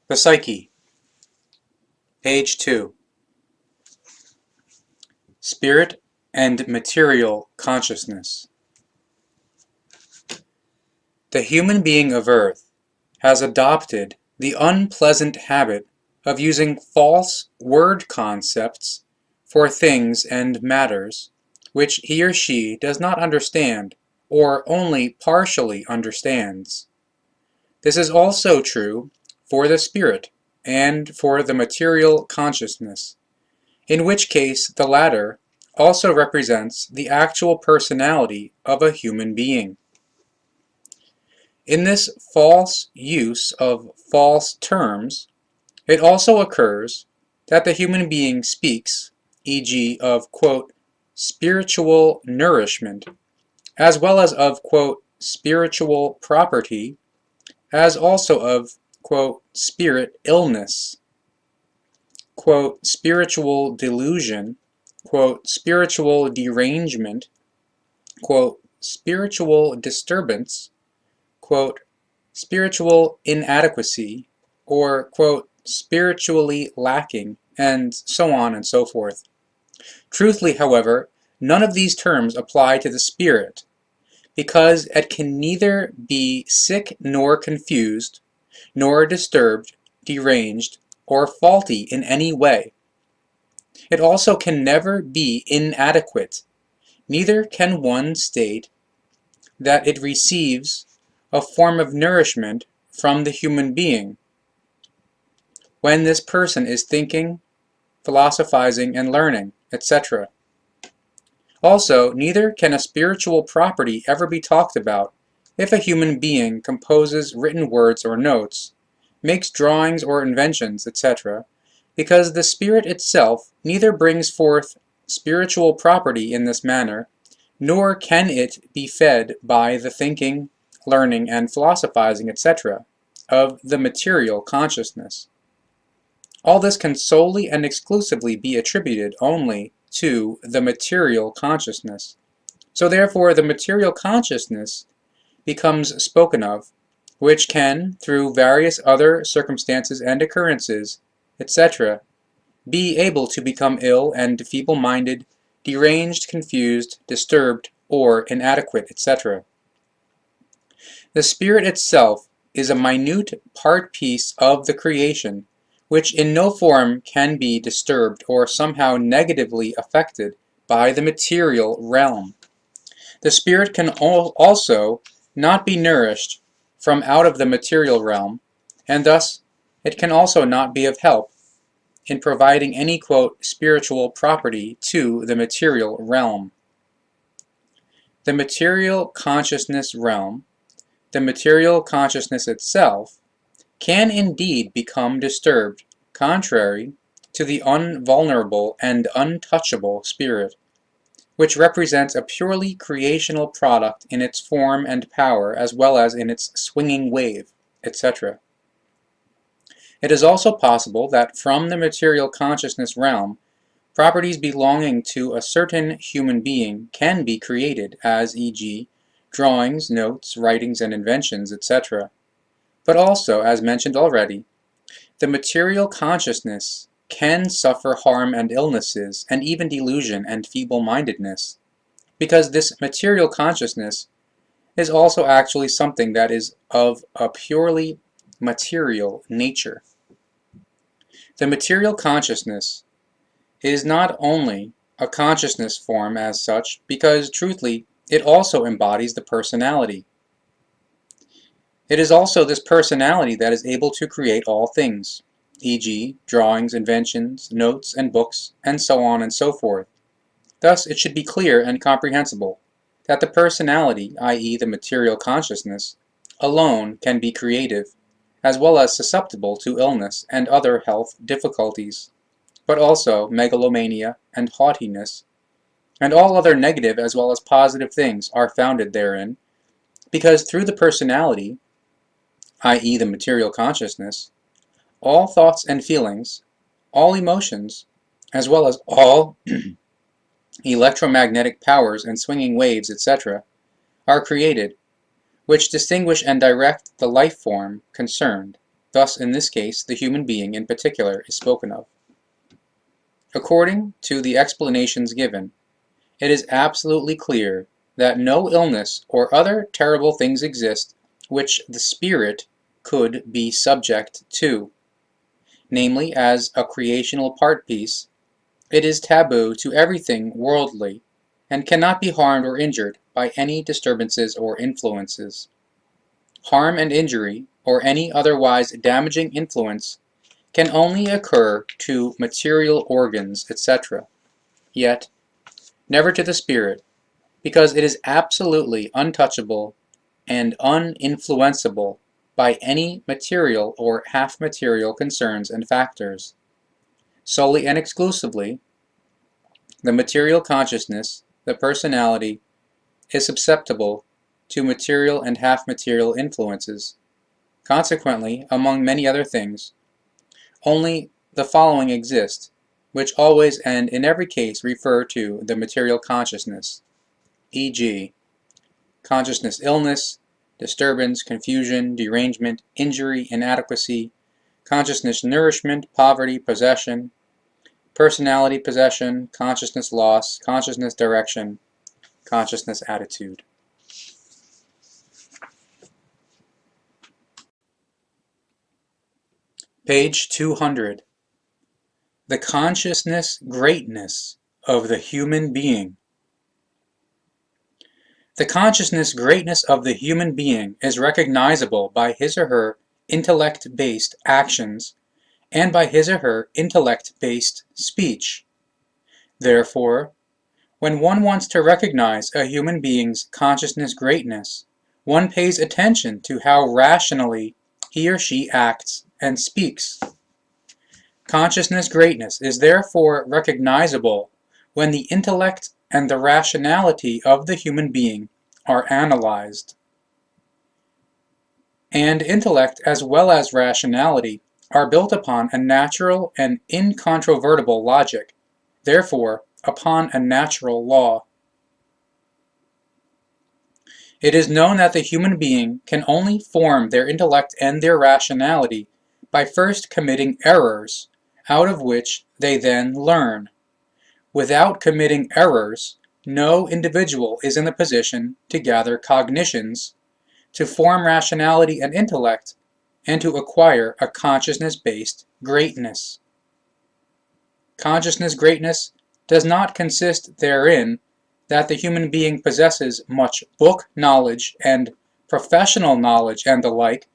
The Psyche, page 2. Spirit and Material Consciousness. The human being of Earth has adopted the unpleasant habit of using false word concepts for things and matters which he or she does not understand or only partially understands. This is also true for the spirit and for the material consciousness, in which case the latter also represents the actual personality of a human being. In this false use of false terms, it also occurs that the human being speaks, e.g. of, quote, spiritual nourishment, as well as of, quote, spiritual property, as also of, quote, spirit illness, quote, spiritual delusion, quote, spiritual derangement, quote, spiritual disturbance, quote, spiritual inadequacy, or, quote, spiritually lacking, and so on and so forth. Truthfully, however, none of these terms apply to the spirit, because it can neither be sick nor confused, nor disturbed, deranged, or faulty in any way. It also can never be inadequate. Neither can one state that it receives a form of nourishment from the human being when this person is thinking, philosophizing, and learning, etc. Also, neither can a spiritual property ever be talked about if a human being composes written words or notes, makes drawings or inventions, etc., because the spirit itself neither brings forth spiritual property in this manner, nor can it be fed by the thinking, learning, and philosophizing, etc., of the material consciousness. All this can solely and exclusively be attributed only to the material consciousness. So therefore the material consciousness becomes spoken of, which can, through various other circumstances and occurrences, etc., be able to become ill and feeble-minded, deranged, confused, disturbed, or inadequate, etc. The spirit itself is a minute part piece of the creation, which in no form can be disturbed or somehow negatively affected by the material realm. The spirit can also not be nourished from out of the material realm, and thus it can also not be of help in providing any, quote, spiritual property to the material realm. The material consciousness realm, the material consciousness itself, can indeed become disturbed, contrary to the invulnerable and untouchable spirit, which represents a purely creational product in its form and power as well as in its swinging wave, etc. It is also possible that from the material consciousness realm, properties belonging to a certain human being can be created, as e.g., drawings, notes, writings, and inventions, etc. But also, as mentioned already, the material consciousness can suffer harm and illnesses, and even delusion and feeble-mindedness, because this material consciousness is also actually something that is of a purely material nature. The material consciousness is not only a consciousness form as such, because truthfully, it also embodies the personality. It is also this personality that is able to create all things, e.g., drawings, inventions, notes, and books, and so on and so forth. Thus, it should be clear and comprehensible that the personality, i.e., the material consciousness, alone can be creative, as well as susceptible to illness and other health difficulties, but also megalomania and haughtiness, and all other negative as well as positive things are founded therein, because through the personality, i.e. the material consciousness, all thoughts and feelings, all emotions, as well as all electromagnetic powers and swinging waves, etc., are created, which distinguish and direct the life form concerned, Thus, in this case, the human being in particular is spoken of. According to the explanations given, it is absolutely clear that no illness or other terrible things exist which the spirit could be subject to. Namely, as a creational part piece, it is taboo to everything worldly, and cannot be harmed or injured by any disturbances or influences. Harm and injury, or any otherwise damaging influence, can only occur to material organs, etc., yet never to the spirit, because it is absolutely untouchable and uninfluenceable by any material or half-material concerns and factors. Solely and exclusively, the material consciousness, the personality, is susceptible to material and half-material influences. Consequently, among many other things, only the following exist, which always and in every case refer to the material consciousness, e.g., consciousness illness, disturbance, confusion, derangement, injury, inadequacy, consciousness nourishment, poverty, possession, personality possession, consciousness loss, consciousness direction, consciousness attitude. Page 200. The consciousness greatness of the human being. The consciousness greatness of the human being is recognizable by his or her intellect-based actions and by his or her intellect-based speech. Therefore, when one wants to recognize a human being's consciousness greatness, one pays attention to how rationally he or she acts and speaks. Consciousness greatness is therefore recognizable when the intellect and the rationality of the human being are analyzed. And intellect as well as rationality are built upon a natural and incontrovertible logic, therefore upon a natural law. It is known that the human being can only form their intellect and their rationality by first committing errors, out of which they then learn. Without committing errors, no individual is in the position to gather cognitions, to form rationality and intellect, and to acquire a consciousness-based greatness. Consciousness greatness does not consist therein that the human being possesses much book knowledge and professional knowledge and the like,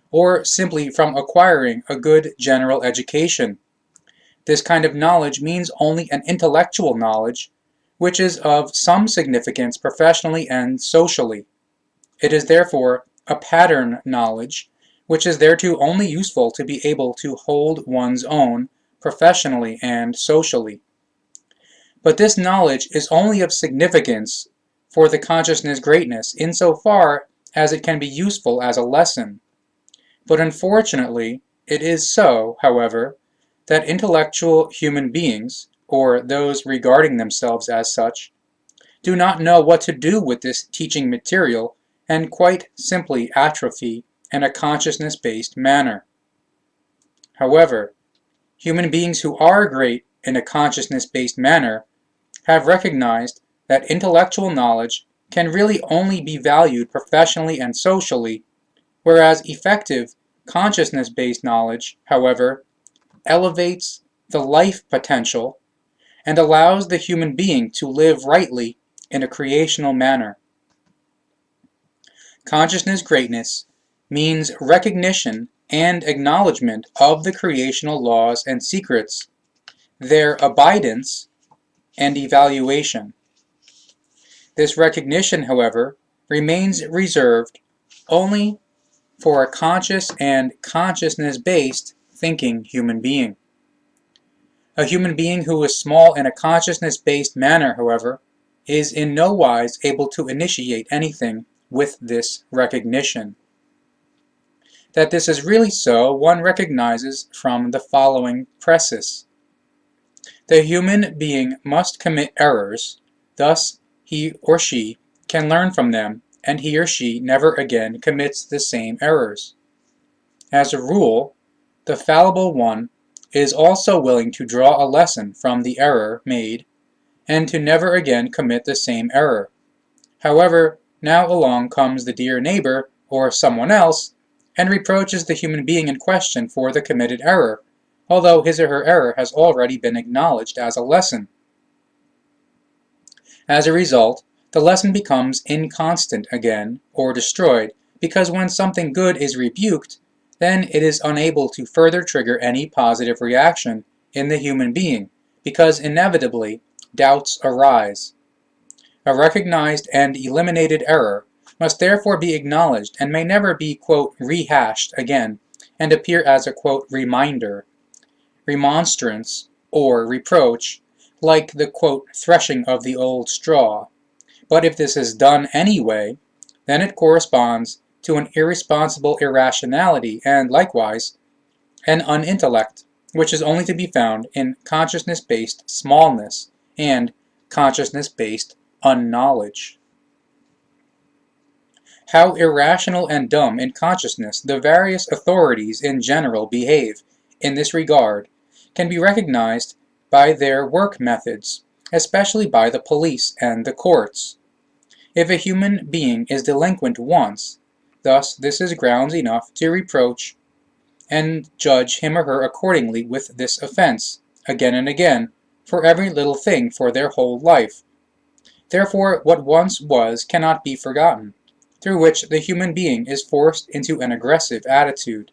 or simply from acquiring a good general education. This kind of knowledge means only an intellectual knowledge, which is of some significance professionally and socially. It is therefore a pattern knowledge, which is thereto only useful to be able to hold one's own professionally and socially. But this knowledge is only of significance for the consciousness greatness insofar as it can be useful as a lesson. But unfortunately, it is so, however, that intellectual human beings, or those regarding themselves as such, do not know what to do with this teaching material and quite simply atrophy in a consciousness-based manner. However, human beings who are great in a consciousness-based manner have recognized that intellectual knowledge can really only be valued professionally and socially, whereas effective consciousness-based knowledge, however, elevates the life potential and allows the human being to live rightly in a creational manner. Consciousness greatness means recognition and acknowledgement of the creational laws and secrets, their abidance and evaluation. This recognition, however, remains reserved only for a conscious and consciousness-based thinking human being. A human being who is small in a consciousness-based manner, however, is in no wise able to initiate anything with this recognition. That this is really so, one recognizes from the following precis. The human being must commit errors, thus he or she can learn from them, and he or she never again commits the same errors. As a rule, the fallible one is also willing to draw a lesson from the error made and to never again commit the same error. However, now along comes the dear neighbor or someone else and reproaches the human being in question for the committed error, although his or her error has already been acknowledged as a lesson. As a result, the lesson becomes inconstant again, or destroyed, because when something good is rebuked, then it is unable to further trigger any positive reaction in the human being, because inevitably doubts arise. A recognized and eliminated error must therefore be acknowledged and may never be, quote, rehashed again and appear as a, quote, reminder, remonstrance, or reproach, like the, quote, threshing of the old straw. But if this is done anyway, then it corresponds to an irresponsible irrationality and, likewise, an unintellect, which is only to be found in consciousness-based smallness and consciousness-based unknowledge. How irrational and dumb in consciousness the various authorities in general behave in this regard can be recognized by their work methods, especially by the police and the courts. If a human being is delinquent once, thus this is grounds enough to reproach and judge him or her accordingly with this offense, again and again, for every little thing for their whole life. Therefore, what once was cannot be forgotten, through which the human being is forced into an aggressive attitude.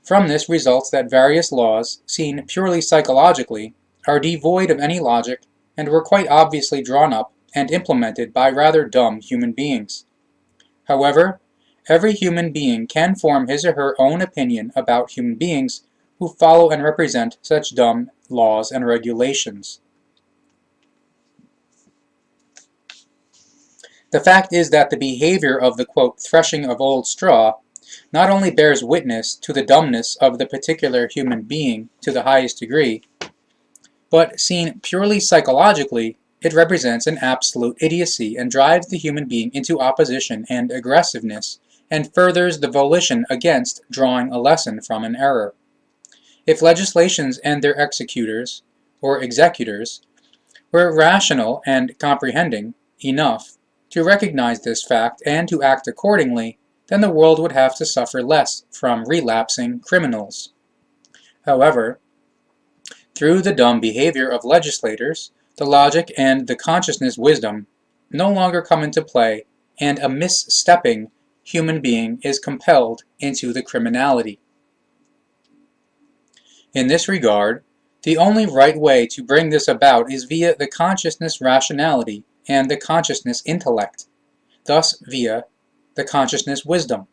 From this results that various laws, seen purely psychologically, are devoid of any logic and were quite obviously drawn up and implemented by rather dumb human beings. However, every human being can form his or her own opinion about human beings who follow and represent such dumb laws and regulations. The fact is that the behavior of the, quote, threshing of old straw not only bears witness to the dumbness of the particular human being to the highest degree, but seen purely psychologically, it represents an absolute idiocy and drives the human being into opposition and aggressiveness, and furthers the volition against drawing a lesson from an error. If legislations and their executors, or executors, were rational and comprehending enough to recognize this fact and to act accordingly, then the world would have to suffer less from relapsing criminals. However, through the dumb behavior of legislators, the logic and the consciousness wisdom no longer come into play, and a misstepping human being is compelled into the criminality. In this regard, the only right way to bring this about is via the consciousness rationality and the consciousness intellect, thus via the consciousness wisdom.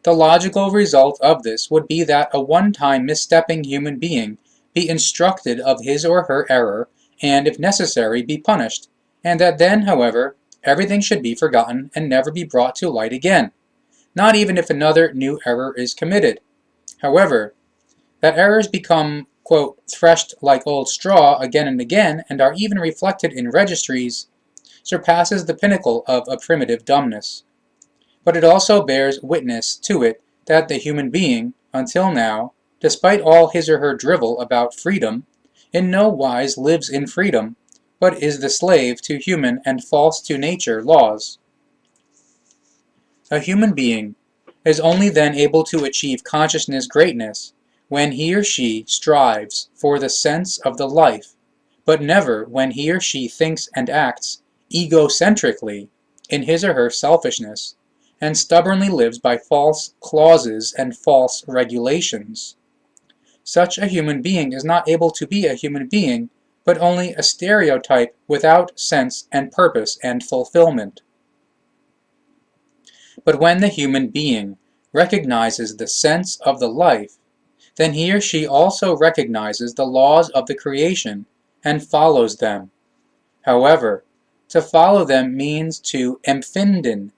The logical result of this would be that a one-time misstepping human being be instructed of his or her error and, if necessary, be punished, and that then, however, everything should be forgotten and never be brought to light again, not even if another new error is committed. However, that errors become, quote, threshed like old straw again and again and are even reflected in registries surpasses the pinnacle of a primitive dumbness. But it also bears witness to it that the human being, until now, despite all his or her drivel about freedom, in no wise lives in freedom, but is the slave to human and false to nature laws. A human being is only then able to achieve consciousness greatness when he or she strives for the sense of the life, but never when he or she thinks and acts egocentrically in his or her selfishness, and stubbornly lives by false clauses and false regulations. Such a human being is not able to be a human being, but only a stereotype without sense and purpose and fulfillment. But when the human being recognizes the sense of the life, then he or she also recognizes the laws of the creation and follows them. However, to follow them means to empfinden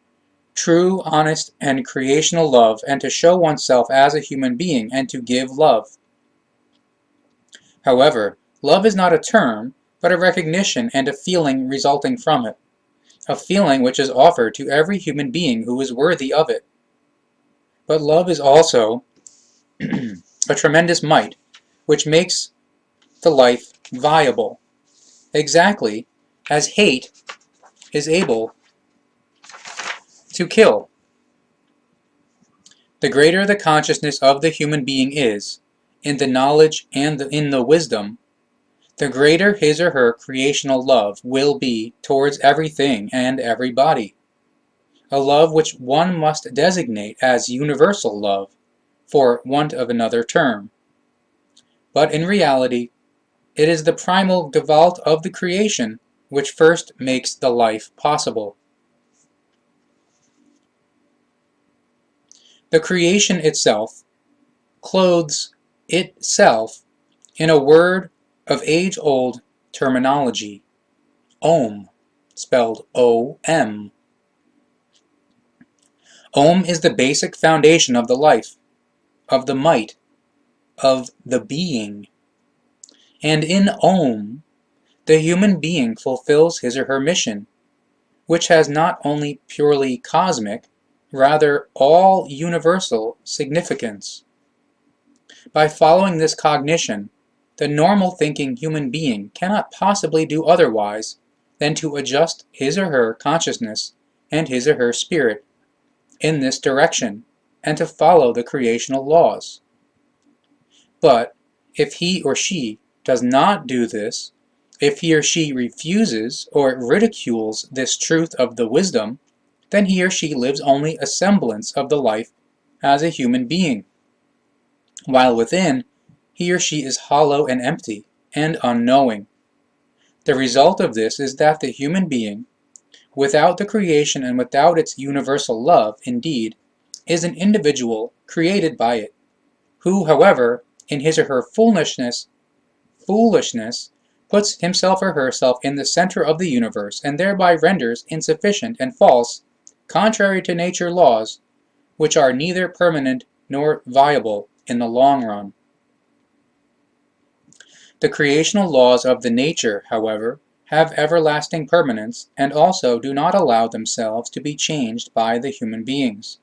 true, honest, and creational love, and to show oneself as a human being, and to give love. However, love is not a term, but a recognition and a feeling resulting from it, a feeling which is offered to every human being who is worthy of it. But love is also a tremendous might, which makes the life viable, exactly as hate is able to kill. The greater the consciousness of the human being is, in the knowledge and in the wisdom, the greater his or her creational love will be towards everything and everybody, a love which one must designate as universal love, for want of another term. But in reality, it is the primal Gewalt of the creation which first makes the life possible. The creation itself clothes itself in a word of age-old terminology, Om, spelled O-M. Om is the basic foundation of the life, of the might, of the being. And in Om, the human being fulfills his or her mission, which has not only purely cosmic, rather all-universal significance. By following this cognition, the normal thinking human being cannot possibly do otherwise than to adjust his or her consciousness and his or her spirit in this direction and to follow the creational laws. But if he or she does not do this, if he or she refuses or ridicules this truth of the wisdom, then he or she lives only a semblance of the life as a human being, while within, he or she is hollow and empty and unknowing. The result of this is that the human being, without the creation and without its universal love, indeed, is an individual created by it, who, however, in his or her foolishness, puts himself or herself in the center of the universe and thereby renders insufficient and false, contrary to nature laws, which are neither permanent nor viable in the long run. The creational laws of the nature, however, have everlasting permanence and also do not allow themselves to be changed by the human beings.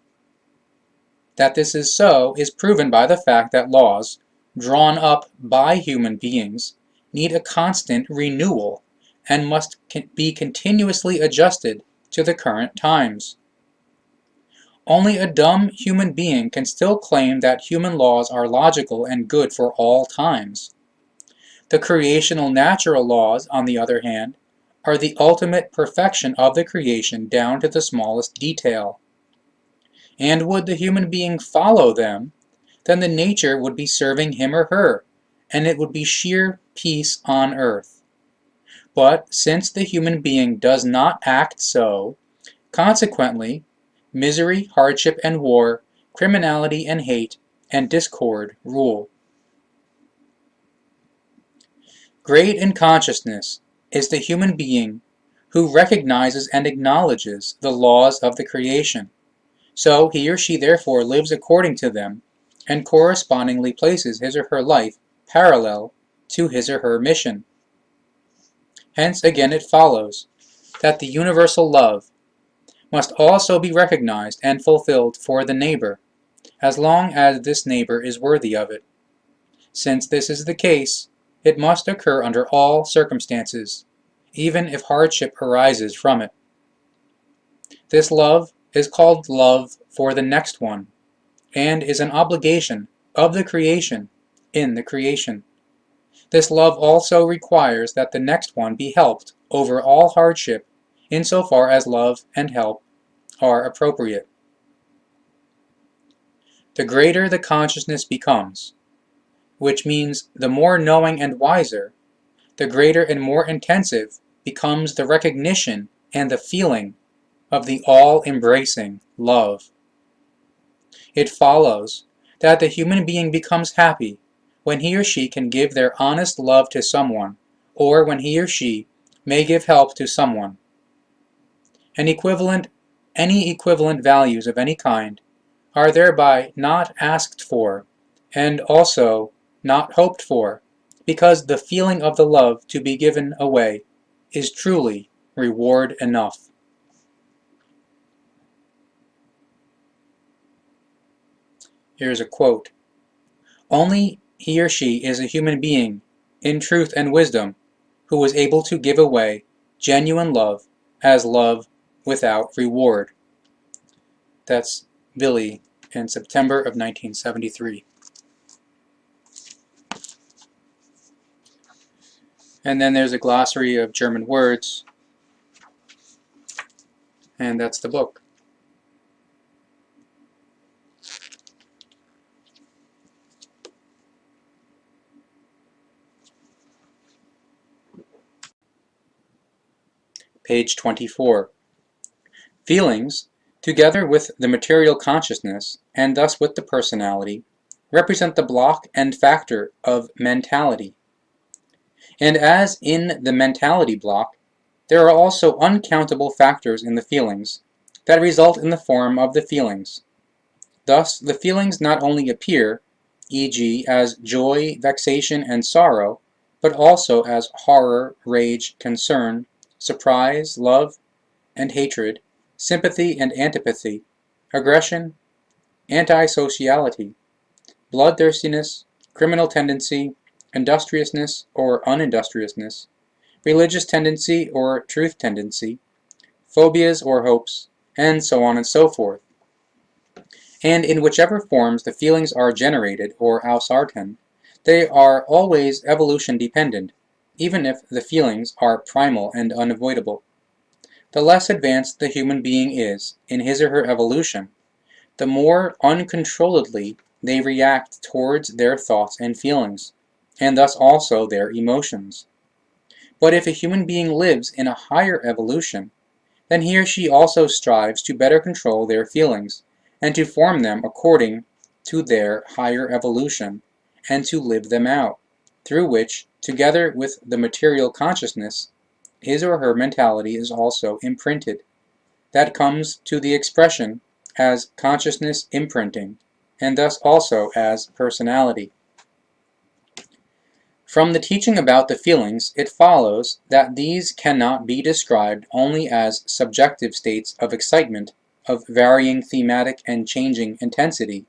That this is so is proven by the fact that laws, drawn up by human beings, need a constant renewal and must be continuously adjusted to the current times. Only a dumb human being can still claim that human laws are logical and good for all times. The creational natural laws, on the other hand, are the ultimate perfection of the creation down to the smallest detail. And would the human being follow them, then the nature would be serving him or her, and it would be sheer peace on earth. But since the human being does not act so, consequently, misery, hardship, and war, criminality and hate, and discord rule. Great in consciousness is the human being who recognizes and acknowledges the laws of the creation. So he or she therefore lives according to them, and correspondingly places his or her life parallel to his or her mission. Hence again it follows that the universal love must also be recognized and fulfilled for the neighbor, as long as this neighbor is worthy of it. Since this is the case, it must occur under all circumstances, even if hardship arises from it. This love is called love for the next one, and is an obligation of the creation in the creation. This love also requires that the next one be helped over all hardship, insofar as love and help are appropriate. The greater the consciousness becomes, which means the more knowing and wiser, the greater and more intensive becomes the recognition and the feeling of the all-embracing love. It follows that the human being becomes happy when he or she can give their honest love to someone, or when he or she may give help to someone. Any equivalent values of any kind are thereby not asked for, and also not hoped for, because the feeling of the love to be given away is truly reward enough. Here's a quote. Only he or she is a human being, in truth and wisdom, who is able to give away genuine love as love without reward. That's Billy in September of 1973. And then there's a glossary of German words, and that's the book. Page 24. Feelings, together with the material consciousness, and thus with the personality, represent the block and factor of mentality. And as in the mentality block, there are also uncountable factors in the feelings that result in the form of the feelings. Thus, the feelings not only appear, e.g., as joy, vexation, and sorrow, but also as horror, rage, concern, surprise, love, and hatred, sympathy and antipathy, aggression, antisociality, bloodthirstiness, criminal tendency, industriousness or unindustriousness, religious tendency or truth tendency, phobias or hopes, and so on and so forth. And in whichever forms the feelings are generated or assorted, they are always evolution dependent, even if the feelings are primal and unavoidable. The less advanced the human being is in his or her evolution, the more uncontrolledly they react towards their thoughts and feelings, and thus also their emotions. But if a human being lives in a higher evolution, then he or she also strives to better control their feelings, and to form them according to their higher evolution, and to live them out, through which, together with the material consciousness, his or her mentality is also imprinted. That comes to the expression as consciousness imprinting, and thus also as personality. From the teaching about the feelings, it follows that these cannot be described only as subjective states of excitement of varying thematic and changing intensity,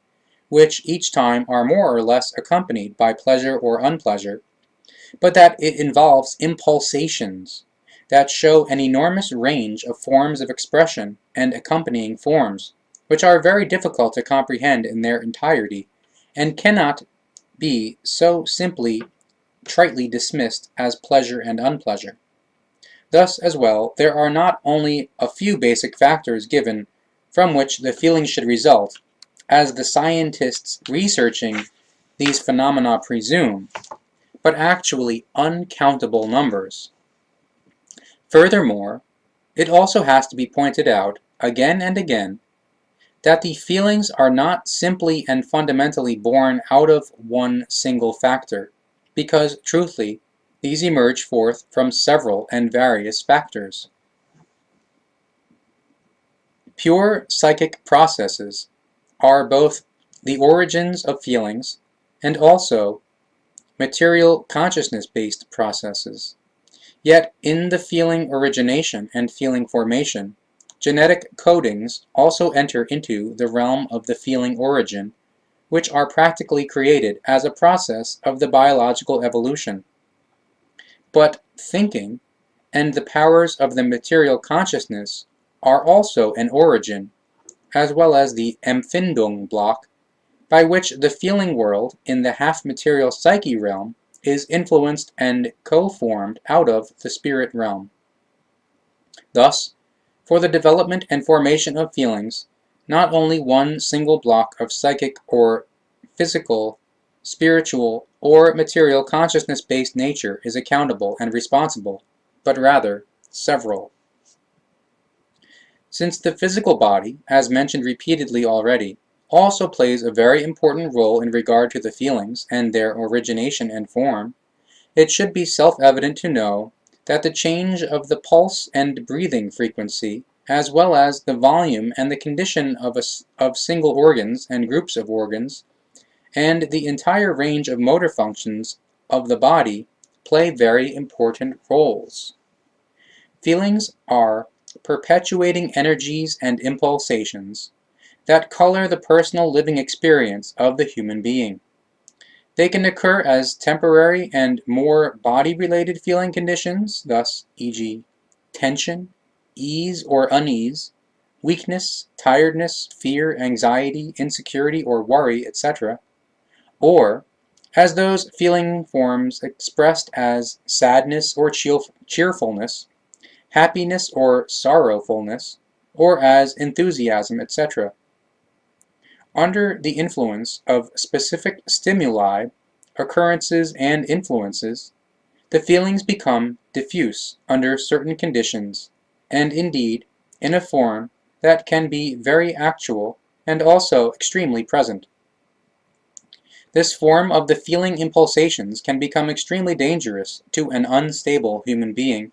which each time are more or less accompanied by pleasure or unpleasure, but that it involves impulsations that show an enormous range of forms of expression and accompanying forms, which are very difficult to comprehend in their entirety, and cannot be so simply tritely dismissed as pleasure and unpleasure. Thus, as well, there are not only a few basic factors given from which the feelings should result, as the scientists researching these phenomena presume, but actually uncountable numbers. Furthermore, it also has to be pointed out, again and again, that the feelings are not simply and fundamentally born out of one single factor, because, truthfully, these emerge forth from several and various factors. Pure psychic processes are both the origins of feelings and also material consciousness-based processes. Yet, in the feeling origination and feeling formation, genetic codings also enter into the realm of the feeling origin, which are practically created as a process of the biological evolution. But thinking and the powers of the material consciousness are also an origin, as well as the Empfindung block, by which the feeling world in the half-material psyche realm is influenced and co-formed out of the spirit realm. Thus, for the development and formation of feelings, not only one single block of psychic or physical, spiritual, or material consciousness-based nature is accountable and responsible, but rather several. Since the physical body, as mentioned repeatedly already, also plays a very important role in regard to the feelings and their origination and form, it should be self-evident to know that the change of the pulse and breathing frequency, as well as the volume and the condition of single organs and groups of organs, and the entire range of motor functions of the body play very important roles. Feelings are perpetuating energies and impulsations that color the personal living experience of the human being. They can occur as temporary and more body-related feeling conditions, thus e.g. tension, ease or unease, weakness, tiredness, fear, anxiety, insecurity or worry, etc., or as those feeling forms expressed as sadness or cheerfulness, happiness or sorrowfulness, or as enthusiasm, etc. Under the influence of specific stimuli, occurrences, and influences, the feelings become diffuse under certain conditions, and indeed in a form that can be very actual and also extremely present. This form of the feeling impulsations can become extremely dangerous to an unstable human being,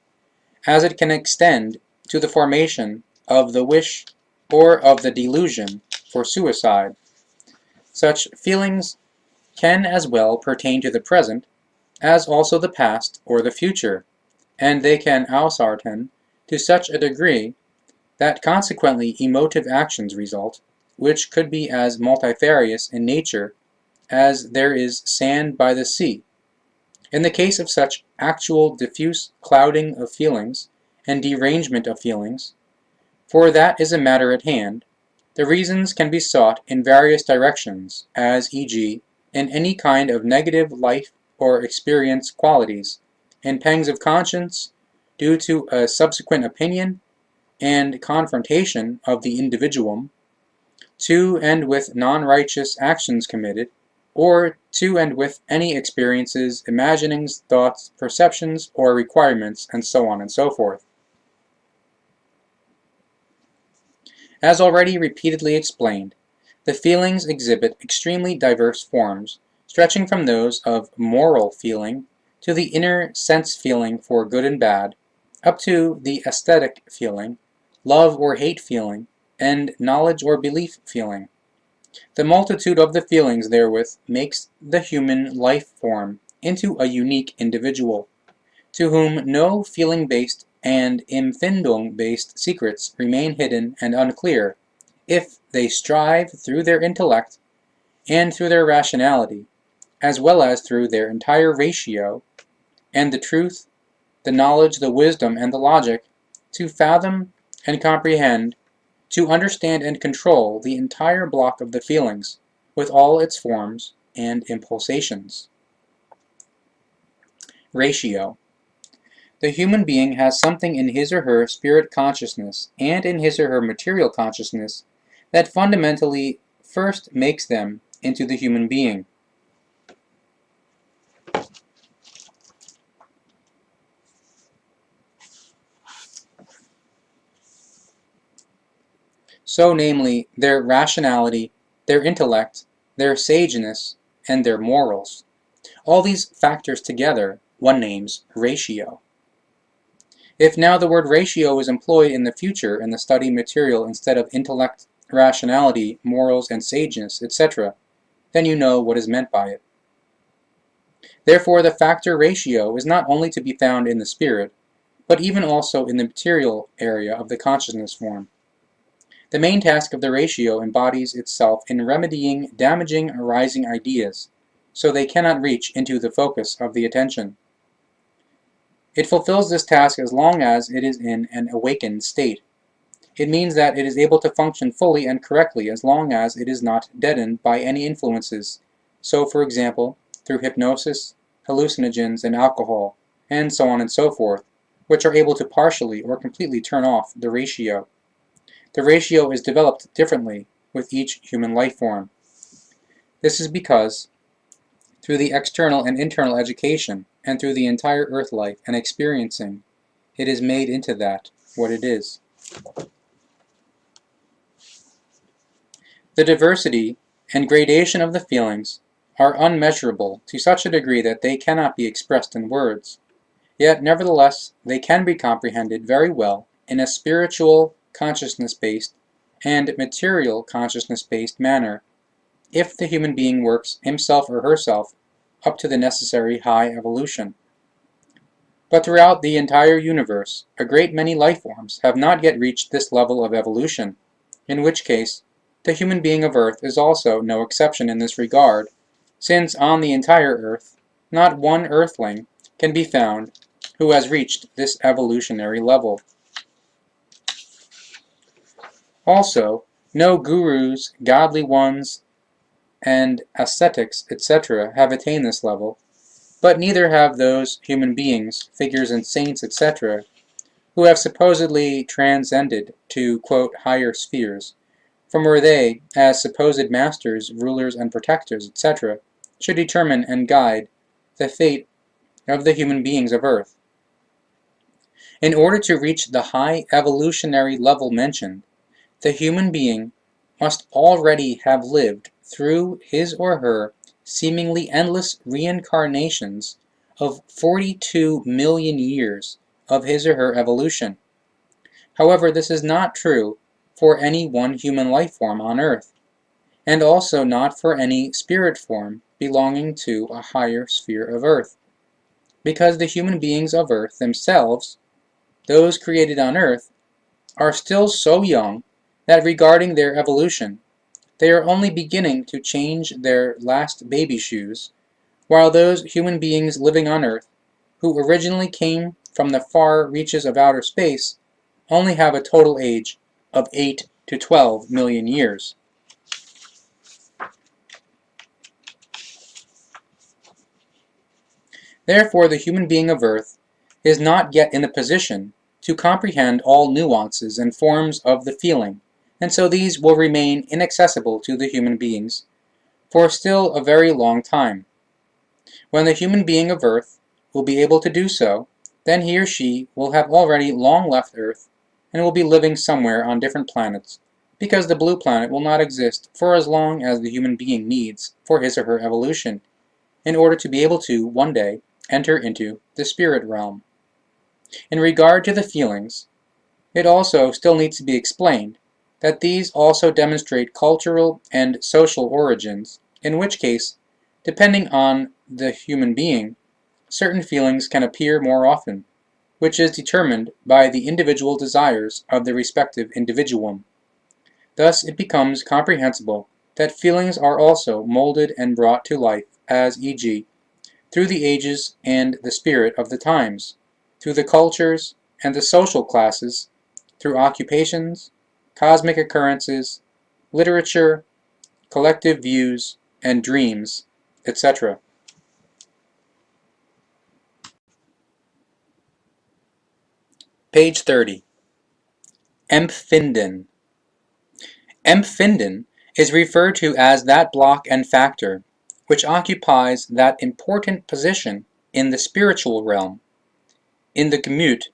as it can extend to the formation of the wish or of the delusion for suicide. Such feelings can as well pertain to the present as also the past or the future, and they can ausarten to such a degree that consequently emotive actions result, which could be as multifarious in nature as there is sand by the sea. In the case of such actual diffuse clouding of feelings and derangement of feelings, for that is a matter at hand, the reasons can be sought in various directions, as e.g. in any kind of negative life or experience qualities, in pangs of conscience due to a subsequent opinion and confrontation of the individuum, to and with non-righteous actions committed, or to and with any experiences, imaginings, thoughts, perceptions, or requirements, and so on and so forth. As already repeatedly explained, the feelings exhibit extremely diverse forms, stretching from those of moral feeling to the inner sense feeling for good and bad, up to the aesthetic feeling, love or hate feeling, and knowledge or belief feeling. The multitude of the feelings therewith makes the human life form into a unique individual, to whom no feeling-based and Empfindung-based secrets remain hidden and unclear, if they strive through their intellect and through their rationality, as well as through their entire ratio, and the truth, the knowledge, the wisdom, and the logic, to fathom and comprehend, to understand and control the entire block of the feelings, with all its forms and impulsations. Ratio. The human being has something in his or her spirit consciousness and in his or her material consciousness that fundamentally first makes them into the human being. So, namely, their rationality, their intellect, their sageness, and their morals. All these factors together one names ratio. If now the word ratio is employed in the future in the study material instead of intellect, rationality, morals, and sageness, etc., then you know what is meant by it. Therefore, the factor ratio is not only to be found in the spirit, but even also in the material area of the consciousness form. The main task of the ratio embodies itself in remedying damaging arising ideas, so they cannot reach into the focus of the attention. It fulfills this task as long as it is in an awakened state. It means that it is able to function fully and correctly as long as it is not deadened by any influences, so for example, through hypnosis, hallucinogens, and alcohol, and so on and so forth, which are able to partially or completely turn off the ratio. The ratio is developed differently with each human life form. This is because, through the external and internal education, and through the entire earth life and experiencing, it is made into that, what it is. The diversity and gradation of the feelings are unmeasurable to such a degree that they cannot be expressed in words. Yet, nevertheless, they can be comprehended very well in a spiritual, consciousness-based, and material consciousness-based manner, if the human being works himself or herself up to the necessary high evolution. But throughout the entire universe, a great many life forms have not yet reached this level of evolution, in which case, The human being of Earth is also no exception in this regard, since on the entire Earth, not one Earthling can be found who has reached this evolutionary level. Also, no gurus, godly ones, and ascetics, etc. have attained this level, but neither have those human beings, figures and saints, etc., who have supposedly transcended to, quote, higher spheres, from where they, as supposed masters, rulers, and protectors, etc., should determine and guide the fate of the human beings of Earth. In order to reach the high evolutionary level mentioned, the human being must already have lived through his or her seemingly endless reincarnations of 42 million years of his or her evolution. However, this is not true for any one human life form on Earth, and also not for any spirit form belonging to a higher sphere of Earth, because the human beings of Earth themselves, those created on Earth, are still so young that regarding their evolution, they are only beginning to change their last baby shoes, while those human beings living on Earth, who originally came from the far reaches of outer space, only have a total age of 8 to 12 million years. Therefore, the human being of Earth is not yet in a position to comprehend all nuances and forms of the feeling, and so these will remain inaccessible to the human beings for still a very long time. When the human being of Earth will be able to do so, then he or she will have already long left Earth and will be living somewhere on different planets, because the blue planet will not exist for as long as the human being needs for his or her evolution, in order to be able to, one day, enter into the spirit realm. In regard to the feelings, it also still needs to be explained that these also demonstrate cultural and social origins, in which case, depending on the human being, certain feelings can appear more often, which is determined by the individual desires of the respective individuum. Thus it becomes comprehensible that feelings are also molded and brought to life, as e.g., through the ages and the spirit of the times, through the cultures and the social classes, through occupations, cosmic occurrences, literature, collective views, and dreams, etc. Page 30. Empfinden. Empfinden is referred to as that block and factor which occupies that important position in the spiritual realm, in the Gemüt,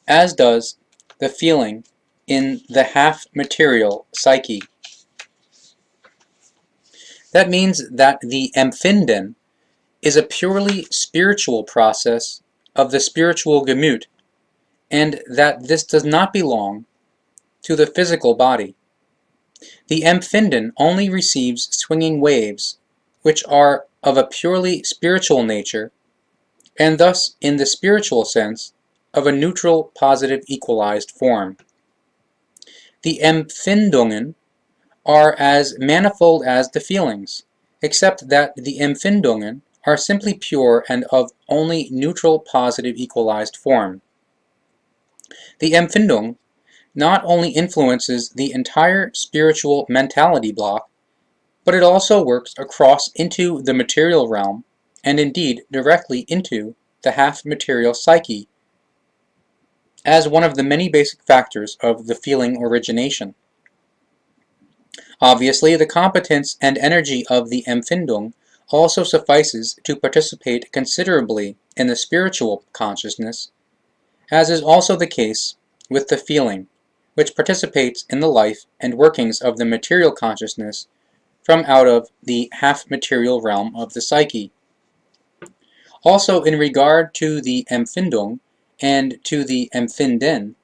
as does the feeling in the half-material Psyche. That means that the Empfinden is a purely spiritual process of the spiritual Gemüt, and that this does not belong to the physical body. The Empfinden only receives swinging waves, which are of a purely spiritual nature, and thus, in the spiritual sense, of a neutral, positive, equalized form. The Empfindungen are as manifold as the feelings, except that the Empfindungen are simply pure and of only neutral, positive, equalized form. The Empfindung not only influences the entire spiritual mentality block, but it also works across into the material realm, and indeed directly into the half-material psyche, as one of the many basic factors of the feeling origination. Obviously, the competence and energy of the Empfindung also suffices to participate considerably in the spiritual consciousness, as is also the case with the feeling, which participates in the life and workings of the material consciousness from out of the half-material realm of the psyche. Also, in regard to the Empfindung and to the Empfinden,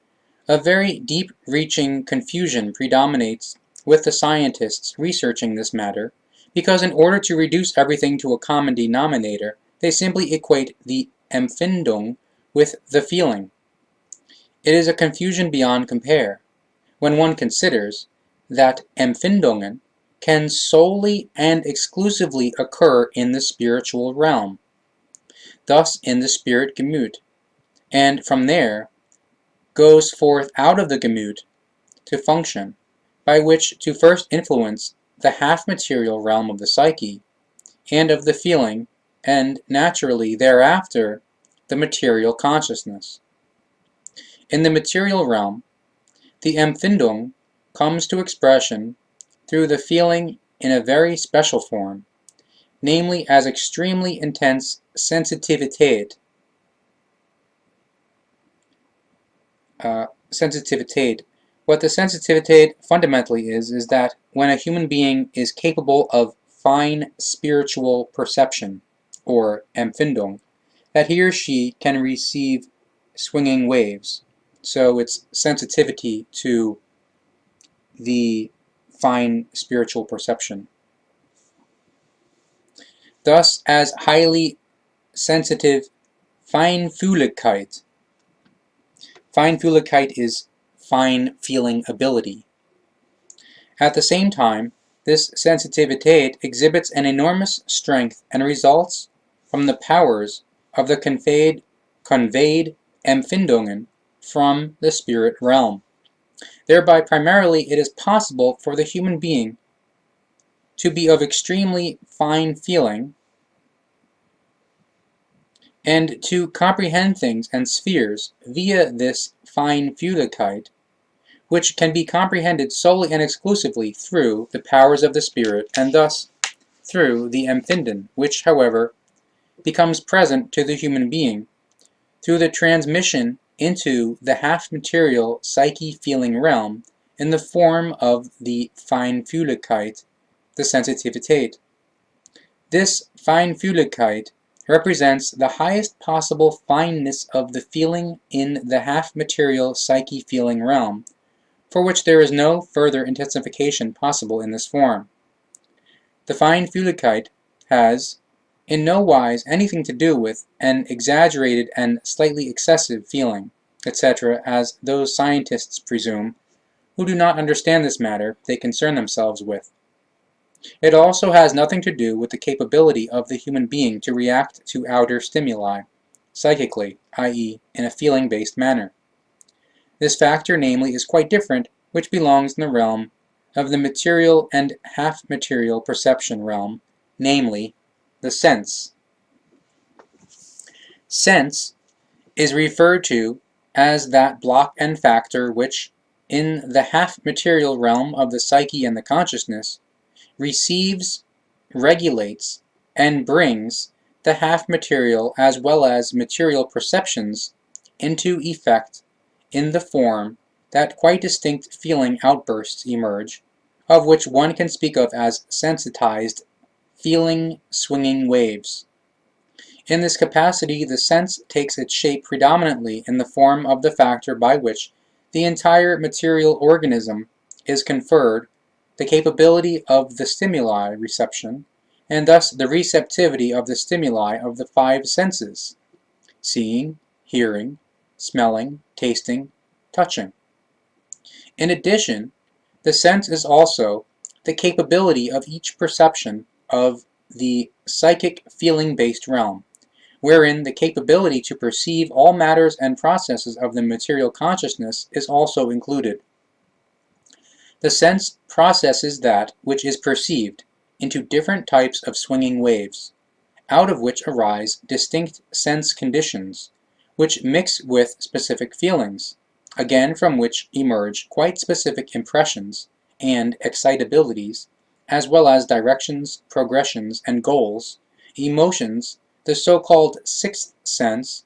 a very deep-reaching confusion predominates with the scientists researching this matter, because in order to reduce everything to a common denominator, they simply equate the Empfindung with the feeling. It is a confusion beyond compare, when one considers that Empfindungen can solely and exclusively occur in the spiritual realm, thus in the spirit Gemüt, and from there goes forth out of the Gemüt to function, by which to first influence the half-material realm of the psyche and of the feeling, and naturally thereafter the material consciousness. In the material realm, the Empfindung comes to expression through the feeling in a very special form, namely as extremely intense Sensitivität. What the Sensitivität fundamentally is that when a human being is capable of fine spiritual perception, or Empfindung, that he or she can receive swinging waves. So it's sensitivity to the fine spiritual perception. Thus, as highly sensitive Feinfühligkeit. Feinfühligkeit is fine feeling ability. At the same time, this Sensitivität exhibits an enormous strength and results from the powers of the conveyed Empfindungen from the spirit realm. Thereby, primarily, it is possible for the human being to be of extremely fine feeling and to comprehend things and spheres via this Feinfühligkeit, which can be comprehended solely and exclusively through the powers of the spirit, and thus through the Empfinden, which, however, becomes present to the human being through the transmission into the half-material psyche-feeling realm in the form of the Feinfühligkeit, the Sensitivität. This Feinfühligkeit represents the highest possible fineness of the feeling in the half-material psyche-feeling realm, for which there is no further intensification possible in this form. The Feinfühligkeit has in no wise anything to do with an exaggerated and slightly excessive feeling, etc., as those scientists presume, who do not understand this matter they concern themselves with. It also has nothing to do with the capability of the human being to react to outer stimuli, psychically, i.e., in a feeling-based manner. This factor, namely, is quite different, which belongs in the realm of the material and half-material perception realm, namely, the sense. Sense is referred to as that block and factor which, in the half-material realm of the psyche and the consciousness, receives, regulates, and brings the half-material as well as material perceptions into effect in the form that quite distinct feeling outbursts emerge, of which one can speak of as sensitized feeling swinging waves. In this capacity, the sense takes its shape predominantly in the form of the factor by which the entire material organism is conferred the capability of the stimuli reception, and thus the receptivity of the stimuli of the five senses: seeing, hearing, smelling, tasting, touching. In addition, the sense is also the capability of each perception of the psychic feeling-based realm, wherein the capability to perceive all matters and processes of the material consciousness is also included. The sense processes that which is perceived into different types of swinging waves, out of which arise distinct sense conditions, which mix with specific feelings, again from which emerge quite specific impressions and excitabilities, as well as directions, progressions, and goals, emotions, the so-called sixth sense,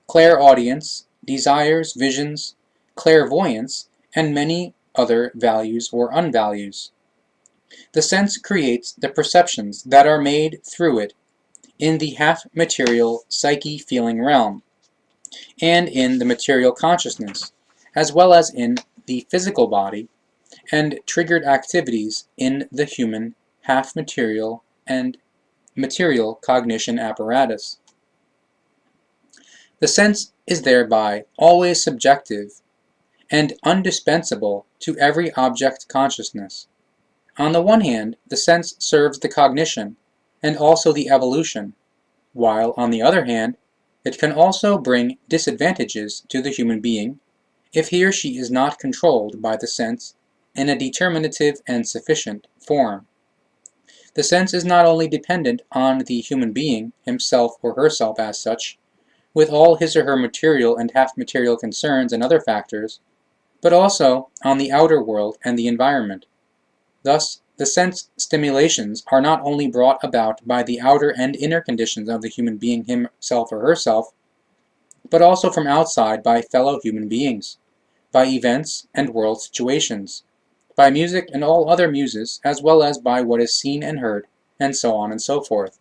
clairaudience, desires, visions, clairvoyance, and many other values or unvalues. The sense creates the perceptions that are made through it in the half-material psyche-feeling realm, and in the material consciousness, as well as in the physical body, and triggered activities in the human half-material and material cognition apparatus. The sense is thereby always subjective, and indispensable to every object consciousness. On the one hand, the sense serves the cognition and also the evolution, while on the other hand, it can also bring disadvantages to the human being if he or she is not controlled by the sense in a determinative and sufficient form. The sense is not only dependent on the human being, himself or herself as such, with all his or her material and half-material concerns and other factors, but also on the outer world and the environment. Thus, the sense stimulations are not only brought about by the outer and inner conditions of the human being himself or herself, but also from outside by fellow human beings, by events and world situations, by music and all other muses, as well as by what is seen and heard, and so on and so forth.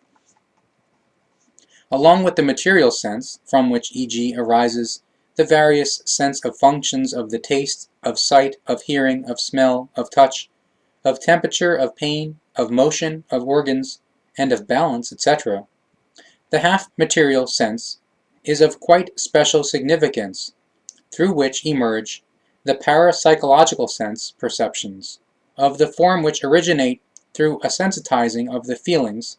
Along with the material sense, from which e.g. arises the various sense of functions of the taste, of sight, of hearing, of smell, of touch, of temperature, of pain, of motion, of organs, and of balance, etc., the half-material sense is of quite special significance, through which emerge the parapsychological sense perceptions, of the form which originate through a sensitizing of the feelings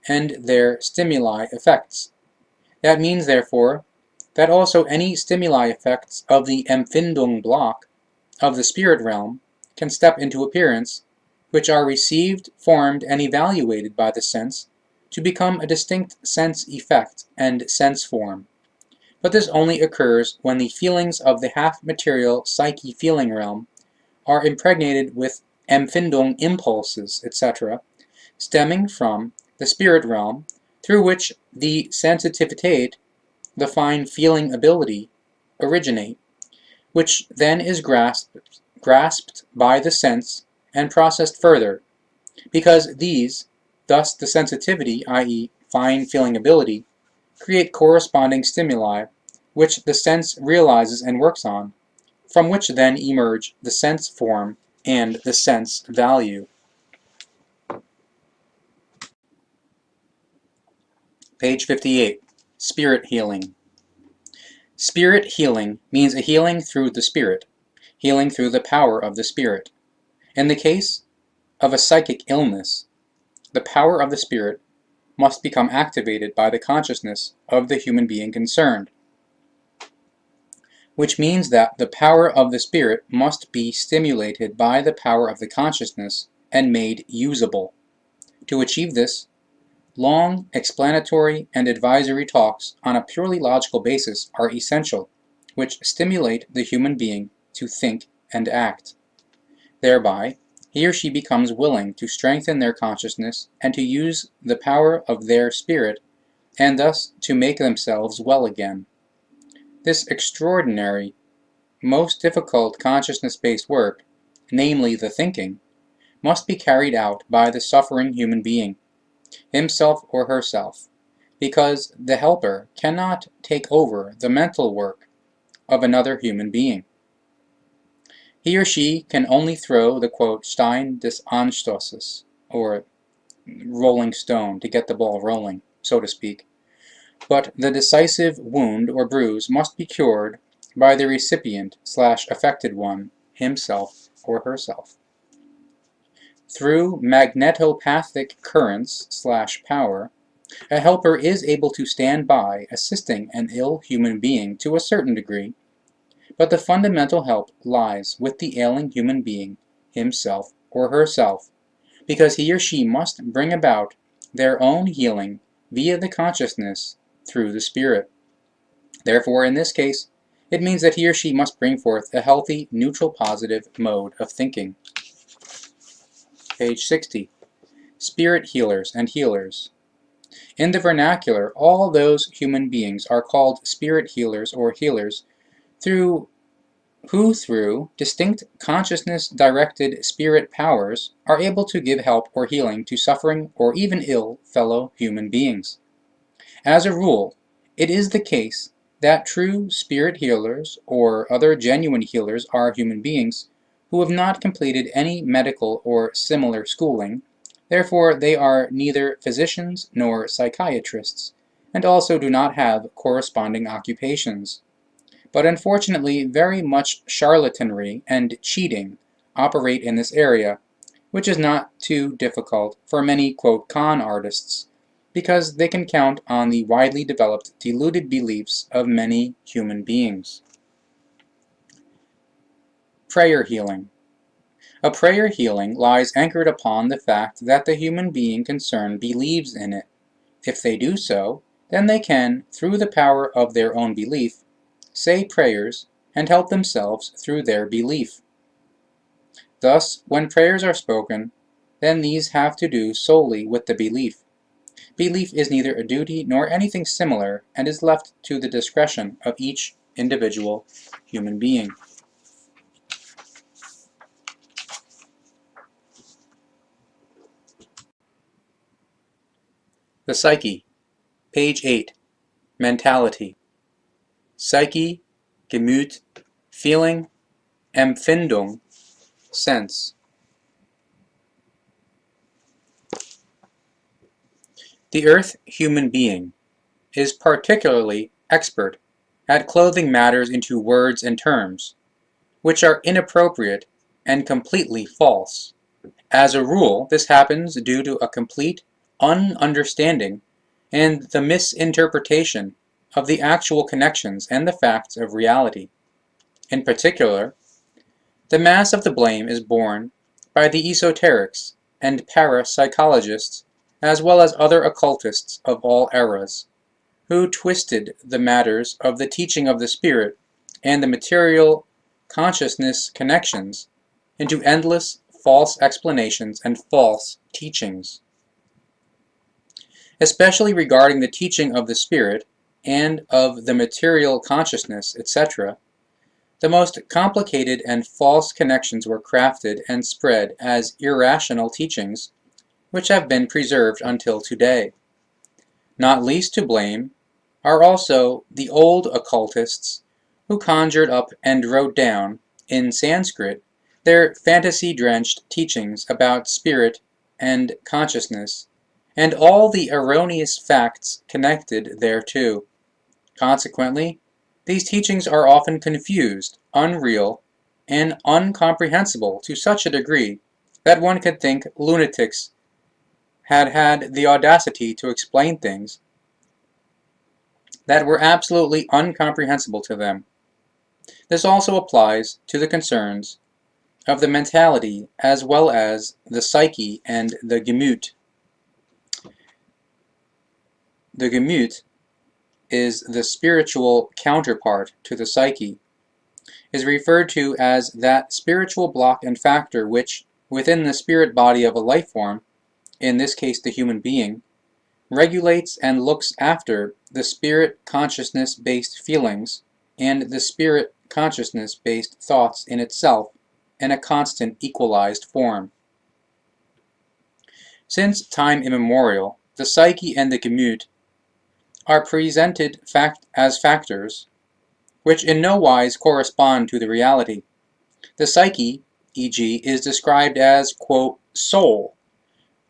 and their stimuli effects. That means, therefore, that also any stimuli effects of the Empfindung block of the spirit realm can step into appearance, which are received, formed, and evaluated by the sense to become a distinct sense effect and sense form. But this only occurs when the feelings of the half-material psyche feeling realm are impregnated with Empfindung impulses, etc., stemming from the spirit realm, through which the Sensitivität, the fine feeling ability, originate, which then is grasped by the sense and processed further, because these, thus the sensitivity, i.e. fine feeling ability, create corresponding stimuli, which the sense realizes and works on, from which then emerge the sense form and the sense value. Page 58. Spirit healing. Spirit healing means a healing through the spirit, healing through the power of the spirit. In the case of a psychic illness, the power of the spirit must become activated by the consciousness of the human being concerned, which means that the power of the spirit must be stimulated by the power of the consciousness and made usable. To achieve this, long explanatory and advisory talks on a purely logical basis are essential, which stimulate the human being to think and act. Thereby, he or she becomes willing to strengthen their consciousness and to use the power of their spirit, and thus to make themselves well again. This extraordinary, most difficult consciousness-based work, namely the thinking, must be carried out by the suffering human being, himself or herself, because the helper cannot take over the mental work of another human being. He or she can only throw the quote Stein des Anstoßes, or rolling stone, to get the ball rolling, so to speak. But the decisive wound or bruise must be cured by the recipient/affected one, himself or herself. Through magnetopathic currents/power, a helper is able to stand by assisting an ill human being to a certain degree, but the fundamental help lies with the ailing human being, himself or herself, because he or she must bring about their own healing via the consciousness through the spirit. Therefore, in this case, it means that he or she must bring forth a healthy, neutral, positive mode of thinking. Page 60. Spirit healers and healers. In the vernacular, all those human beings are called spirit healers or healers who through distinct consciousness-directed spirit powers are able to give help or healing to suffering or even ill fellow human beings. As a rule, it is the case that true spirit healers or other genuine healers are human beings who have not completed any medical or similar schooling. Therefore, they are neither physicians nor psychiatrists, and also do not have corresponding occupations. but unfortunately very much charlatanry and cheating operate in this area, which is not too difficult for many "con artists," because they can count on the widely developed deluded beliefs of many human beings. Prayer healing. A prayer healing lies anchored upon the fact that the human being concerned believes in it. If they do so, then they can, through the power of their own belief, say prayers and help themselves through their belief. Thus, when prayers are spoken, then these have to do solely with the belief. Belief is neither a duty nor anything similar and is left to the discretion of each individual human being. The Psyche, page 8, Mentality. Psyche, Gemüt, feeling, Empfindung, sense. The Earth human being is particularly expert at clothing matters into words and terms, which are inappropriate and completely false. As a rule, this happens due to a complete ununderstanding and the misinterpretation of the actual connections and the facts of reality. In particular, the mass of the blame is borne by the esoterics and parapsychologists, as well as other occultists of all eras, who twisted the matters of the teaching of the spirit and the material consciousness connections into endless false explanations and false teachings. Especially regarding the teaching of the spirit and of the material consciousness, etc., the most complicated and false connections were crafted and spread as irrational teachings, which have been preserved until today. Not least to blame are also the old occultists who conjured up and wrote down, in Sanskrit, their fantasy-drenched teachings about spirit and consciousness, and all the erroneous facts connected thereto. Consequently, these teachings are often confused, unreal, and incomprehensible to such a degree that one could think lunatics had had the audacity to explain things that were absolutely incomprehensible to them. This also applies to the concerns of the mentality as well as the psyche and the Gemüt. The Gemüt is the spiritual counterpart to the psyche, is referred to as that spiritual block and factor which, within the spirit body of a life form, in this case the human being, regulates and looks after the spirit consciousness-based feelings and the spirit consciousness-based thoughts in itself in a constant equalized form. Since time immemorial, the psyche and the Gemüt are presented as factors which in no wise correspond to the reality. The psyche, e.g., is described as, quote, soul,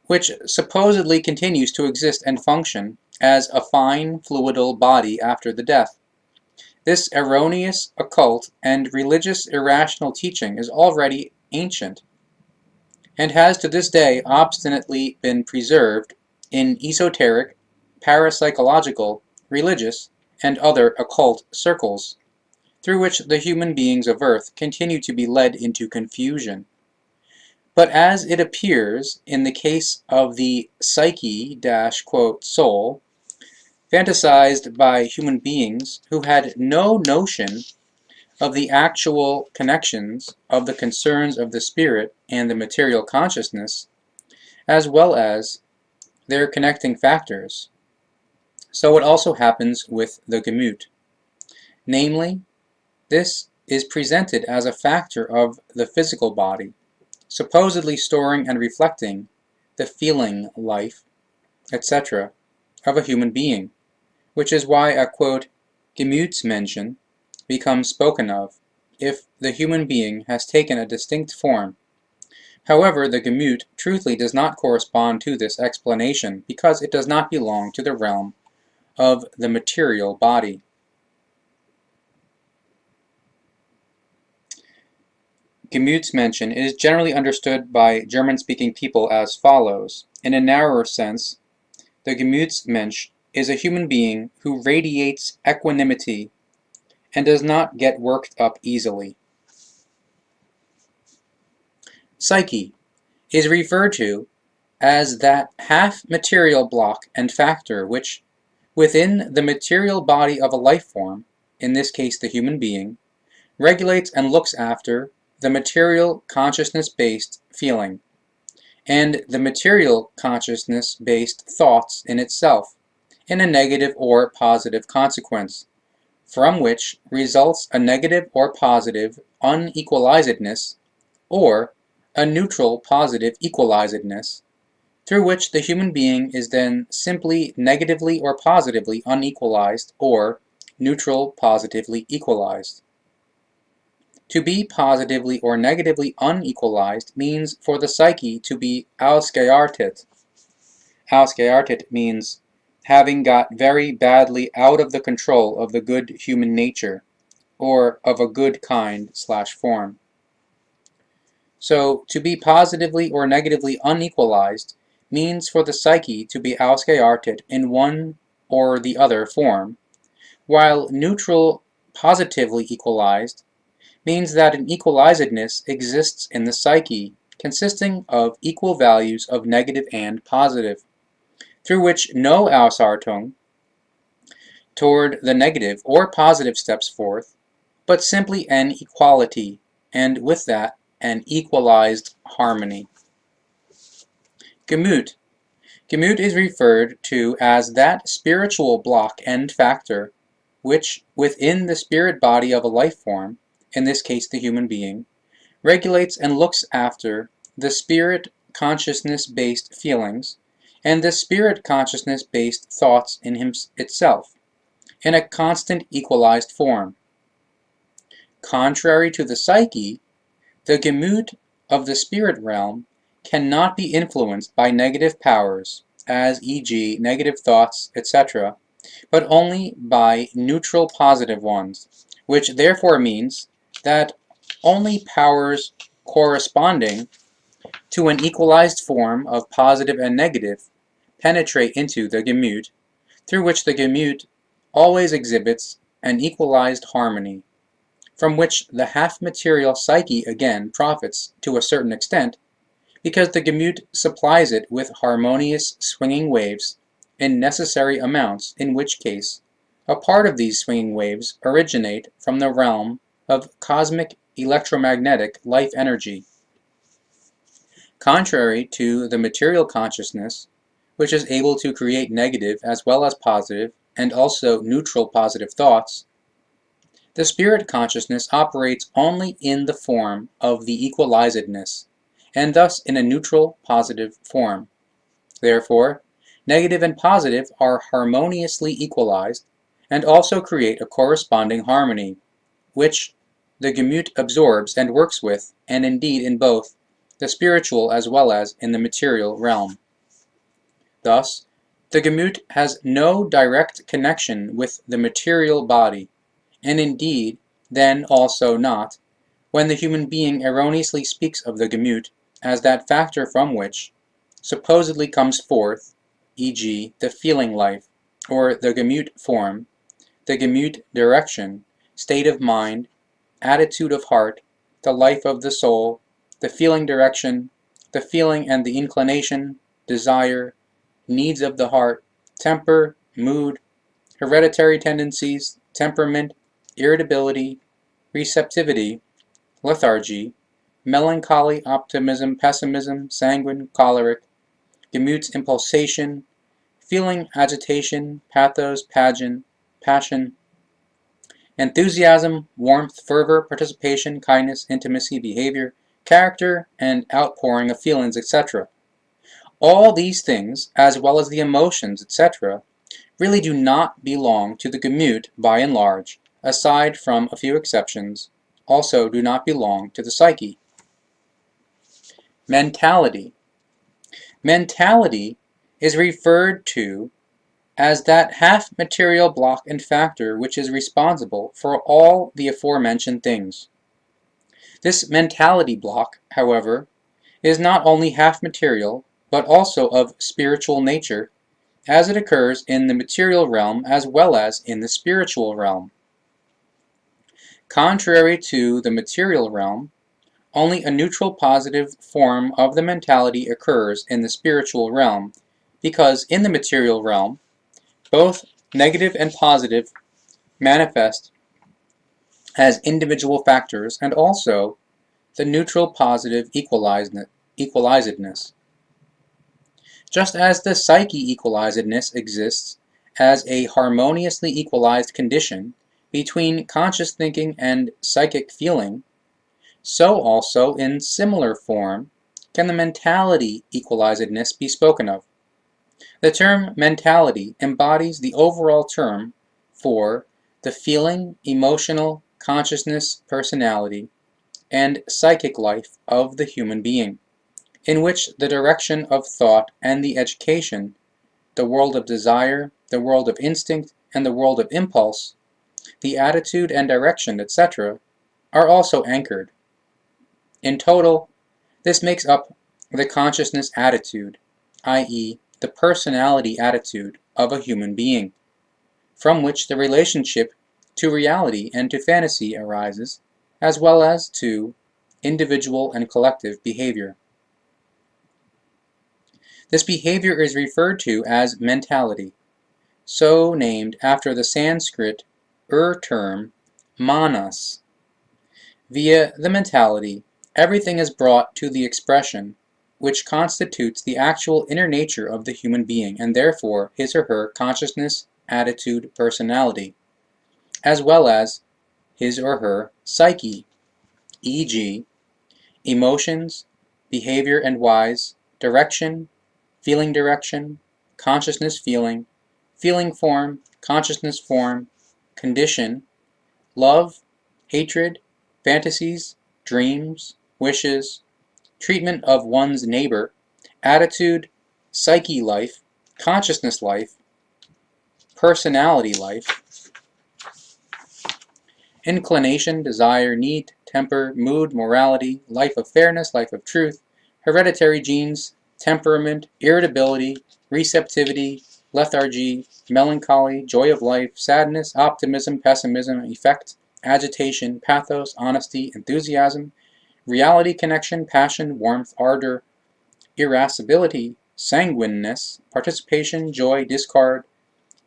which supposedly continues to exist and function as a fine fluidal body after the death. This erroneous, occult, and religious irrational teaching is already ancient, and has to this day obstinately been preserved in esoteric, parapsychological, religious, and other occult circles, through which the human beings of Earth continue to be led into confusion. But as it appears in the case of the psyche quote, soul, fantasized by human beings who had no notion of the actual connections of the concerns of the spirit and the material consciousness, as well as their connecting factors. So it also happens with the Gemüt. Namely, this is presented as a factor of the physical body, supposedly storing and reflecting the feeling life, etc., of a human being, which is why a, quote, Gemütsmenschen becomes spoken of if the human being has taken a distinct form. However, the Gemüt truthfully does not correspond to this explanation because it does not belong to the realm of the material body. Gemütsmenschen is generally understood by German-speaking people as follows. In a narrower sense, the Gemütsmensch is a human being who radiates equanimity and does not get worked up easily. Psyche is referred to as that half-material block and factor which, within the material body of a life form, in this case the human being, regulates and looks after the material consciousness-based feeling, and the material consciousness-based thoughts in itself, in a negative or positive consequence, from which results a negative or positive unequalizedness, or a neutral positive equalizedness, through which the human being is then simply negatively or positively unequalized, or neutral positively equalized. To be positively or negatively unequalized means for the psyche to be ausgeartet. Ausgeartet means having got very badly out of the control of the good human nature, or of a good kind/form. So, to be positively or negatively unequalized means for the psyche to be ausgeartet in one or the other form, while neutral positively equalized means that an equalizedness exists in the psyche consisting of equal values of negative and positive, through which no Ausartung toward the negative or positive steps forth, but simply an equality, and with that an equalized harmony. Gemüt. Gemüt is referred to as that spiritual block and factor which, within the spirit body of a life form, in this case the human being, regulates and looks after the spirit consciousness-based feelings and the spirit consciousness-based thoughts in itself, in a constant equalized form. Contrary to the psyche, the Gemüt of the spirit realm cannot be influenced by negative powers, as e.g. negative thoughts, etc., but only by neutral positive ones, which therefore means that only powers corresponding to an equalized form of positive and negative penetrate into the Gemüt, through which the Gemüt always exhibits an equalized harmony, from which the half-material psyche again profits to a certain extent, because the Gemüt supplies it with harmonious swinging waves in necessary amounts, in which case a part of these swinging waves originate from the realm of cosmic electromagnetic life energy. Contrary to the material consciousness, which is able to create negative as well as positive and also neutral positive thoughts, the spirit consciousness operates only in the form of the equalizedness, and thus in a neutral positive form. Therefore, negative and positive are harmoniously equalized and also create a corresponding harmony, which the Gemüt absorbs and works with, and indeed in both the spiritual as well as in the material realm. Thus, the Gemüt has no direct connection with the material body, and indeed then also not, when the human being erroneously speaks of the Gemüt as that factor from which supposedly comes forth, e.g. the feeling life, or the Gemüt form, the Gemüt direction, state of mind, attitude of heart, the life of the soul, the feeling direction, the feeling and the inclination, desire, needs of the heart, temper, mood, hereditary tendencies, temperament, irritability, receptivity, lethargy, melancholy, optimism, pessimism, sanguine, choleric, Gemüt's impulsation, feeling, agitation, pathos, passion, enthusiasm, warmth, fervor, participation, kindness, intimacy, behavior, character, and outpouring of feelings, etc. All these things, as well as the emotions, etc., really do not belong to the Gemüt by and large, aside from a few exceptions, also do not belong to the psyche. Mentality. Mentality is referred to as that half-material block and factor which is responsible for all the aforementioned things. This mentality block, however, is not only half material, but also of spiritual nature, as it occurs in the material realm as well as in the spiritual realm. Contrary to the material realm, only a neutral positive form of the mentality occurs in the spiritual realm, because in the material realm, both negative and positive manifest as individual factors, and also the neutral positive equalizedness. Just as the psyche equalizedness exists as a harmoniously equalized condition between conscious thinking and psychic feeling, so also in similar form can the mentality equalizedness be spoken of. The term mentality embodies the overall term for the feeling, emotional, consciousness, personality, and psychic life of the human being, in which the direction of thought and the education, the world of desire, the world of instinct, and the world of impulse, the attitude and direction, etc., are also anchored. In total, this makes up the consciousness attitude, i.e., the personality attitude of a human being, from which the relationship to reality and to fantasy arises, as well as to individual and collective behavior. This behavior is referred to as mentality, so named after the Sanskrit term manas. Via the mentality, everything is brought to the expression which constitutes the actual inner nature of the human being, and therefore his or her consciousness, attitude, personality, as well as his or her psyche, e.g., emotions, behavior and wise, direction, consciousness feeling form, consciousness form, condition, love, hatred, fantasies, dreams, wishes, treatment of one's neighbor, attitude, psyche life, consciousness life, personality life, inclination, desire, need, temper, mood, morality, life of fairness, life of truth, hereditary genes, temperament, irritability, receptivity, lethargy, melancholy, joy of life, sadness, optimism, pessimism, effect, agitation, pathos, honesty, enthusiasm, reality, connection, passion, warmth, ardor, irascibility, sanguineness, participation, joy, discard,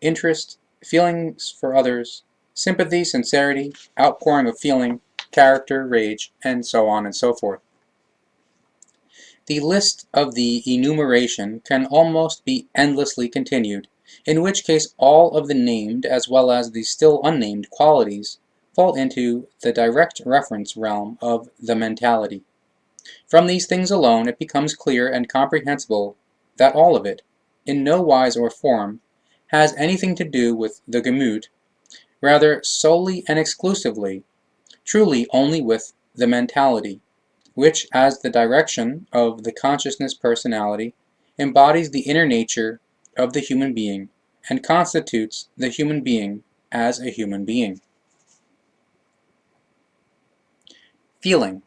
interest, feelings for others, sympathy, sincerity, outpouring of feeling, character, rage, and so on and so forth. The list of the enumeration can almost be endlessly continued, in which case all of the named as well as the still unnamed qualities fall into the direct reference realm of the mentality. From these things alone it becomes clear and comprehensible that all of it, in no wise or form, has anything to do with the Gemüt, rather solely and exclusively, truly only with the mentality, which, as the direction of the consciousness personality, embodies the inner nature of the human being and constitutes the human being as a human being. Feeling.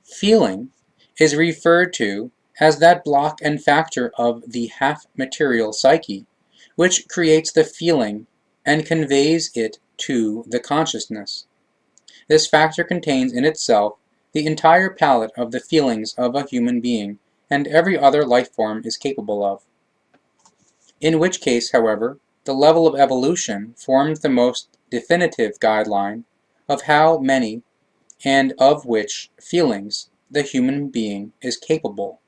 Feeling is referred to as that block and factor of the half-material psyche, which creates the feeling and conveys it to the consciousness. This factor contains in itself the entire palette of the feelings of a human being and every other life form is capable of. In which case, however, the level of evolution forms the most definitive guideline of how many and of which feelings the human being is capable.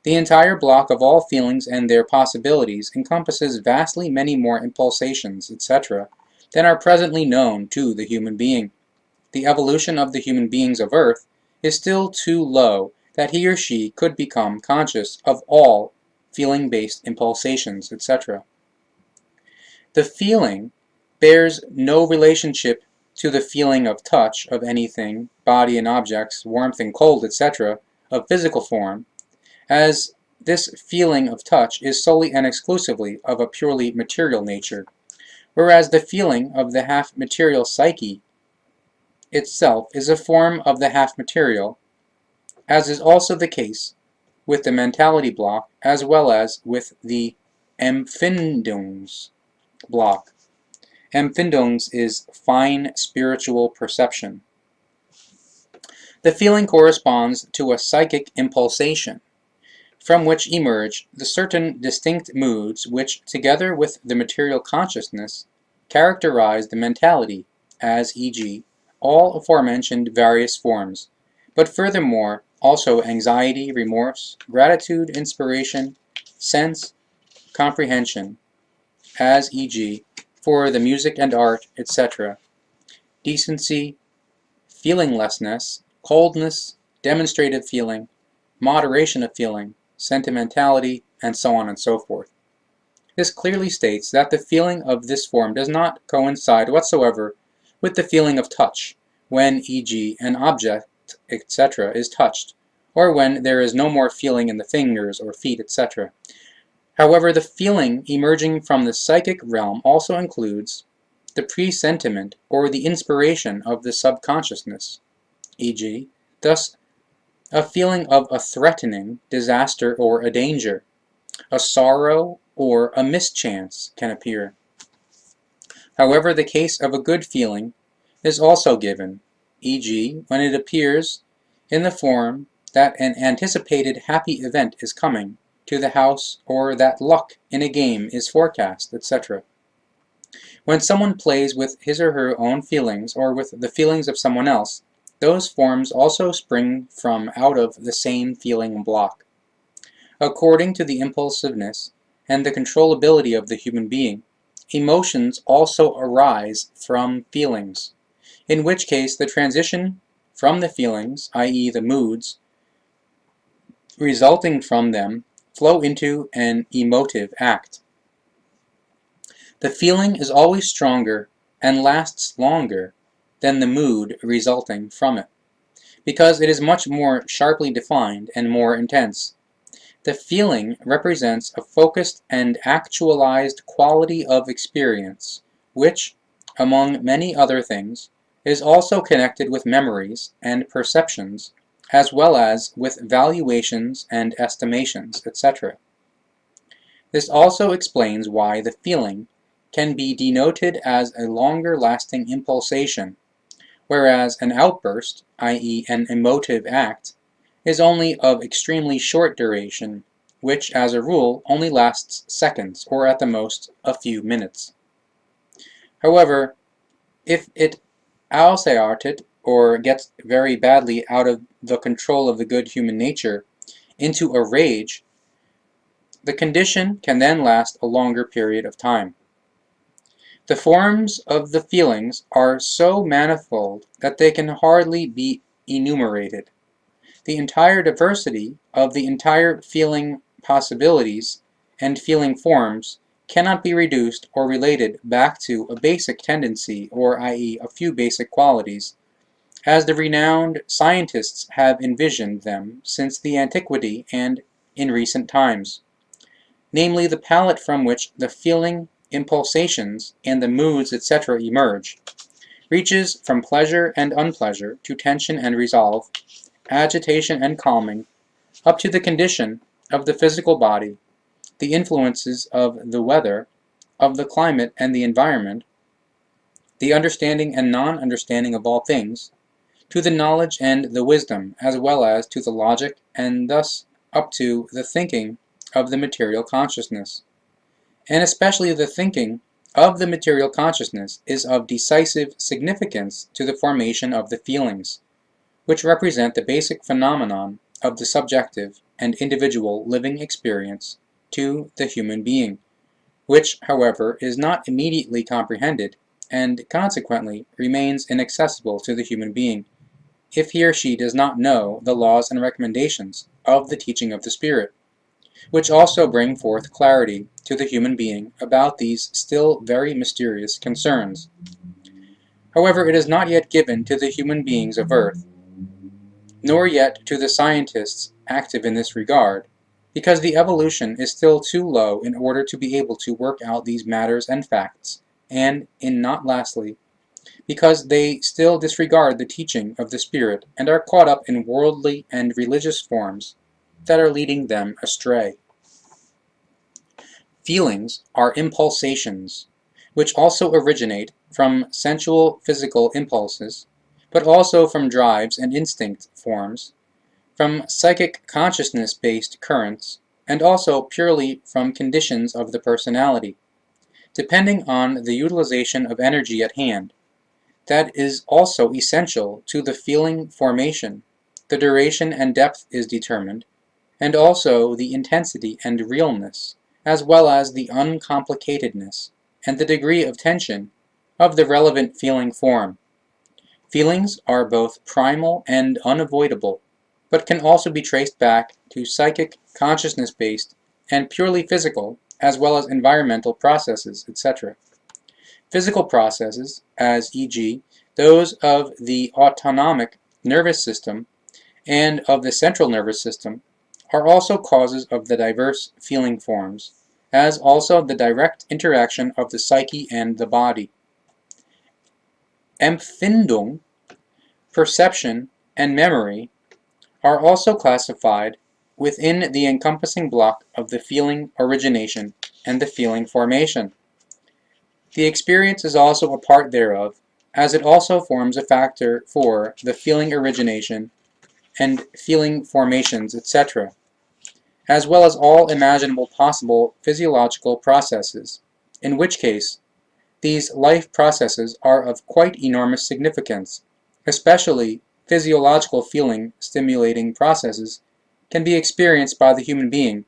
The entire block of all feelings and their possibilities encompasses vastly many more impulsations, etc., than are presently known to the human being. The evolution of the human beings of Earth is still too low that he or she could become conscious of all feeling-based impulsations, etc. The feeling bears no relationship to the feeling of touch of anything, body and objects, warmth and cold, etc., of physical form, as this feeling of touch is solely and exclusively of a purely material nature, whereas the feeling of the half-material psyche itself is a form of the half-material, as is also the case with the mentality block as well as with the Empfindungsblock. Empfindungs is fine spiritual perception. The feeling corresponds to a psychic impulsation, from which emerge the certain distinct moods which, together with the material consciousness, characterize the mentality, as e.g., all aforementioned various forms, but furthermore also anxiety, remorse, gratitude, inspiration, sense, comprehension, as e.g., for the music and art, etc., decency, feelinglessness, coldness, demonstrative feeling, moderation of feeling, sentimentality, and so on and so forth. This clearly states that the feeling of this form does not coincide whatsoever with the feeling of touch, when, e.g., an object, etc., is touched, or when there is no more feeling in the fingers or feet, etc. However, the feeling emerging from the psychic realm also includes the presentiment or the inspiration of the subconsciousness, e.g., thus a feeling of a threatening disaster or a danger, a sorrow or a mischance can appear. However, the case of a good feeling is also given, e.g., when it appears in the form that an anticipated happy event is coming to the house or that luck in a game is forecast, etc. When someone plays with his or her own feelings or with the feelings of someone else, those forms also spring from out of the same feeling block. According to the impulsiveness and the controllability of the human being, emotions also arise from feelings, in which case the transition from the feelings, i.e. the moods, resulting from them, flow into an emotive act. The feeling is always stronger and lasts longer than the mood resulting from it, because it is much more sharply defined and more intense. The feeling represents a focused and actualized quality of experience, which, among many other things, is also connected with memories and perceptions, as well as with valuations and estimations, etc. This also explains why the feeling can be denoted as a longer-lasting impulsation, whereas an outburst, i.e. an emotive act, is only of extremely short duration, which, as a rule, only lasts seconds, or at the most, a few minutes. However, if it assorted, or gets very badly out of the control of the good human nature, into a rage, the condition can then last a longer period of time. The forms of the feelings are so manifold that they can hardly be enumerated. The entire diversity of the entire feeling possibilities and feeling forms cannot be reduced or related back to a basic tendency, or i.e. a few basic qualities, as the renowned scientists have envisioned them since the antiquity and in recent times, namely the palette from which the feeling impulsations and the moods, etc. emerge, reaches from pleasure and unpleasure to tension and resolve, agitation and calming, up to the condition of the physical body, the influences of the weather, of the climate and the environment, the understanding and non-understanding of all things, to the knowledge and the wisdom, as well as to the logic, and thus up to the thinking of the material consciousness. And especially the thinking of the material consciousness is of decisive significance to the formation of the feelings, which represent the basic phenomenon of the subjective and individual living experience to the human being, which, however, is not immediately comprehended and consequently remains inaccessible to the human being, if he or she does not know the laws and recommendations of the teaching of the Spirit, which also bring forth clarity to the human being about these still very mysterious concerns. However, it is not yet given to the human beings of Earth, nor yet to the scientists active in this regard, because the evolution is still too low in order to be able to work out these matters and facts, and, in not lastly, because they still disregard the teaching of the Spirit and are caught up in worldly and religious forms that are leading them astray. Feelings are impulsations, which also originate from sensual physical impulses, but also from drives and instinct forms, from psychic consciousness-based currents, and also purely from conditions of the personality, depending on the utilization of energy at hand. That is also essential to the feeling formation. The duration and depth is determined, and also the intensity and realness, as well as the uncomplicatedness and the degree of tension of the relevant feeling form. Feelings are both primal and unavoidable, but can also be traced back to psychic, consciousness-based, and purely physical, as well as environmental processes, etc. Physical processes, as e.g., those of the autonomic nervous system and of the central nervous system, are also causes of the diverse feeling forms, as also the direct interaction of the psyche and the body. Empfindung, perception, and memory are also classified within the encompassing block of the feeling origination and the feeling formation. The experience is also a part thereof, as it also forms a factor for the feeling origination and feeling formations, etc., as well as all imaginable possible physiological processes, in which case these life processes are of quite enormous significance, especially physiological feeling stimulating processes can be experienced by the human being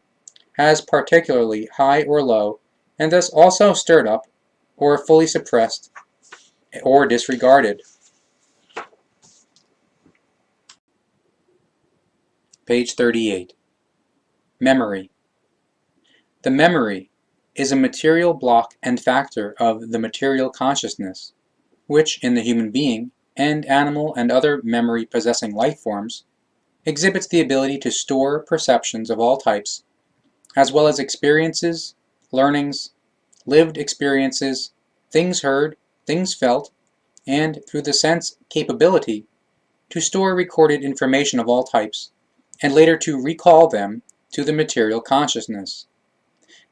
as particularly high or low, and thus also stirred up or fully suppressed or disregarded. Page 38. Memory. The memory is a material block and factor of the material consciousness, which in the human being and animal and other memory-possessing life forms exhibits the ability to store perceptions of all types, as well as experiences, learnings, lived experiences, things heard, things felt, and through the sense capability to store recorded information of all types, and later to recall them to the material consciousness.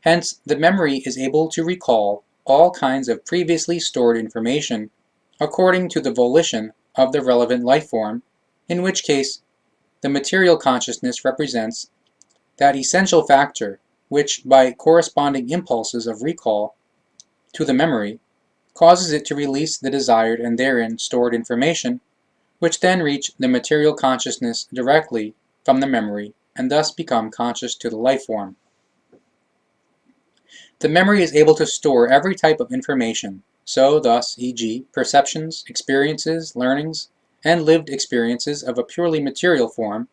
Hence, the memory is able to recall all kinds of previously stored information according to the volition of the relevant life form, in which case the material consciousness represents that essential factor which, by corresponding impulses of recall to the memory, causes it to release the desired and therein stored information, which then reach the material consciousness directly from the memory and thus become conscious to the life form. The memory is able to store every type of information, so thus, e.g., perceptions, experiences, learnings, and lived experiences of a purely material form,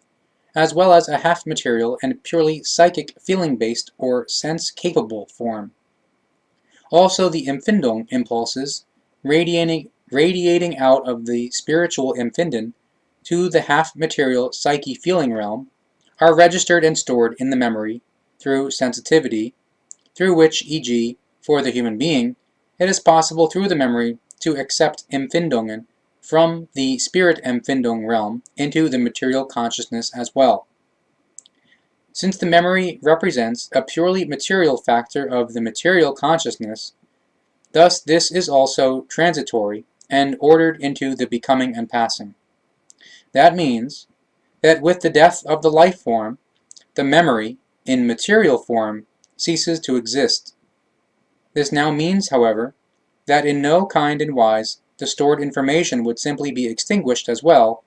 as well as a half-material and purely psychic feeling-based or sense-capable form. Also the Empfindung impulses, radiating out of the spiritual Empfinden to the half-material psyche feeling realm, are registered and stored in the memory through sensitivity, through which, e.g., for the human being, it is possible through the memory to accept Empfindungen from the spirit Empfindung realm into the material consciousness as well. Since the memory represents a purely material factor of the material consciousness, thus this is also transitory and ordered into the becoming and passing. That means that with the death of the life form, the memory, in material form, ceases to exist. This now means, however, that in no kind and wise the stored information would simply be extinguished as well,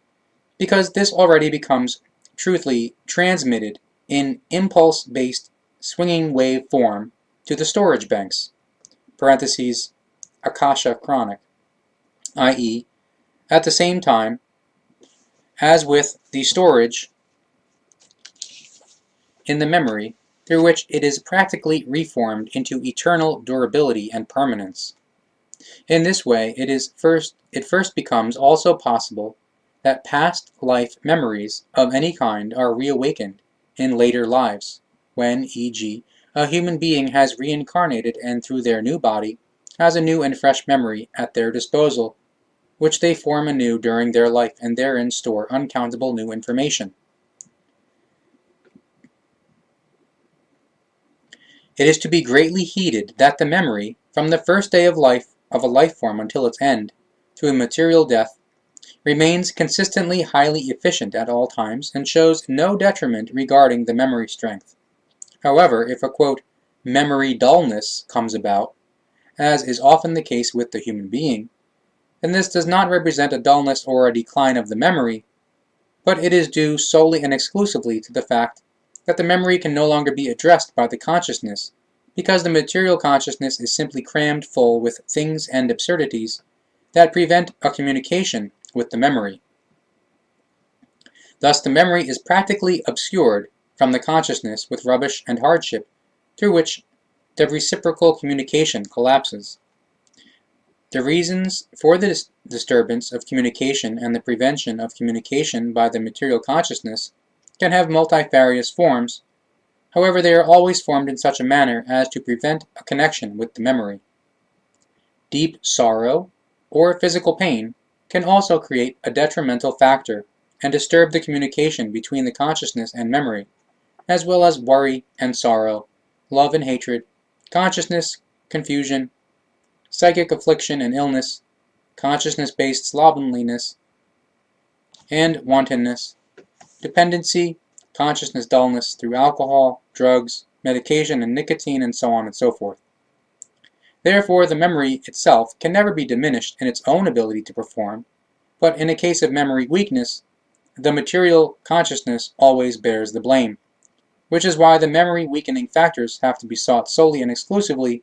because this already becomes truthfully transmitted in impulse-based swinging wave form to the storage banks, parentheses, Akasha Chronic, i.e., at the same time as with the storage in the memory, through which it is practically reformed into eternal durability and permanence. In this way, it first becomes also possible that past life memories of any kind are reawakened in later lives, when, e.g., a human being has reincarnated and through their new body has a new and fresh memory at their disposal which they form anew during their life and therein store uncountable new information. It is to be greatly heeded that the memory, from the first day of life of a life form until its end, through material death, remains consistently highly efficient at all times and shows no detriment regarding the memory strength. However, if a memory dullness comes about, as is often the case with the human being, then this does not represent a dullness or a decline of the memory, but it is due solely and exclusively to the fact that the memory can no longer be addressed by the consciousness, because the material consciousness is simply crammed full with things and absurdities that prevent a communication with the memory. Thus the memory is practically obscured from the consciousness with rubbish and hardship, through which the reciprocal communication collapses. The reasons for the disturbance of communication and the prevention of communication by the material consciousness can have multifarious forms. However, they are always formed in such a manner as to prevent a connection with the memory. Deep sorrow or physical pain can also create a detrimental factor and disturb the communication between the consciousness and memory, as well as worry and sorrow, love and hatred, consciousness, confusion, psychic affliction and illness, consciousness-based slovenliness and wantonness, dependency, consciousness dullness through alcohol, drugs, medication and nicotine, and so on and so forth. Therefore, the memory itself can never be diminished in its own ability to perform, but in a case of memory weakness, the material consciousness always bears the blame, which is why the memory weakening factors have to be sought solely and exclusively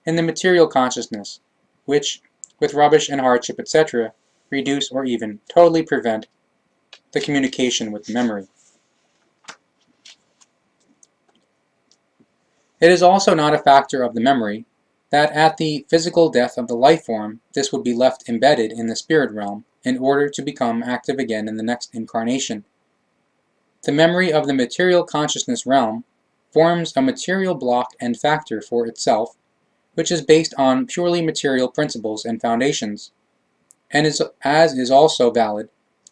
in the material consciousness, which, with rubbish and hardship, etc., reduce or even totally prevent the communication with the memory. It is also not a factor of the memory that at the physical death of the life form, this would be left embedded in the spirit realm in order to become active again in the next incarnation. The memory of the material consciousness realm forms a material block and factor for itself, which is based on purely material principles and foundations, and is also valid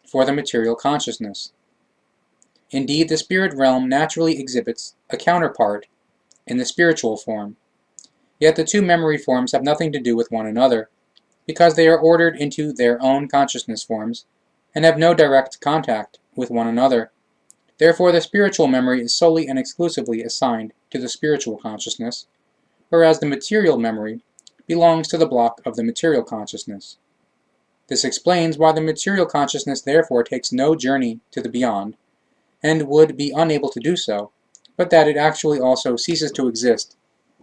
for the material consciousness. Indeed, the spirit realm naturally exhibits a counterpart in the spiritual form, yet the two memory forms have nothing to do with one another, because they are ordered into their own consciousness forms and have no direct contact with one another. Therefore, the spiritual memory is solely and exclusively assigned to the spiritual consciousness, whereas the material memory belongs to the block of the material consciousness. This explains why the material consciousness therefore takes no journey to the beyond, and would be unable to do so, but that it actually also ceases to exist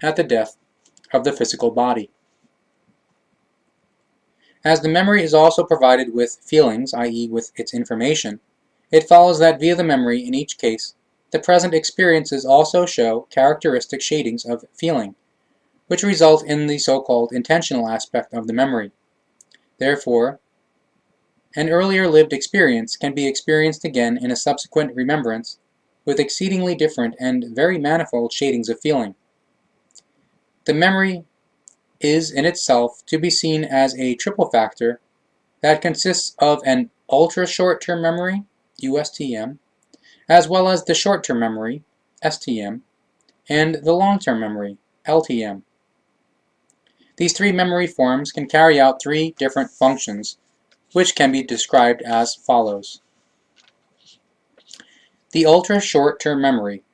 at the death of the physical body. As the memory is also provided with feelings, i.e. with its information, it follows that via the memory in each case, the present experiences also show characteristic shadings of feeling, which result in the so-called intentional aspect of the memory. Therefore, an earlier lived experience can be experienced again in a subsequent remembrance with exceedingly different and very manifold shadings of feeling. The memory is in itself to be seen as a triple factor that consists of an ultra-short-term memory, USTM, as well as the short-term memory, STM, and the long-term memory, LTM. These three memory forms can carry out three different functions, which can be described as follows. The ultra-short-term memory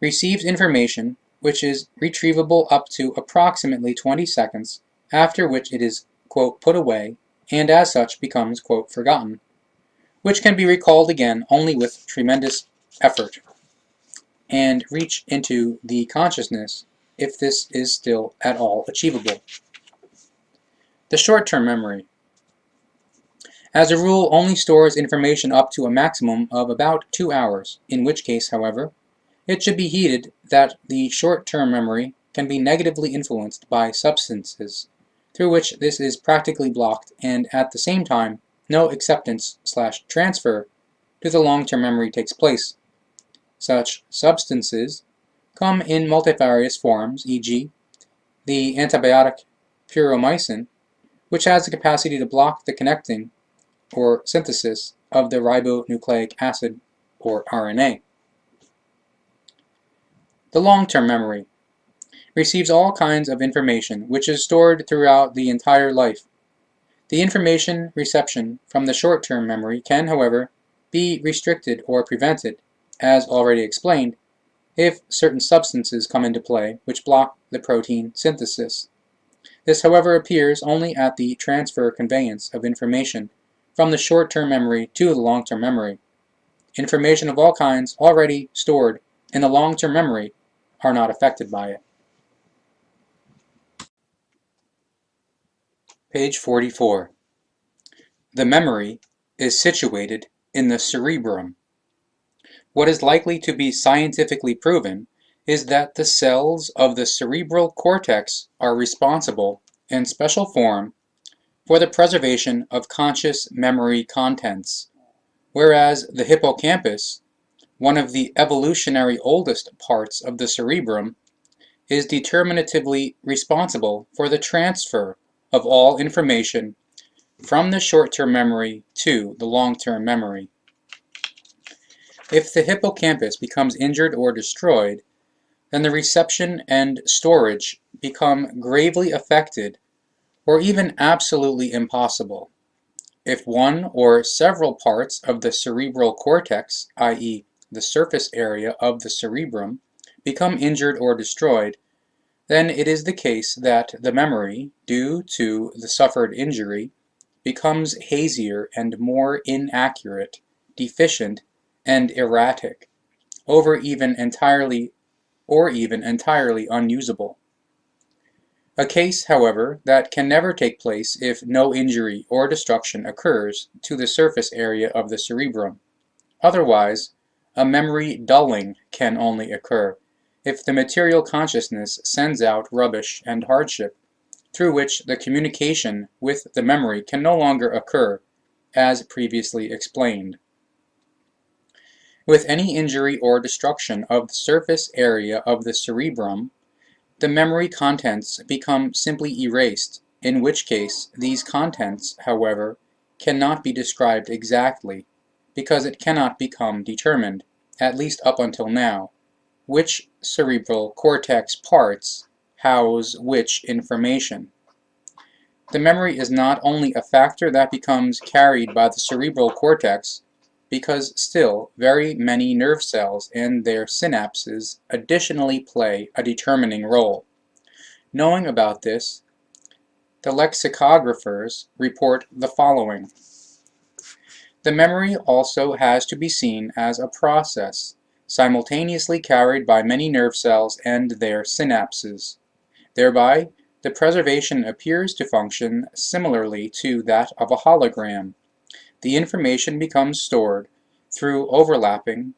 receives information which is retrievable up to approximately 20 seconds, after which it is, quote, put away, and as such becomes, quote, forgotten, which can be recalled again only with tremendous effort, and reach into the consciousness if this is still at all achievable. The short-term memory, as a rule, only stores information up to a maximum of about 2 hours, in which case, however, it should be heeded that the short-term memory can be negatively influenced by substances, through which this is practically blocked, and at the same time, no acceptance/transfer to the long-term memory takes place. Such substances come in multifarious forms, e.g., the antibiotic puromycin, which has the capacity to block the connecting or synthesis of the ribonucleic acid or RNA. The long-term memory receives all kinds of information which is stored throughout the entire life. The information reception from the short-term memory can, however, be restricted or prevented, as already explained, if certain substances come into play which block the protein synthesis. This, however, appears only at the transfer conveyance of information from the short-term memory to the long-term memory. Information of all kinds already stored in the long-term memory are not affected by it. Page 44. The memory is situated in the cerebrum. What is likely to be scientifically proven is that the cells of the cerebral cortex are responsible, in special form, for the preservation of conscious memory contents, whereas the hippocampus, one of the evolutionary oldest parts of the cerebrum, is determinatively responsible for the transfer of all information from the short-term memory to the long-term memory. If the hippocampus becomes injured or destroyed, then the reception and storage become gravely affected or even absolutely impossible. If one or several parts of the cerebral cortex, i.e., the surface area of the cerebrum, become injured or destroyed, then it is the case that the memory, due to the suffered injury, becomes hazier and more inaccurate, deficient, and erratic, or even entirely unusable. A case, however, that can never take place if no injury or destruction occurs to the surface area of the cerebrum. Otherwise, a memory dulling can only occur if the material consciousness sends out rubbish and hardship, through which the communication with the memory can no longer occur, as previously explained. With any injury or destruction of the surface area of the cerebrum, the memory contents become simply erased, in which case these contents, however, cannot be described exactly, because it cannot become determined, at least up until now, which cerebral cortex parts house which information. The memory is not only a factor that becomes carried by the cerebral cortex, because still very many nerve cells and their synapses additionally play a determining role. Knowing about this, the lexicographers report the following. The memory also has to be seen as a process, simultaneously carried by many nerve cells and their synapses. Thereby, the preservation appears to function similarly to that of a hologram. The information becomes stored through overlapping,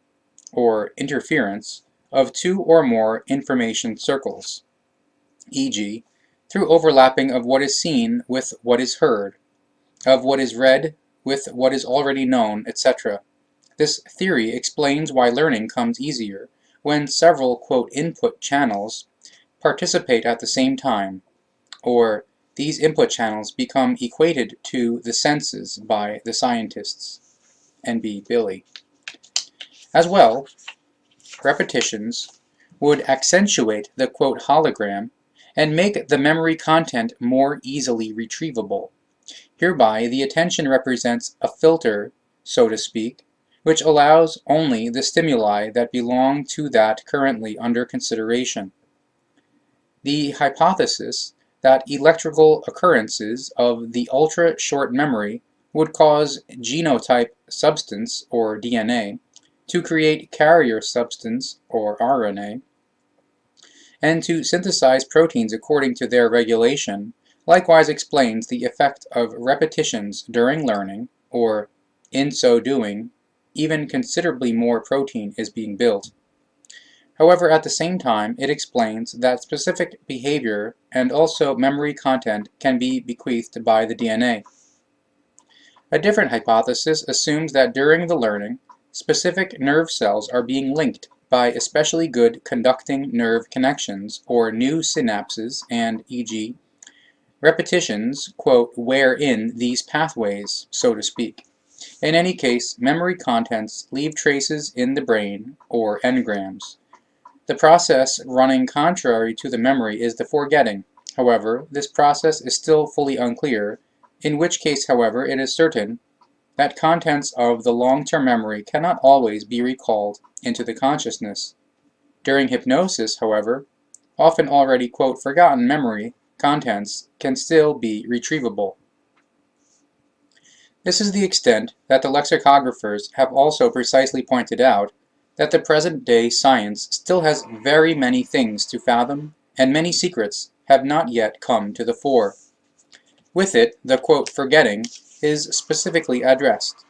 or interference, of two or more information circles, e.g., through overlapping of what is seen with what is heard, of what is read with what is already known, etc. This theory explains why learning comes easier when several, quote, input channels participate at the same time, or these input channels become equated to the senses by the scientists. N.B. Billy. As well, repetitions would accentuate the, quote, hologram and make the memory content more easily retrievable. Hereby, the attention represents a filter, so to speak, which allows only the stimuli that belong to that currently under consideration. The hypothesis that electrical occurrences of the ultra-short memory would cause genotype substance, or DNA, to create carrier substance, or RNA, and to synthesize proteins according to their regulation, likewise explains the effect of repetitions during learning, or, in so doing, even considerably more protein is being built. However, at the same time, it explains that specific behavior and also memory content can be bequeathed by the DNA. A different hypothesis assumes that during the learning, specific nerve cells are being linked by especially good conducting nerve connections or new synapses and, e.g., repetitions, quote, wear in these pathways, so to speak. In any case, memory contents leave traces in the brain, or engrams. The process running contrary to the memory is the forgetting. However, this process is still fully unclear, in which case, however, it is certain that contents of the long-term memory cannot always be recalled into the consciousness. During hypnosis, however, often already, quote, forgotten memory contents can still be retrievable. This is the extent that the lexicographers have also precisely pointed out that the present-day science still has very many things to fathom, and many secrets have not yet come to the fore. With it, the, quote, forgetting is specifically addressed,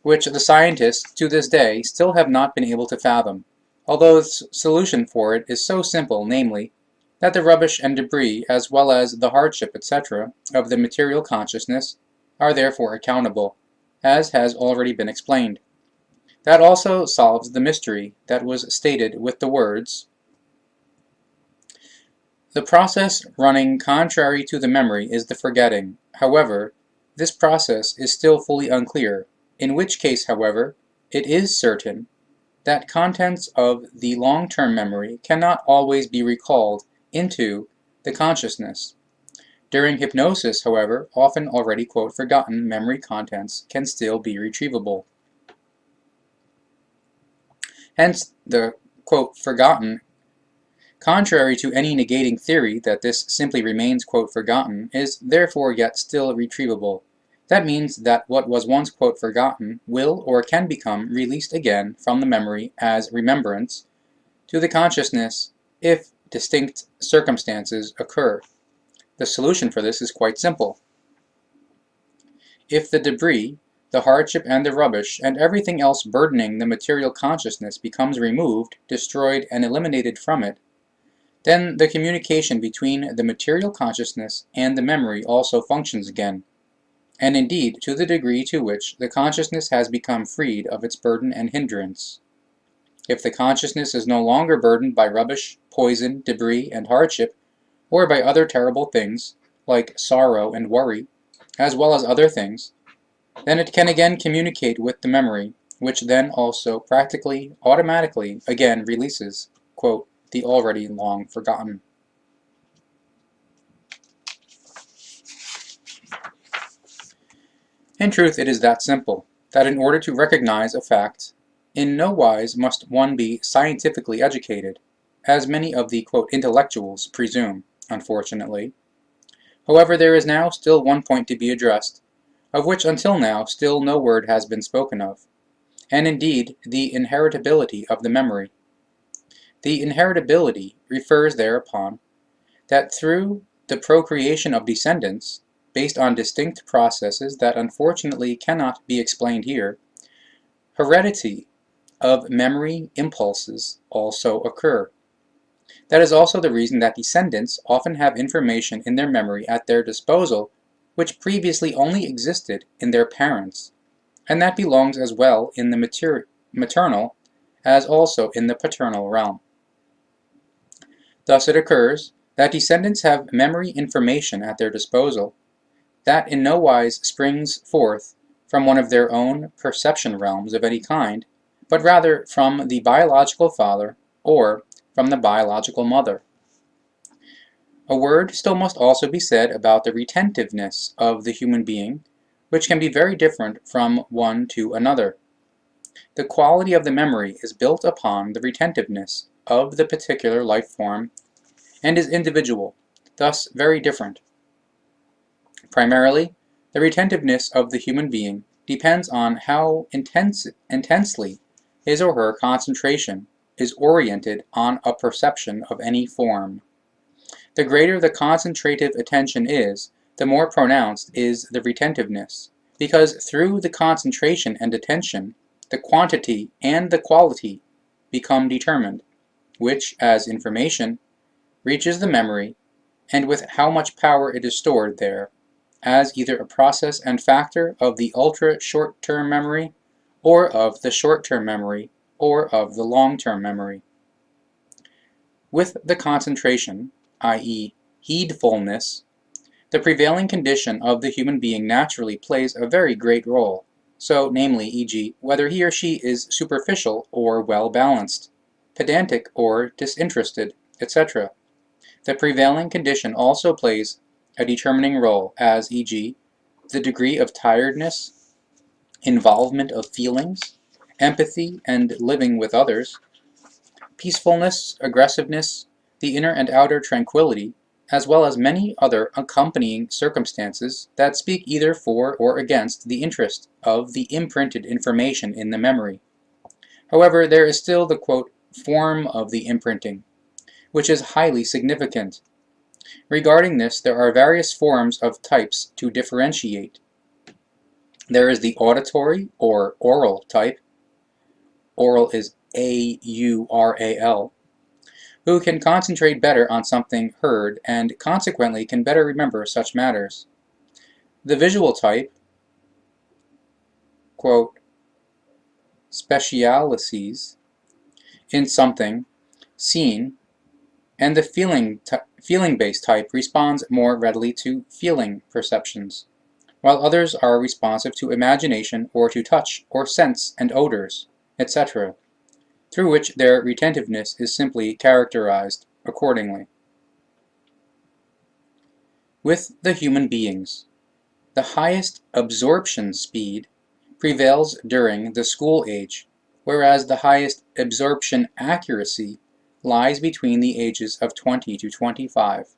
which the scientists to this day still have not been able to fathom, although the solution for it is so simple, namely, that the rubbish and debris, as well as the hardship, etc., of the material consciousness are therefore accountable, as has already been explained. That also solves the mystery that was stated with the words, the process running contrary to the memory is the forgetting. However, this process is still fully unclear, in which case, however, it is certain that contents of the long-term memory cannot always be recalled into the consciousness. During hypnosis, however, often already, quote, forgotten memory contents can still be retrievable. Hence, the, quote, forgotten, contrary to any negating theory that this simply remains, quote, forgotten, is therefore yet still retrievable. That means that what was once, quote, forgotten will or can become released again from the memory as remembrance to the consciousness if distinct circumstances occur. The solution for this is quite simple. If the debris, the hardship and the rubbish, and everything else burdening the material consciousness becomes removed, destroyed, and eliminated from it, then the communication between the material consciousness and the memory also functions again, and indeed to the degree to which the consciousness has become freed of its burden and hindrance. If the consciousness is no longer burdened by rubbish, poison, debris, and hardship, or by other terrible things, like sorrow and worry, as well as other things, then it can again communicate with the memory, which then also practically, automatically, again releases, quote, the already long forgotten. In truth, it is that simple, that in order to recognize a fact, in no wise must one be scientifically educated, as many of the, quote, intellectuals presume, unfortunately. However, there is now still one point to be addressed, of which until now still no word has been spoken of, and indeed the inheritability of the memory. The inheritability refers thereupon that through the procreation of descendants, based on distinct processes that unfortunately cannot be explained here, heredity of memory impulses also occur. That is also the reason that descendants often have information in their memory at their disposal which previously only existed in their parents, and that belongs as well in the maternal as also in the paternal realm. Thus it occurs that descendants have memory information at their disposal that in no wise springs forth from one of their own perception realms of any kind, but rather from the biological father or from the biological mother. A word still must also be said about the retentiveness of the human being, which can be very different from one to another. The quality of the memory is built upon the retentiveness of the particular life form and is individual, thus very different. Primarily, the retentiveness of the human being depends on how intensely his or her concentration is oriented on a perception of any form. The greater the concentrative attention is, the more pronounced is the retentiveness, because through the concentration and attention, the quantity and the quality become determined, which, as information, reaches the memory, and with how much power it is stored there, as either a process and factor of the ultra-short-term memory, or of the short-term memory, or of the long-term memory. With the concentration, i.e., heedfulness, the prevailing condition of the human being naturally plays a very great role, so namely, e.g., whether he or she is superficial or well-balanced, pedantic or disinterested, etc. The prevailing condition also plays a determining role as, e.g., the degree of tiredness, involvement of feelings, empathy and living with others, peacefulness, aggressiveness, the inner and outer tranquility, as well as many other accompanying circumstances that speak either for or against the interest of the imprinted information in the memory. However, there is still the quote, form of the imprinting, which is highly significant. Regarding this, there are various forms of types to differentiate. There is the auditory or oral type. Oral is A-U-R-A-L. Who can concentrate better on something heard and consequently can better remember such matters. The visual type, quote, specialises in something seen, and the feeling-based type responds more readily to feeling perceptions, while others are responsive to imagination or to touch or sense and odors, etc., through which their retentiveness is simply characterized accordingly. With the human beings, the highest absorption speed prevails during the school age, whereas the highest absorption accuracy lies between the ages of 20 to 25.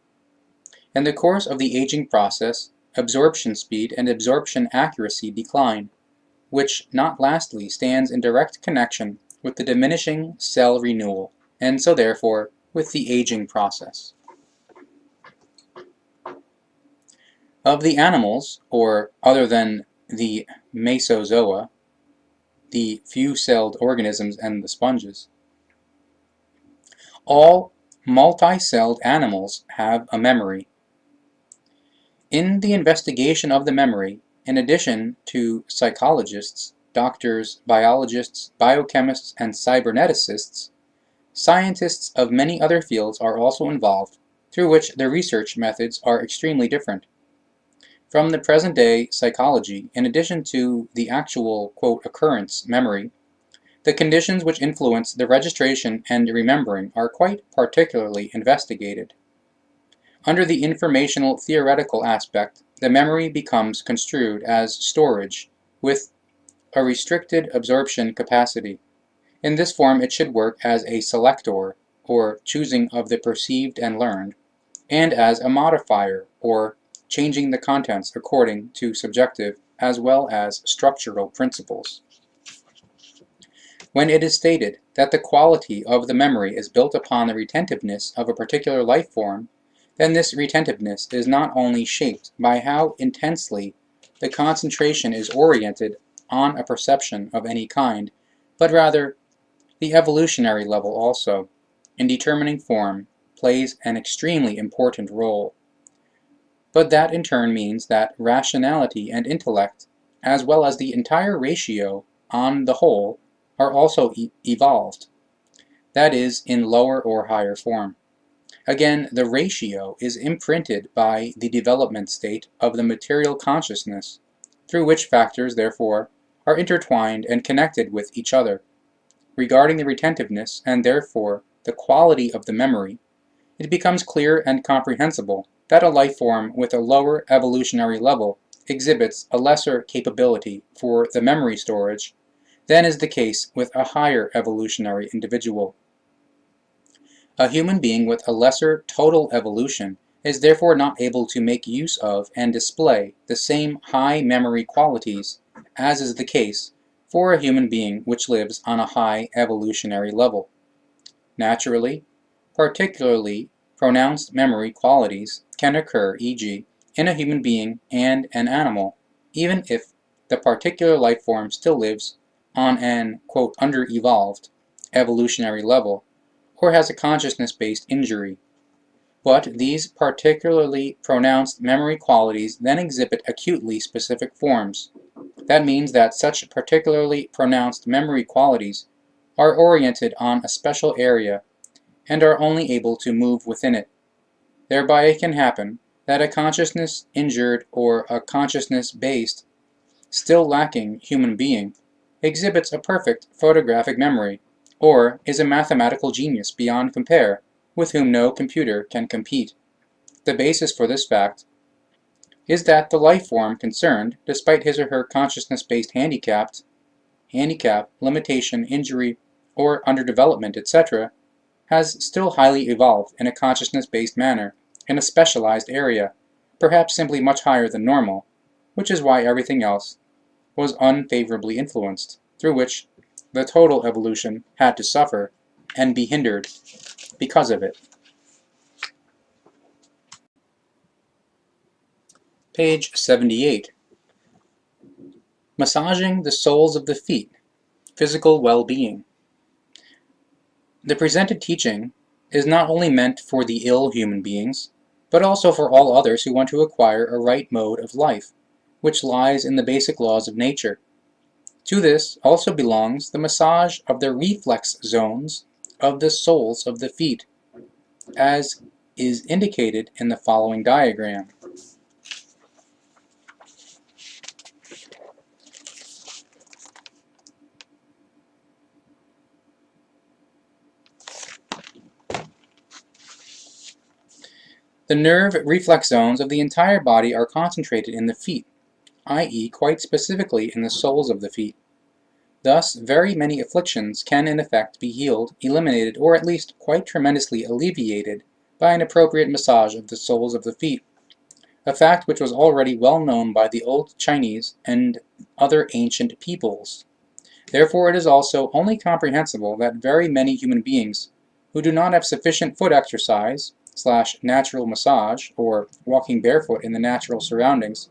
In the course of the aging process, absorption speed and absorption accuracy decline, which not lastly stands in direct connection with the diminishing cell renewal, and so therefore with the aging process. Of the animals, or other than the Mesozoa, the few-celled organisms and the sponges, all multi-celled animals have a memory. In the investigation of the memory, in addition to psychologists, doctors, biologists, biochemists, and cyberneticists, scientists of many other fields are also involved, through which the research methods are extremely different. From the present-day psychology, in addition to the actual, quote, occurrence memory, the conditions which influence the registration and remembering are quite particularly investigated. Under the informational theoretical aspect, the memory becomes construed as storage with a restricted absorption capacity. In this form, it should work as a selector, or choosing of the perceived and learned, and as a modifier, or changing the contents according to subjective as well as structural principles. When it is stated that the quality of the memory is built upon the retentiveness of a particular life form, then this retentiveness is not only shaped by how intensely the concentration is oriented on a perception of any kind, but rather the evolutionary level also, in determining form, plays an extremely important role. But that in turn means that rationality and intellect, as well as the entire ratio on the whole, are also evolved, that is, in lower or higher form. Again, the ratio is imprinted by the development state of the material consciousness, through which factors, therefore, are intertwined and connected with each other. Regarding the retentiveness, and therefore the quality of the memory, it becomes clear and comprehensible that a life form with a lower evolutionary level exhibits a lesser capability for the memory storage than is the case with a higher evolutionary individual. A human being with a lesser total evolution is therefore not able to make use of and display the same high memory qualities as is the case for a human being which lives on a high evolutionary level. Naturally, particularly pronounced memory qualities can occur, e.g., in a human being and an animal, even if the particular life form still lives on an, quote, under-evolved evolutionary level, or has a consciousness-based injury. But these particularly pronounced memory qualities then exhibit acutely specific forms. That means that such particularly pronounced memory qualities are oriented on a special area and are only able to move within it. Thereby it can happen that a consciousness-injured or a consciousness-based, still lacking human being exhibits a perfect photographic memory, or is a mathematical genius beyond compare, with whom no computer can compete. The basis for this fact is that the life form concerned, despite his or her consciousness-based handicap, limitation, injury, or underdevelopment, etc., has still highly evolved in a consciousness-based manner in a specialized area, perhaps simply much higher than normal, which is why everything else was unfavorably influenced, through which the total evolution had to suffer and be hindered because of it. Page 78. Massaging the soles of the feet. Physical well-being. The presented teaching is not only meant for the ill human beings, but also for all others who want to acquire a right mode of life, which lies in the basic laws of nature. To this also belongs the massage of the reflex zones of the soles of the feet, as is indicated in the following diagram. The nerve reflex zones of the entire body are concentrated in the feet, i.e., quite specifically in the soles of the feet. Thus, very many afflictions can in effect be healed, eliminated, or at least quite tremendously alleviated by an appropriate massage of the soles of the feet, a fact which was already well known by the old Chinese and other ancient peoples. Therefore it is also only comprehensible that very many human beings who do not have sufficient foot exercise / natural massage, or walking barefoot in the natural surroundings,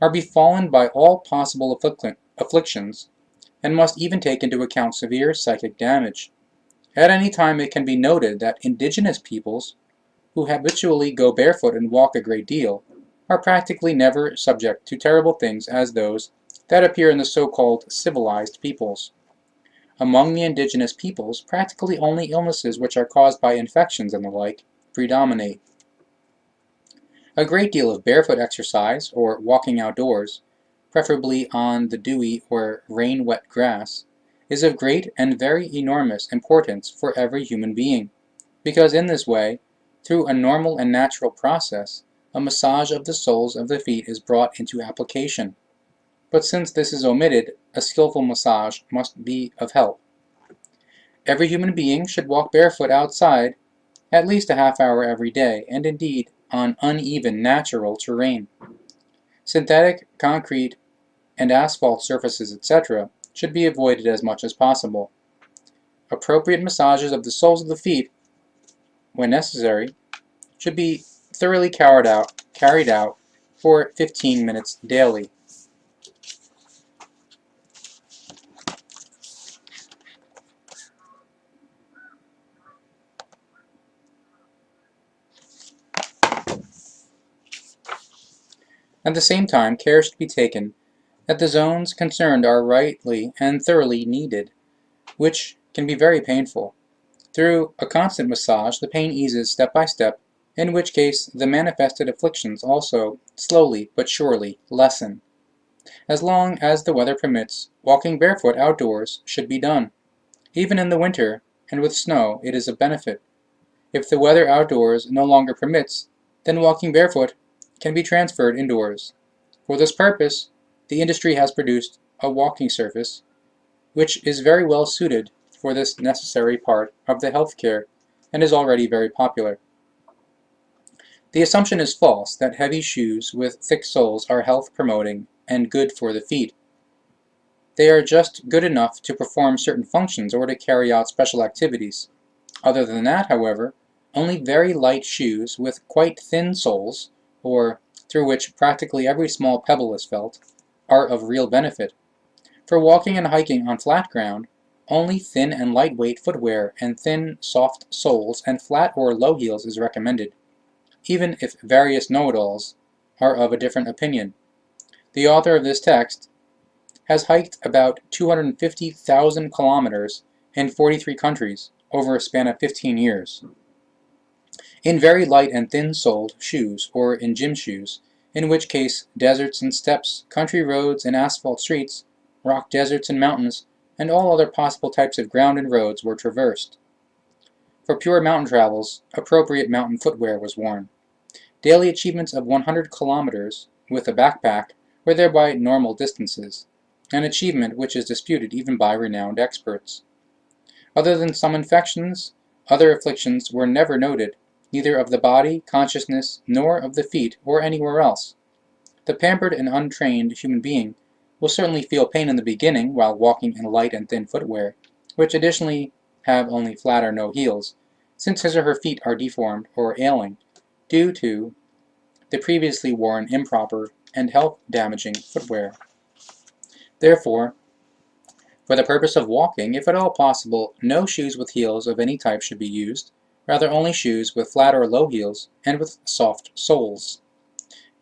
are befallen by all possible afflictions, and must even take into account severe psychic damage. At any time it can be noted that indigenous peoples, who habitually go barefoot and walk a great deal, are practically never subject to terrible things as those that appear in the so-called civilized peoples. Among the indigenous peoples, practically only illnesses which are caused by infections and the like predominate. A great deal of barefoot exercise, or walking outdoors, preferably on the dewy or rain-wet grass, is of great and very enormous importance for every human being, because in this way, through a normal and natural process, a massage of the soles of the feet is brought into application. But since this is omitted, a skillful massage must be of help. Every human being should walk barefoot outside at least a half hour every day, and indeed on uneven natural terrain. Synthetic, concrete, and asphalt surfaces, etc., should be avoided as much as possible. Appropriate massages of the soles of the feet, when necessary, should be thoroughly carried out for 15 minutes daily. At the same time, care should be taken that the zones concerned are rightly and thoroughly kneaded, which can be very painful. Through a constant massage, the pain eases step by step, in which case the manifested afflictions also slowly but surely lessen. As long as the weather permits, walking barefoot outdoors should be done. Even in the winter, and with snow, it is a benefit. If the weather outdoors no longer permits, then walking barefoot can be transferred indoors. For this purpose, the industry has produced a walking surface, which is very well suited for this necessary part of the healthcare and is already very popular. The assumption is false that heavy shoes with thick soles are health-promoting and good for the feet. They are just good enough to perform certain functions or to carry out special activities. Other than that, however, only very light shoes with quite thin soles, or through which practically every small pebble is felt, are of real benefit. For walking and hiking on flat ground, only thin and lightweight footwear and thin, soft soles and flat or low heels is recommended, even if various know-it-alls are of a different opinion. The author of this text has hiked about 250,000 kilometers in 43 countries over a span of 15 years. in very light and thin-soled shoes or in gym shoes, in which case deserts and steppes, country roads and asphalt streets, rock deserts and mountains, and all other possible types of ground and roads were traversed. For pure mountain travels, appropriate mountain footwear was worn. Daily achievements of 100 kilometers with a backpack were thereby normal distances, an achievement which is disputed even by renowned experts. Other than some infections, other afflictions were never noted, neither of the body, consciousness, nor of the feet, or anywhere else. The pampered and untrained human being will certainly feel pain in the beginning while walking in light and thin footwear, which additionally have only flat or no heels, since his or her feet are deformed or ailing, due to the previously worn improper and health-damaging footwear. Therefore, for the purpose of walking, if at all possible, no shoes with heels of any type should be used, rather only shoes with flat or low heels and with soft soles.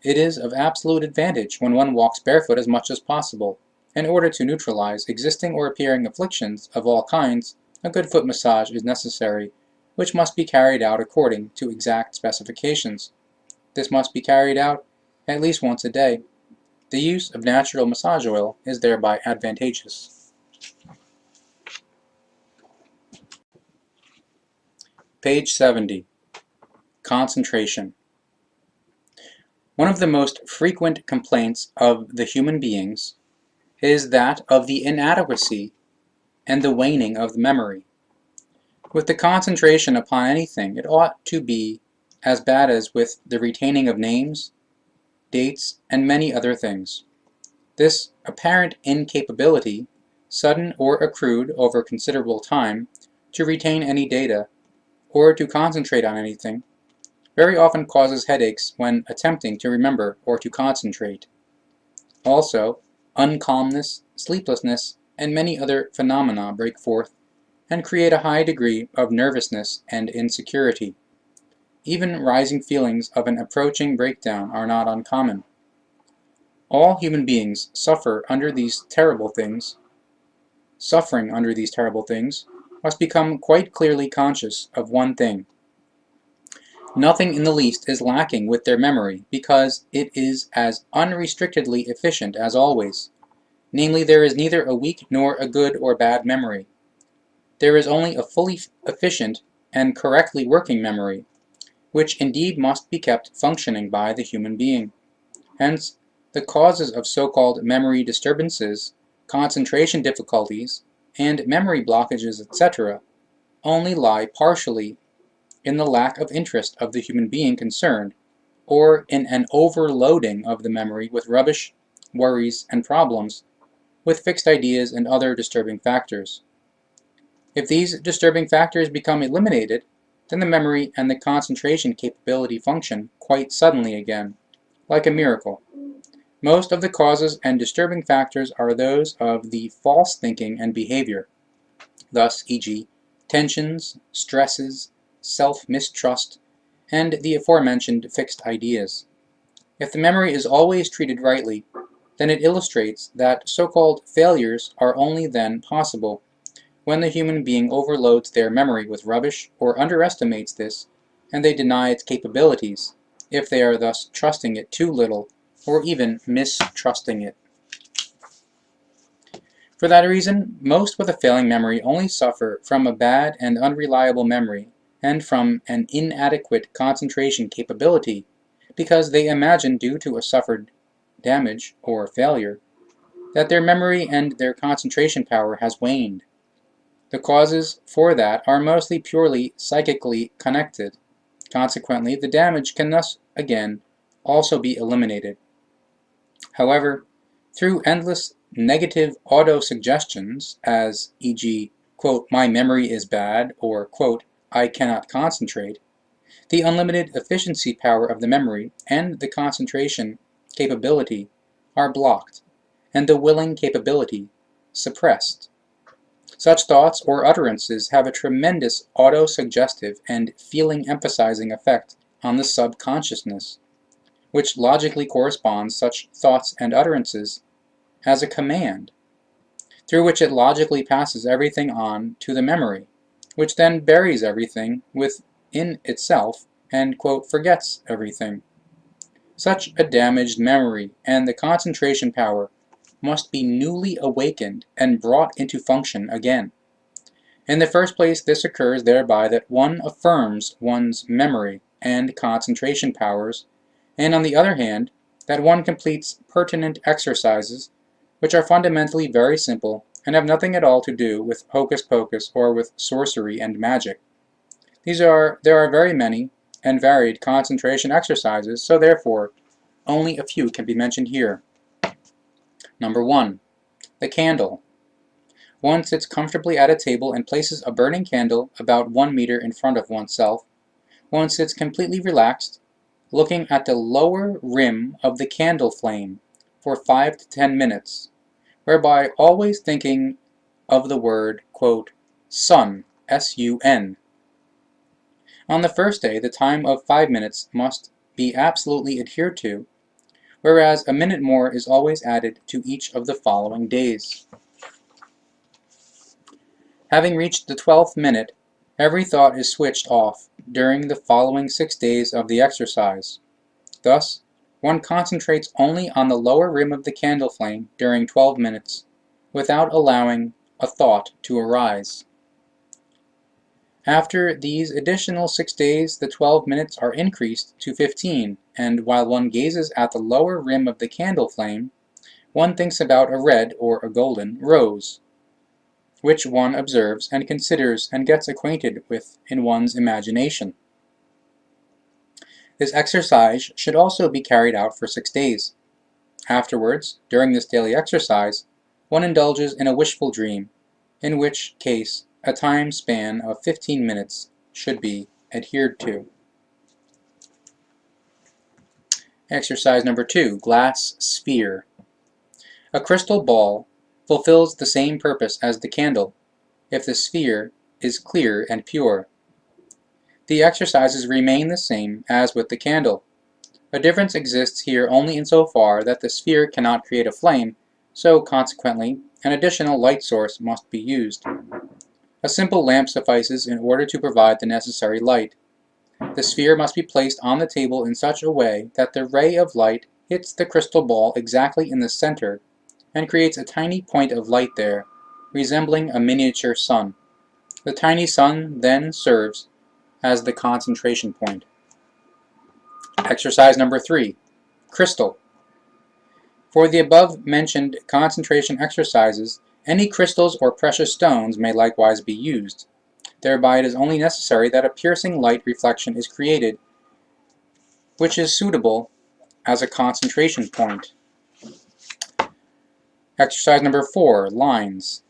It is of absolute advantage when one walks barefoot as much as possible. In order to neutralize existing or appearing afflictions of all kinds, a good foot massage is necessary, which must be carried out according to exact specifications. This must be carried out at least once a day. The use of natural massage oil is thereby advantageous. Page 70. Concentration. One of the most frequent complaints of the human beings is that of the inadequacy and the waning of the memory. With the concentration upon anything, it ought to be as bad as with the retaining of names, dates, and many other things. This apparent incapability, sudden or accrued over considerable time, to retain any data, or to concentrate on anything, very often causes headaches when attempting to remember or to concentrate. Also, uncalmness, sleeplessness, and many other phenomena break forth and create a high degree of nervousness and insecurity. Even rising feelings of an approaching breakdown are not uncommon. All human beings suffering under these terrible things, must become quite clearly conscious of one thing. Nothing in the least is lacking with their memory, because it is as unrestrictedly efficient as always. Namely, there is neither a weak nor a good or bad memory. There is only a fully efficient and correctly working memory, which indeed must be kept functioning by the human being. Hence, the causes of so-called memory disturbances, concentration difficulties, and memory blockages, etc., only lie partially in the lack of interest of the human being concerned, or in an overloading of the memory with rubbish, worries, and problems, with fixed ideas and other disturbing factors. If these disturbing factors become eliminated, then the memory and the concentration capability function quite suddenly again, like a miracle. Most of the causes and disturbing factors are those of the false thinking and behavior, thus e.g., tensions, stresses, self-mistrust, and the aforementioned fixed ideas. If the memory is always treated rightly, then it illustrates that so-called failures are only then possible when the human being overloads their memory with rubbish or underestimates this, and they deny its capabilities, if they are thus trusting it too little or even mistrusting it. For that reason, most with a failing memory only suffer from a bad and unreliable memory and from an inadequate concentration capability, because they imagine, due to a suffered damage or failure, that their memory and their concentration power has waned. The causes for that are mostly purely psychically connected. Consequently, the damage can thus again also be eliminated. However, through endless negative auto-suggestions, as e.g., quote, "my memory is bad," or, quote, "I cannot concentrate," the unlimited efficiency power of the memory and the concentration capability are blocked, and the willing capability suppressed. Such thoughts or utterances have a tremendous auto-suggestive and feeling-emphasizing effect on the subconsciousness, which logically corresponds such thoughts and utterances as a command, through which it logically passes everything on to the memory, which then buries everything with in itself and, quote, forgets everything. Such a damaged memory and the concentration power must be newly awakened and brought into function again. In the first place, this occurs thereby that one affirms one's memory and concentration powers, and on the other hand, that one completes pertinent exercises, which are fundamentally very simple and have nothing at all to do with hocus pocus or with sorcery and magic. There are very many and varied concentration exercises, so therefore, only a few can be mentioned here. Number 1. The candle. One sits comfortably at a table and places a burning candle about 1 meter in front of oneself. One sits completely relaxed, looking at the lower rim of the candle flame for 5 to 10 minutes, whereby always thinking of the word, quote, sun, S-U-N. On the first day, the time of 5 minutes must be absolutely adhered to, whereas a minute more is always added to each of the following days. Having reached the 12th minute, every thought is switched off during the following 6 days of the exercise. Thus, one concentrates only on the lower rim of the candle flame during 12 minutes, without allowing a thought to arise. After these additional 6 days, the 12 minutes are increased to 15, and while one gazes at the lower rim of the candle flame, one thinks about a red or a golden rose, which one observes and considers and gets acquainted with in one's imagination. This exercise should also be carried out for 6 days. Afterwards, during this daily exercise, one indulges in a wishful dream, in which case a time span of 15 minutes should be adhered to. Exercise number 2, glass sphere. A crystal ball fulfills the same purpose as the candle, if the sphere is clear and pure. The exercises remain the same as with the candle. A difference exists here only insofar that the sphere cannot create a flame, so consequently an additional light source must be used. A simple lamp suffices in order to provide the necessary light. The sphere must be placed on the table in such a way that the ray of light hits the crystal ball exactly in the center and creates a tiny point of light there, resembling a miniature sun. The tiny sun then serves as the concentration point. Exercise number 3, crystal. For the above-mentioned concentration exercises, any crystals or precious stones may likewise be used. Thereby it is only necessary that a piercing light reflection is created, which is suitable as a concentration point. Exercise number 4, lines.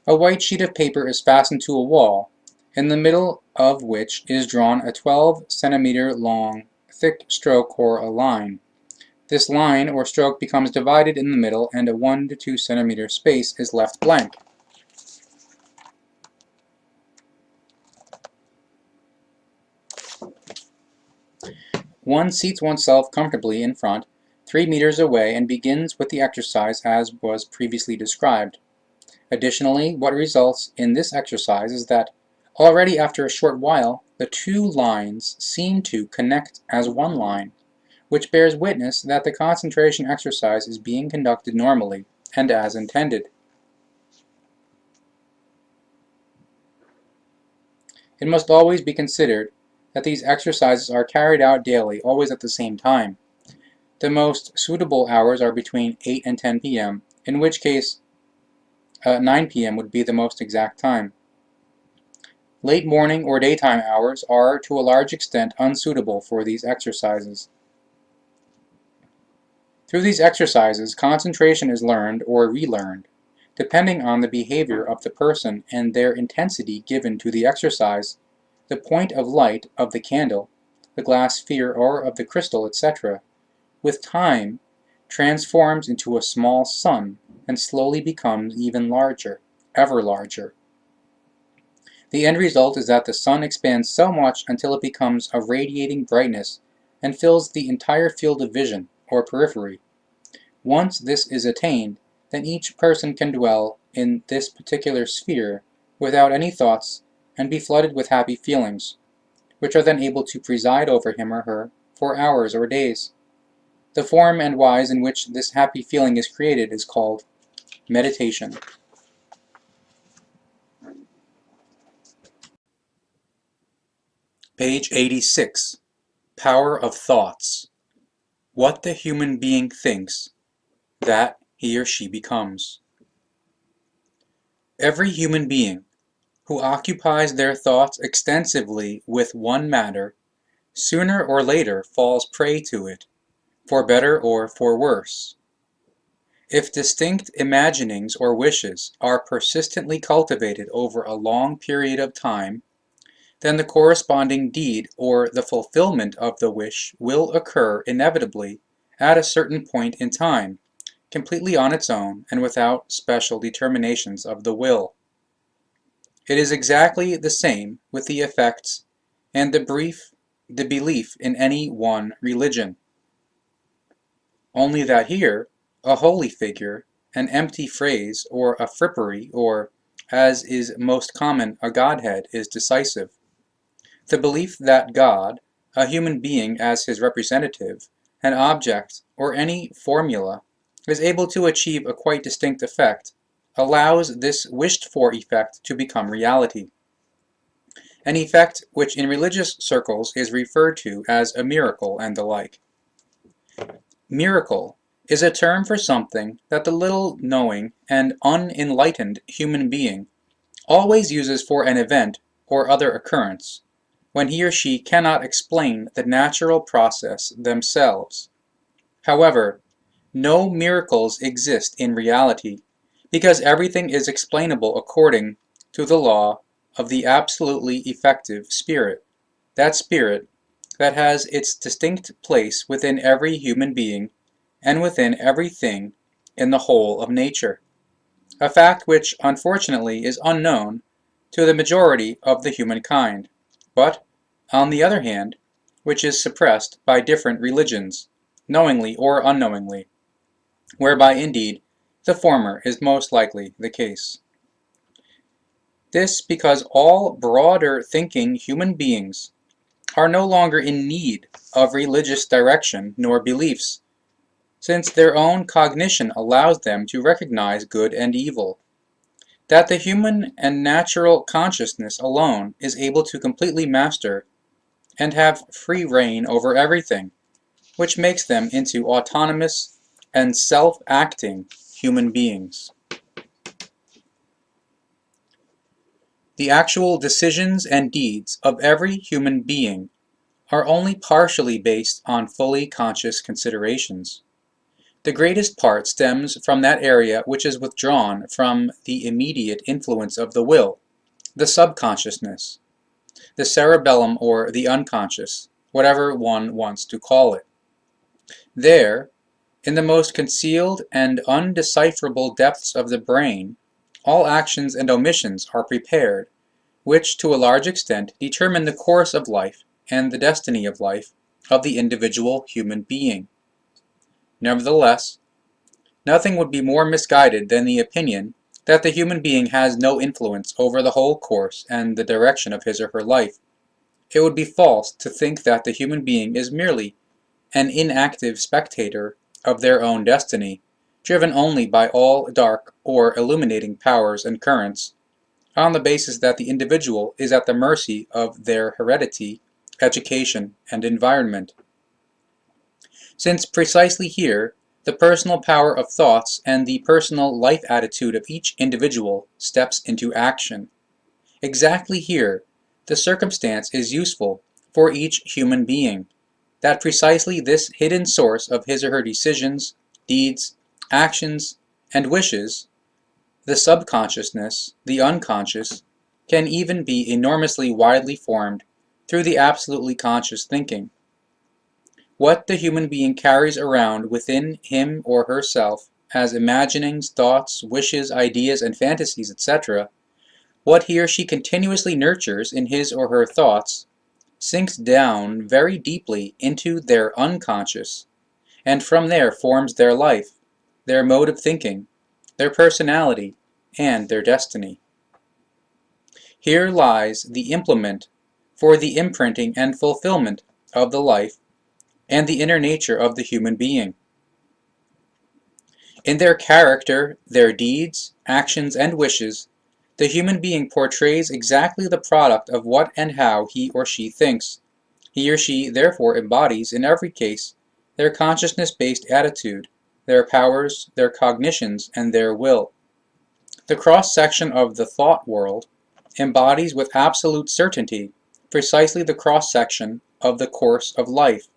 A white sheet of paper is fastened to a wall, in the middle of which is drawn a 12 centimeter long thick stroke or a line. This line or stroke becomes divided in the middle and a 1 to 2 centimeter space is left blank. One seats oneself comfortably in front, 3 meters away, and begins with the exercise as was previously described. Additionally, what results in this exercise is that already after a short while, the two lines seem to connect as one line, which bears witness that the concentration exercise is being conducted normally and as intended. It must always be considered that these exercises are carried out daily, always at the same time. The most suitable hours are between 8 and 10 p.m., in which case 9 p.m. would be the most exact time. Late morning or daytime hours are to a large extent unsuitable for these exercises. Through these exercises, concentration is learned or relearned, depending on the behavior of the person and their intensity given to the exercise. The point of light of the candle, the glass sphere, or of the crystal, etc., with time transforms into a small sun and slowly becomes even larger, ever larger. The end result is that the sun expands so much until it becomes a radiating brightness and fills the entire field of vision, or periphery. Once this is attained, then each person can dwell in this particular sphere without any thoughts and be flooded with happy feelings, which are then able to preside over him or her for hours or days. The form and wise in which this happy feeling is created is called meditation. Page 86. Power of Thoughts. What the human being thinks, that he or she becomes. Every human being who occupies their thoughts extensively with one matter, sooner or later falls prey to it, for better or for worse. If distinct imaginings or wishes are persistently cultivated over a long period of time, then the corresponding deed or the fulfillment of the wish will occur inevitably at a certain point in time, completely on its own and without special determinations of the will. It is exactly the same with the effects and the belief in any one religion. Only that here, a holy figure, an empty phrase, or a frippery, or, as is most common, a godhead, is decisive. The belief that God, a human being as his representative, an object, or any formula, is able to achieve a quite distinct effect, allows this wished-for effect to become reality. An effect which in religious circles is referred to as a miracle and the like. Miracle is a term for something that the little knowing and unenlightened human being always uses for an event or other occurrence, when he or she cannot explain the natural process themselves. However, no miracles exist in reality, because everything is explainable according to the law of the absolutely effective spirit, that spirit that has its distinct place within every human being and within everything in the whole of nature, a fact which unfortunately is unknown to the majority of the humankind, but, on the other hand, which is suppressed by different religions, knowingly or unknowingly, whereby indeed the former is most likely the case. This because all broader thinking human beings are no longer in need of religious direction nor beliefs, since their own cognition allows them to recognize good and evil, that the human and natural consciousness alone is able to completely master and have free reign over everything, which makes them into autonomous and self-acting human beings. The actual decisions and deeds of every human being are only partially based on fully conscious considerations. The greatest part stems from that area which is withdrawn from the immediate influence of the will, the subconsciousness, the cerebellum or the unconscious, whatever one wants to call it. There, in the most concealed and undecipherable depths of the brain, all actions and omissions are prepared, which to a large extent determine the course of life and the destiny of life of the individual human being. Nevertheless, nothing would be more misguided than the opinion that the human being has no influence over the whole course and the direction of his or her life. It would be false to think that the human being is merely an inactive spectator of their own destiny, driven only by all dark or illuminating powers and currents, on the basis that the individual is at the mercy of their heredity, education, and environment. Since precisely here, the personal power of thoughts and the personal life attitude of each individual steps into action. Exactly here, the circumstance is useful for each human being, that precisely this hidden source of his or her decisions, deeds, actions, and wishes, the subconsciousness, the unconscious, can even be enormously widely formed through the absolutely conscious thinking. What the human being carries around within him or herself as imaginings, thoughts, wishes, ideas, and fantasies, etc., what he or she continuously nurtures in his or her thoughts, sinks down very deeply into their unconscious, and from there forms their life, their mode of thinking, their personality, and their destiny. Here lies the implement for the imprinting and fulfillment of the life and the inner nature of the human being. In their character, their deeds, actions, and wishes, the human being portrays exactly the product of what and how he or she thinks. He or she therefore embodies, in every case, their consciousness-based attitude, their powers, their cognitions, and their will. The cross-section of the thought world embodies with absolute certainty precisely the cross-section of the course of life,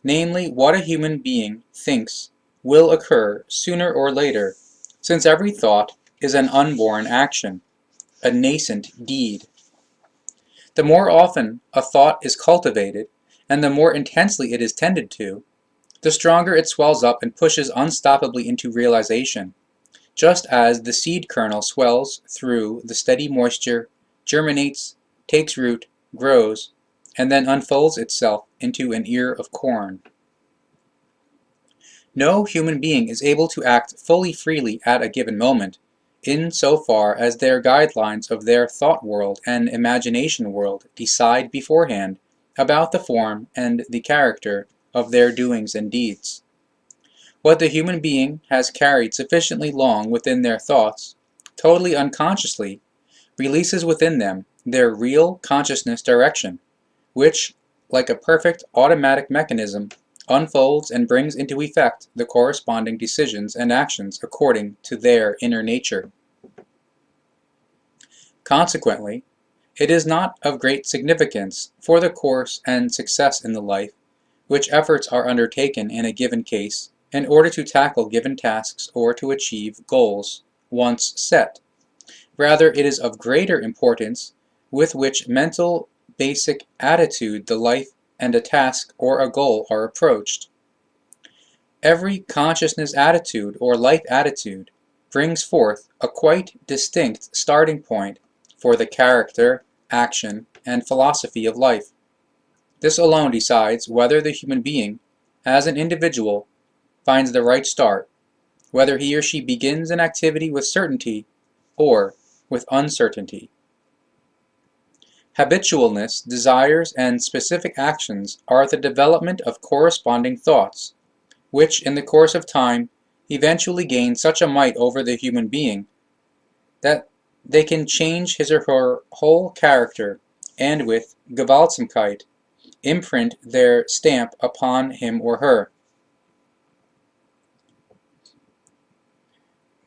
namely what a human being thinks will occur sooner or later, since every thought is an unborn action, a nascent deed. The more often a thought is cultivated, and the more intensely it is tended to, the stronger it swells up and pushes unstoppably into realization, just as the seed kernel swells through the steady moisture, germinates, takes root, grows, and then unfolds itself into an ear of corn. No human being is able to act fully freely at a given moment, in so far as their guidelines of their thought world and imagination world decide beforehand about the form and the character of their doings and deeds. What the human being has carried sufficiently long within their thoughts, totally unconsciously, releases within them their real consciousness direction, which, like a perfect automatic mechanism, unfolds and brings into effect the corresponding decisions and actions according to their inner nature. Consequently, it is not of great significance for the course and success in the life which efforts are undertaken in a given case in order to tackle given tasks or to achieve goals once set. Rather, it is of greater importance with which mental basic attitude the life and a task or a goal are approached. Every consciousness attitude or life attitude brings forth a quite distinct starting point for the character, action, and philosophy of life. This alone decides whether the human being, as an individual, finds the right start, whether he or she begins an activity with certainty or with uncertainty. Habitualness, desires, and specific actions are the development of corresponding thoughts, which in the course of time eventually gain such a might over the human being that they can change his or her whole character and with Gewaltsamkeit imprint their stamp upon him or her.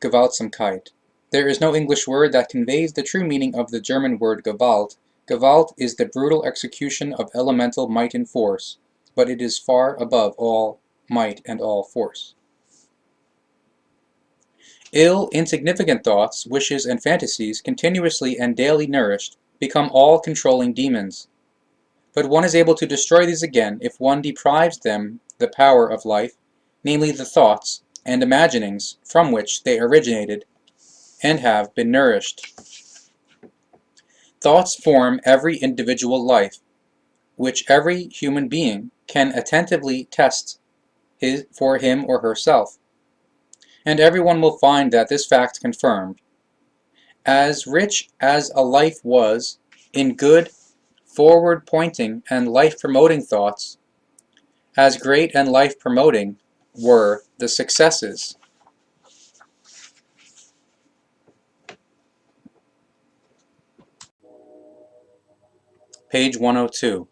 Gewaltsamkeit. There is no English word that conveys the true meaning of the German word Gewalt. Gewalt is the brutal execution of elemental might and force, but it is far above all might and all force. Ill, insignificant thoughts, wishes, and fantasies, continuously and daily nourished, become all-controlling demons. But one is able to destroy these again if one deprives them the power of life, namely the thoughts and imaginings from which they originated and have been nourished. Thoughts form every individual life, which every human being can attentively test for him or herself, and everyone will find that this fact confirmed. As rich as a life was in good, forward-pointing and life-promoting thoughts, as great and life-promoting were the successes. Page 102.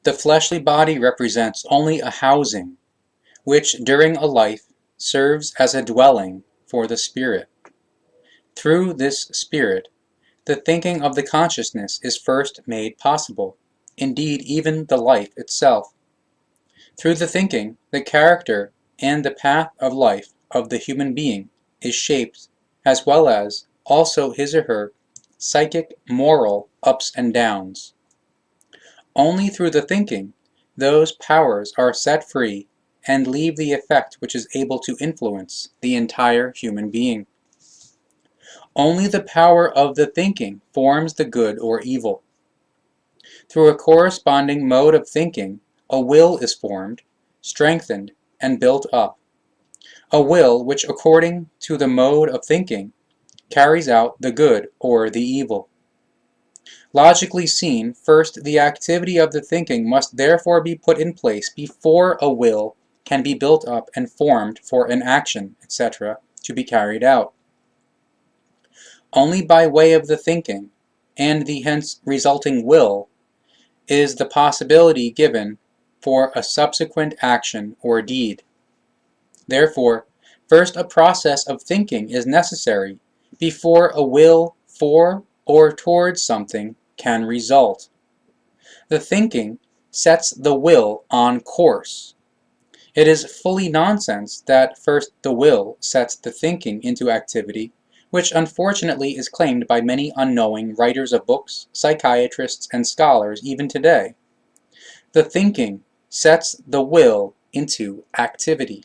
The fleshly body represents only a housing, which during a life serves as a dwelling for the spirit. Through this spirit, the thinking of the consciousness is first made possible, indeed even the life itself. Through the thinking, the character and the path of life of the human being is shaped, as well as also his or her psychic, moral ups and downs. Only through the thinking, those powers are set free and leave the effect which is able to influence the entire human being. Only the power of the thinking forms the good or evil. Through a corresponding mode of thinking, a will is formed, strengthened, and built up. A will which, according to the mode of thinking, carries out the good or the evil. Logically seen, first the activity of the thinking must therefore be put in place before a will can be built up and formed for an action, etc., to be carried out. Only by way of the thinking, and the hence resulting will, is the possibility given for a subsequent action or deed. Therefore, first a process of thinking is necessary before a will for or towards something can result. The thinking sets the will on course. It is fully nonsense that first the will sets the thinking into activity, which unfortunately is claimed by many unknowing writers of books, psychiatrists, and scholars even today. The thinking sets the will into activity.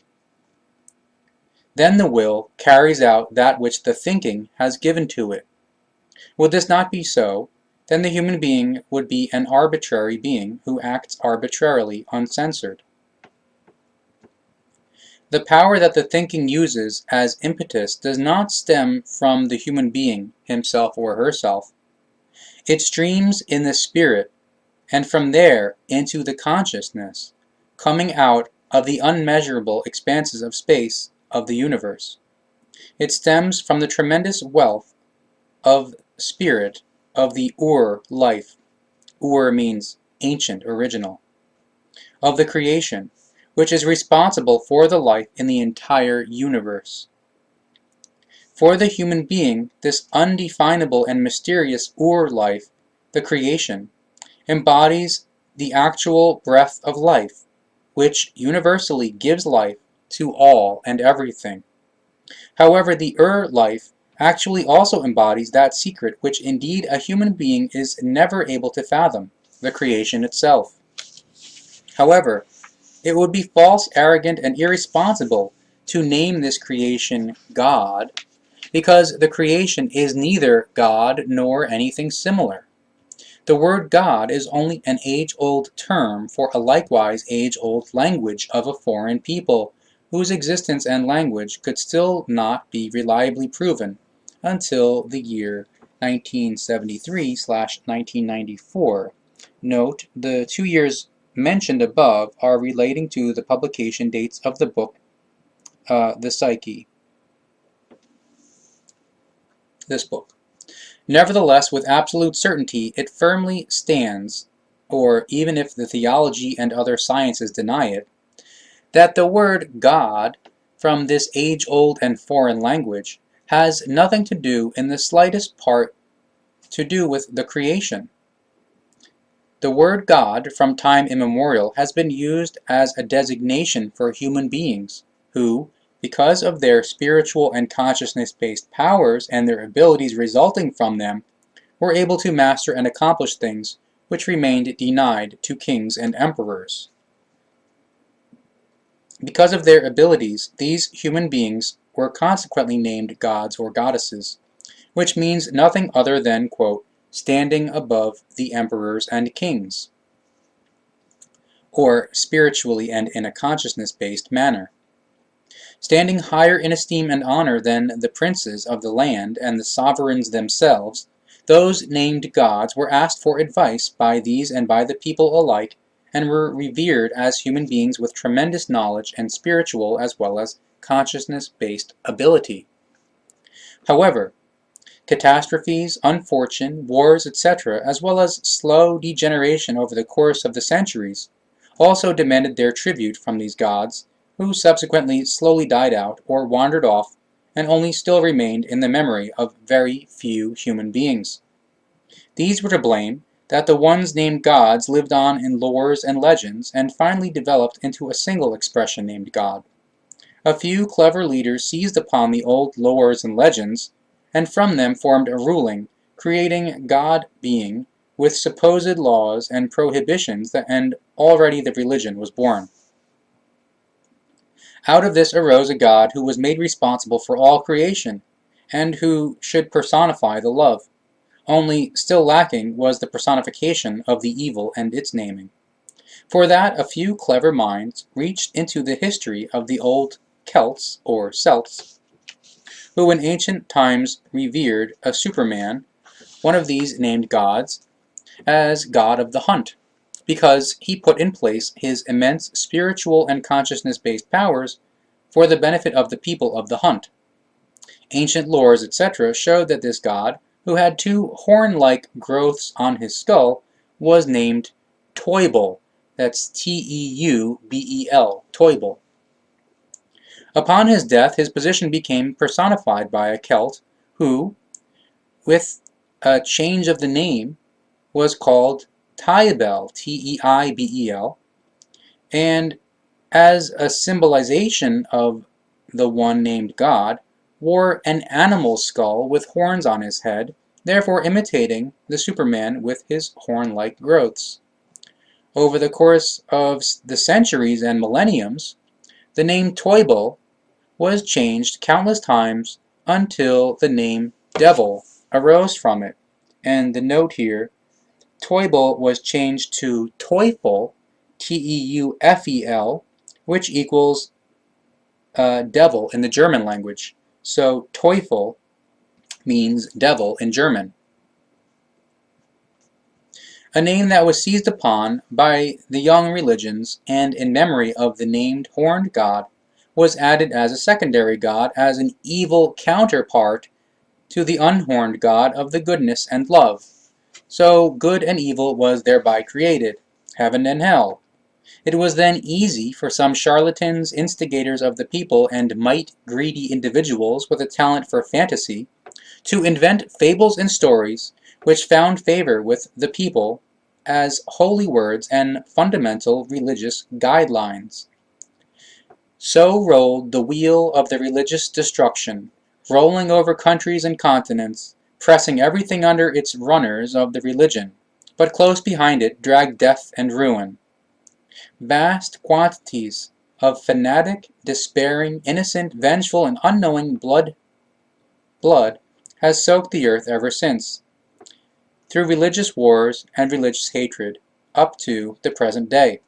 Then the will carries out that which the thinking has given to it. Would this not be so, then the human being would be an arbitrary being who acts arbitrarily, uncensored. The power that the thinking uses as impetus does not stem from the human being, himself or herself. It streams in the spirit, and from there into the consciousness, coming out of the unmeasurable expanses of space of the universe. It stems from the tremendous wealth of spirit of the life. Means ancient, original. Of the creation, which is responsible for the life in the entire universe. For the human being, this undefinable and mysterious life, the creation, embodies the actual breath of life, which universally gives life to all and everything. However, the life actually also embodies that secret which indeed a human being is never able to fathom, the creation itself. However, it would be false, arrogant, and irresponsible to name this creation God, because the creation is neither God nor anything similar. The word God is only an age-old term for a likewise age-old language of a foreign people, whose existence and language could still not be reliably proven until the year 1973/1994. Note, the 2 years mentioned above are relating to the publication dates of the book, the Psyche. This book. Nevertheless, with absolute certainty, it firmly stands, or even if the theology and other sciences deny it, that the word God, from this age-old and foreign language, has nothing to do in the slightest part to do with the creation. The word God, from time immemorial, has been used as a designation for human beings, who, because of their spiritual and consciousness-based powers and their abilities resulting from them, were able to master and accomplish things which remained denied to kings and emperors. Because of their abilities, these human beings were consequently named gods or goddesses, which means nothing other than, quote, standing above the emperors and kings, or spiritually and in a consciousness-based manner. Standing higher in esteem and honor than the princes of the land and the sovereigns themselves, those named gods were asked for advice by these and by the people alike, and were revered as human beings with tremendous knowledge and spiritual as well as consciousness-based ability. However, catastrophes, unfortune, wars, etc., as well as slow degeneration over the course of the centuries, also demanded their tribute from these gods, who subsequently slowly died out or wandered off and only still remained in the memory of very few human beings. These were to blame that the ones named gods lived on in lores and legends and finally developed into a single expression named God. A few clever leaders seized upon the old lores and legends, and from them formed a ruling, creating God being, with supposed laws and prohibitions, and already the religion was born. Out of this arose a God who was made responsible for all creation, and who should personify the love. Only, still lacking was the personification of the evil and its naming. For that a few clever minds reached into the history of the old Celts, or Celts, who in ancient times revered a Superman, one of these named gods, as god of the hunt, because he put in place his immense spiritual and consciousness-based powers for the benefit of the people of the hunt. Ancient lores, etc., showed that this god, who had two horn-like growths on his skull, was named Teubel. That's Teubel, Teubel. Upon his death, his position became personified by a Celt who, with a change of the name, was called Teibel, Teibel, and as a symbolization of the one named God, wore an animal skull with horns on his head, therefore imitating the Superman with his horn-like growths. Over the course of the centuries and millenniums, the name Teubel was changed countless times until the name Devil arose from it. And the note here, Teubel was changed to Teufel, Teufel, which equals devil in the German language. So Teufel means devil in German. A name that was seized upon by the young religions, and in memory of the named horned god, was added as a secondary god, as an evil counterpart to the unhorned god of the goodness and love. So good and evil was thereby created, heaven and hell. It was then easy for some charlatans, instigators of the people, and might-greedy individuals with a talent for fantasy, to invent fables and stories which found favor with the people as holy words and fundamental religious guidelines. So rolled the wheel of the religious destruction, rolling over countries and continents, pressing everything under its runners of the religion, but close behind it dragged death and ruin. Vast quantities of fanatic, despairing, innocent, vengeful, and unknowing blood has soaked the earth ever since, through religious wars and religious hatred, up to the present day.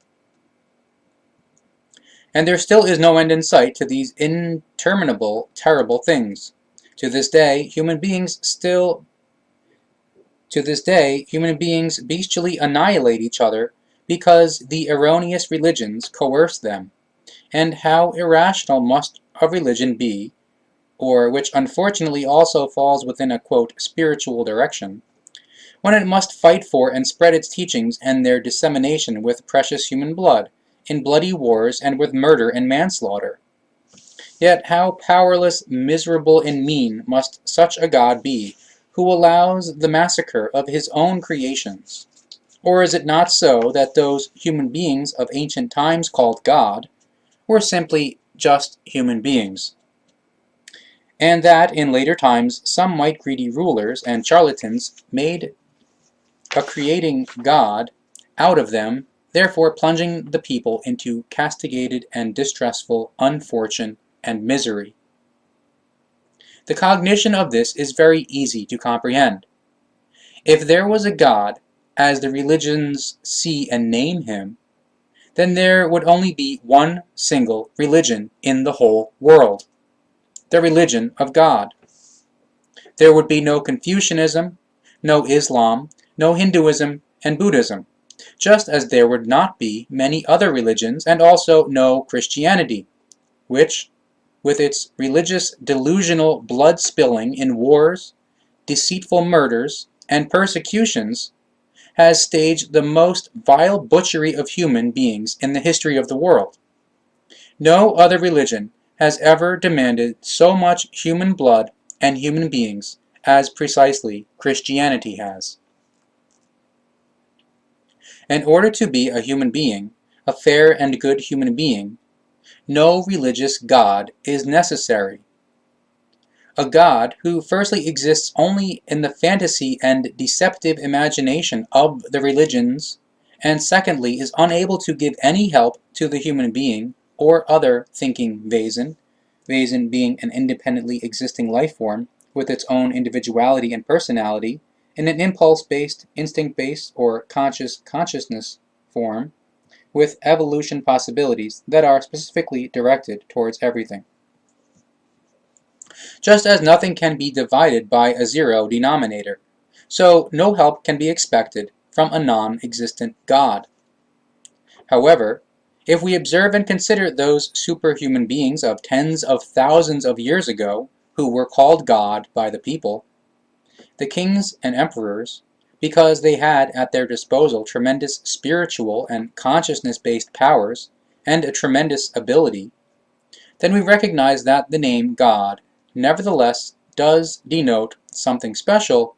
And there still is no end in sight to these interminable, terrible things. To this day, human beings bestially annihilate each other because the erroneous religions coerce them. And how irrational must a religion be, or which unfortunately also falls within a, quote, spiritual direction, when it must fight for and spread its teachings and their dissemination with precious human blood, in bloody wars and with murder and manslaughter. Yet how powerless, miserable, and mean must such a God be, who allows the massacre of his own creations? Or is it not so that those human beings of ancient times called God were simply just human beings, and that in later times some might-greedy rulers and charlatans made a creating God out of them, therefore plunging the people into castigated and distressful unfortune and misery? The cognition of this is very easy to comprehend. If there was a God, as the religions see and name him, then there would only be one single religion in the whole world, the religion of God. There would be no Confucianism, no Islam, no Hinduism and Buddhism, just as there would not be many other religions, and also no Christianity, which, with its religious delusional blood-spilling in wars, deceitful murders, and persecutions, has staged the most vile butchery of human beings in the history of the world. No other religion has ever demanded so much human blood and human beings as precisely Christianity has. In order to be a human being, a fair and good human being, no religious God is necessary. A God who firstly exists only in the fantasy and deceptive imagination of the religions, and secondly is unable to give any help to the human being or other thinking Wesen being an independently existing life form with its own individuality and personality, in an impulse-based, instinct-based, or consciousness form, with evolution possibilities that are specifically directed towards everything. Just as nothing can be divided by a zero denominator, so no help can be expected from a non-existent God. However, if we observe and consider those superhuman beings of tens of thousands of years ago who were called God by the people, the kings and emperors, because they had at their disposal tremendous spiritual and consciousness-based powers and a tremendous ability, then we recognize that the name God nevertheless does denote something special,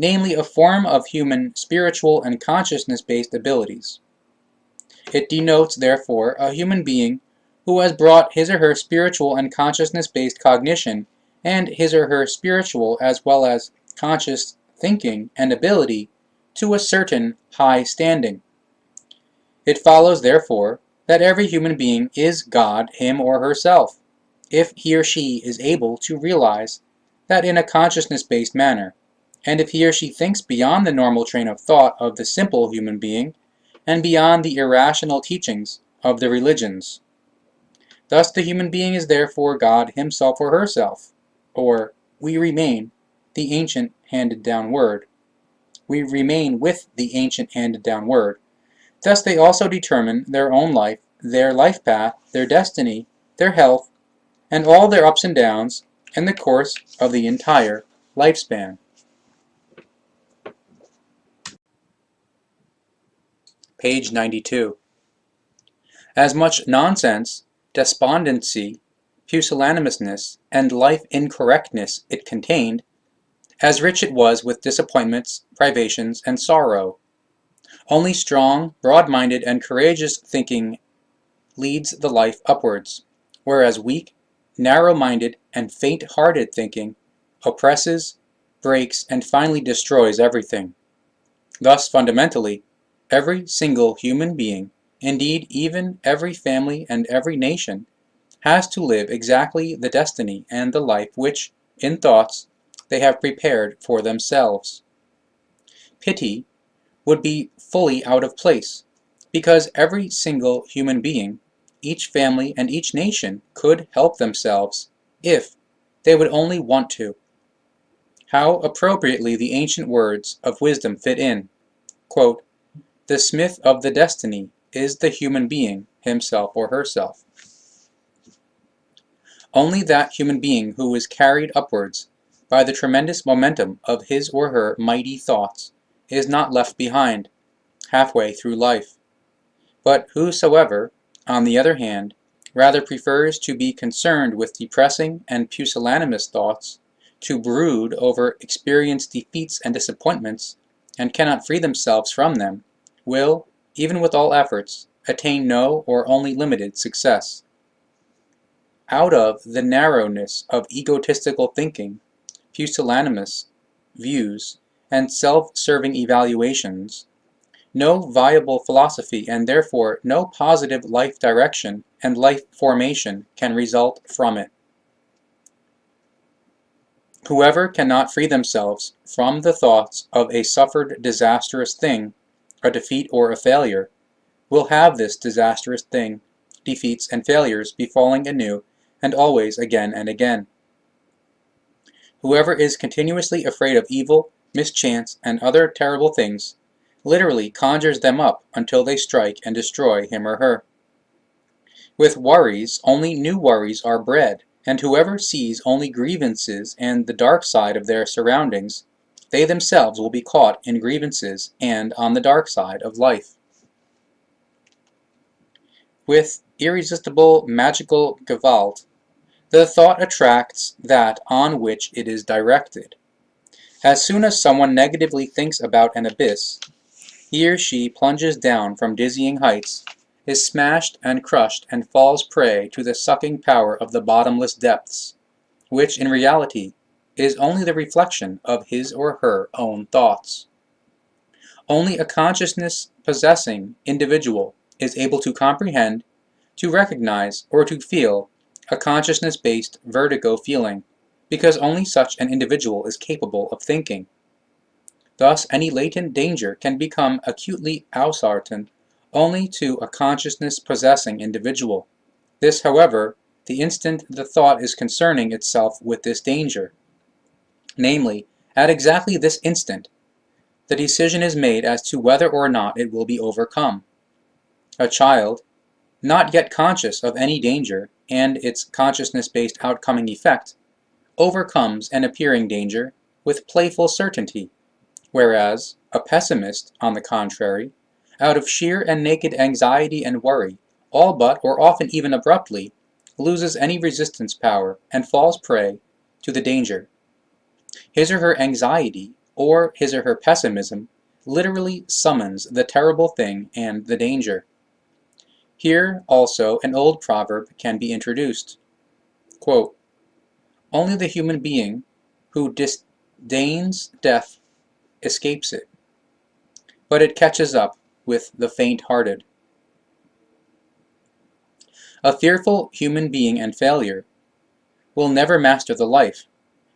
namely a form of human spiritual and consciousness-based abilities. It denotes, therefore, a human being who has brought his or her spiritual and consciousness-based cognition and his or her spiritual as well as conscious thinking and ability to a certain high standing. It follows, therefore, that every human being is God, him or herself, if he or she is able to realize that in a consciousness-based manner, and if he or she thinks beyond the normal train of thought of the simple human being, and beyond the irrational teachings of the religions. Thus the human being is therefore God himself or herself, or we remain the ancient handed-down word. We remain with the ancient handed-down word. Thus they also determine their own life, their life path, their destiny, their health, and all their ups and downs in the course of the entire lifespan. Page 92. As much nonsense, despondency, pusillanimousness, and life incorrectness it contained, as rich it was with disappointments, privations, and sorrow. Only strong, broad-minded, and courageous thinking leads the life upwards, whereas weak, narrow-minded, and faint-hearted thinking oppresses, breaks, and finally destroys everything. Thus, fundamentally, every single human being, indeed even every family and every nation, has to live exactly the destiny and the life which, in thoughts, they have prepared for themselves. Pity would be fully out of place, because every single human being, each family and each nation could help themselves if they would only want to. How appropriately the ancient words of wisdom fit in. Quote, "The smith of the destiny is the human being, himself or herself." Only that human being who is carried upwards by the tremendous momentum of his or her mighty thoughts is not left behind, halfway through life. But whosoever, on the other hand, rather prefers to be concerned with depressing and pusillanimous thoughts, to brood over experienced defeats and disappointments, and cannot free themselves from them, will, even with all efforts, attain no or only limited success. Out of the narrowness of egotistical thinking, pusillanimous views, and self-serving evaluations, no viable philosophy and therefore no positive life direction and life formation can result from it. Whoever cannot free themselves from the thoughts of a suffered disastrous thing, a defeat or a failure, will have this disastrous thing, defeats and failures befalling anew and always again and again. Whoever is continuously afraid of evil, mischance, and other terrible things, literally conjures them up until they strike and destroy him or her. With worries, only new worries are bred, and whoever sees only grievances and the dark side of their surroundings, they themselves will be caught in grievances and on the dark side of life. With irresistible magical Gewalt, the thought attracts that on which it is directed. As soon as someone negatively thinks about an abyss, he or she plunges down from dizzying heights, is smashed and crushed and falls prey to the sucking power of the bottomless depths, which in reality is only the reflection of his or her own thoughts. Only a consciousness-possessing individual is able to comprehend, to recognize, or to feel a consciousness-based vertigo feeling, because only such an individual is capable of thinking. Thus any latent danger can become acutely ascertained only to a consciousness-possessing individual. This, however, the instant the thought is concerning itself with this danger. Namely, at exactly this instant, the decision is made as to whether or not it will be overcome. A child, not yet conscious of any danger and its consciousness-based outcoming effect, overcomes an appearing danger with playful certainty, whereas a pessimist, on the contrary, out of sheer and naked anxiety and worry, all but or often even abruptly, loses any resistance power and falls prey to the danger. His or her anxiety, or his or her pessimism, literally summons the terrible thing and the danger. Here also an old proverb can be introduced. Quote, "Only the human being who disdains death escapes it, but it catches up with the faint-hearted." A fearful human being and failure will never master the life,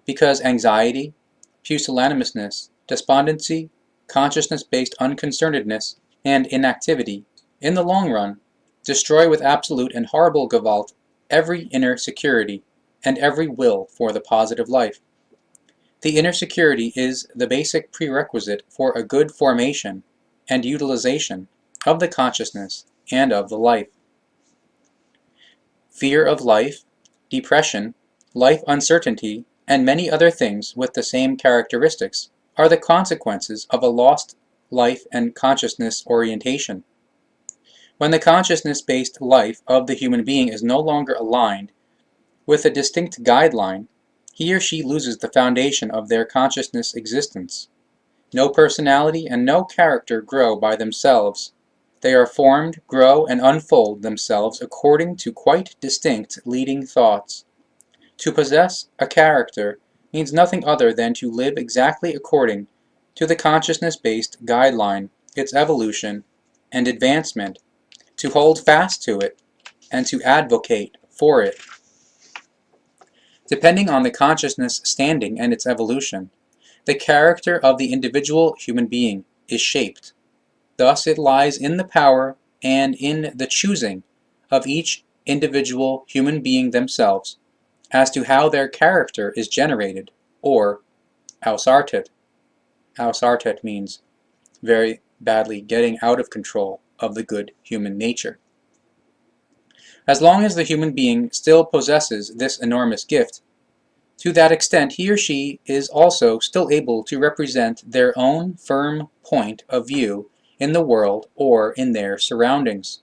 because anxiety, pusillanimousness, despondency, consciousness-based unconcernedness, and inactivity, in the long run, destroy with absolute and horrible gewalt every inner security and every will for the positive life. The inner security is the basic prerequisite for a good formation and utilization of the consciousness and of the life. Fear of life, depression, life uncertainty, and many other things with the same characteristics are the consequences of a lost life and consciousness orientation. When the consciousness-based life of the human being is no longer aligned with a distinct guideline, he or she loses the foundation of their consciousness existence. No personality and no character grow by themselves. They are formed, grow, and unfold themselves according to quite distinct leading thoughts. To possess a character means nothing other than to live exactly according to the consciousness-based guideline, its evolution and advancement, to hold fast to it, and to advocate for it. Depending on the consciousness standing and its evolution, the character of the individual human being is shaped. Thus it lies in the power and in the choosing of each individual human being themselves as to how their character is generated, or assorted. Assorted means very badly getting out of control of the good human nature. As long as the human being still possesses this enormous gift, to that extent he or she is also still able to represent their own firm point of view in the world or in their surroundings.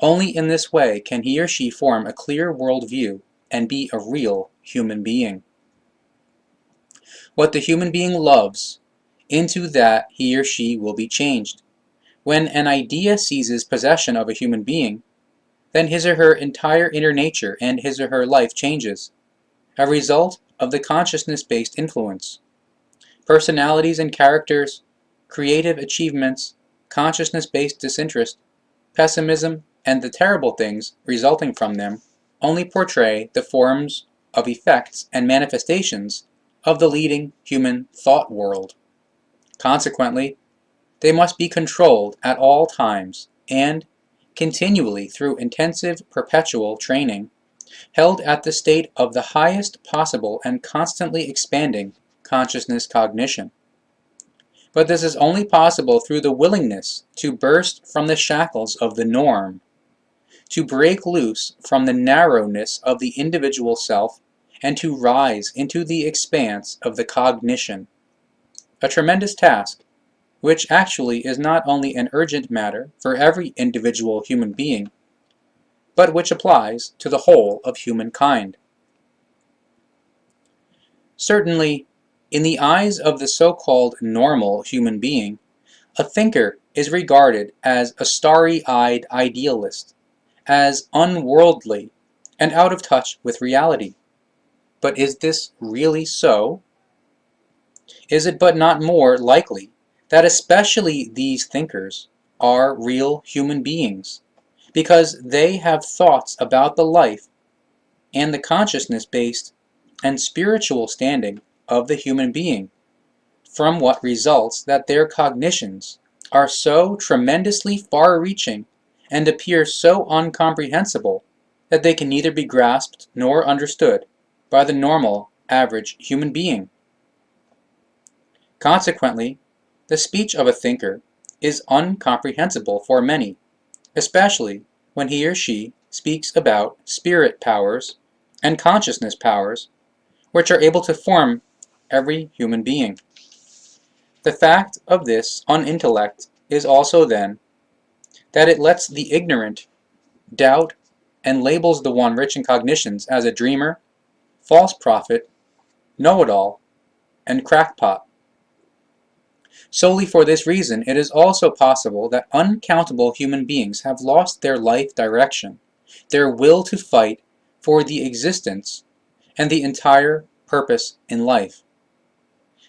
Only in this way can he or she form a clear world view and be a real human being. What the human being loves, into that he or she will be changed. When an idea seizes possession of a human being, then his or her entire inner nature and his or her life changes, a result of the consciousness-based influence. Personalities and characters, creative achievements, consciousness-based disinterest, pessimism, and the terrible things resulting from them only portray the forms of effects and manifestations of the leading human thought world. Consequently, they must be controlled at all times and continually through intensive perpetual training, held at the state of the highest possible and constantly expanding consciousness cognition. But this is only possible through the willingness to burst from the shackles of the norm, to break loose from the narrowness of the individual self, and to rise into the expanse of the cognition. A tremendous task, which actually is not only an urgent matter for every individual human being, but which applies to the whole of humankind. Certainly, in the eyes of the so-called normal human being, a thinker is regarded as a starry-eyed idealist, as unworldly and out of touch with reality. But is this really so? Is it but not more likely that especially these thinkers are real human beings, because they have thoughts about the life and the consciousness-based and spiritual standing of the human being, from what results that their cognitions are so tremendously far-reaching and appear so incomprehensible that they can neither be grasped nor understood by the normal, average human being. Consequently, The speech of a thinker is incomprehensible for many, especially when he or she speaks about spirit powers and consciousness powers, which are able to form every human being. The fact of this unintellect is also then that it lets the ignorant doubt and labels the one rich in cognitions as a dreamer, false prophet, know-it-all, and crackpot. Solely for this reason, it is also possible that uncountable human beings have lost their life direction, their will to fight for the existence and the entire purpose in life.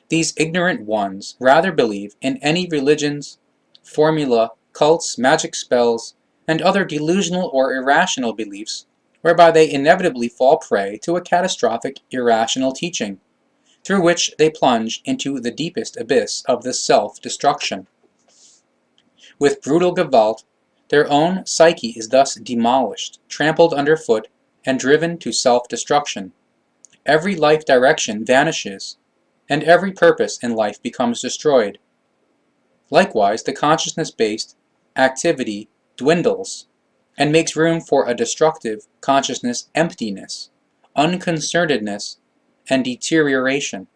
These ignorant ones rather believe in any religions, formula, cults, magic spells, and other delusional or irrational beliefs whereby they inevitably fall prey to a catastrophic irrational teaching, through which they plunge into the deepest abyss of the self-destruction. With brutal Gewalt, their own psyche is thus demolished, trampled underfoot, and driven to self-destruction. Every life direction vanishes, and every purpose in life becomes destroyed. Likewise, the consciousness-based activity dwindles, and makes room for a destructive consciousness emptiness, unconcernedness, and deterioration.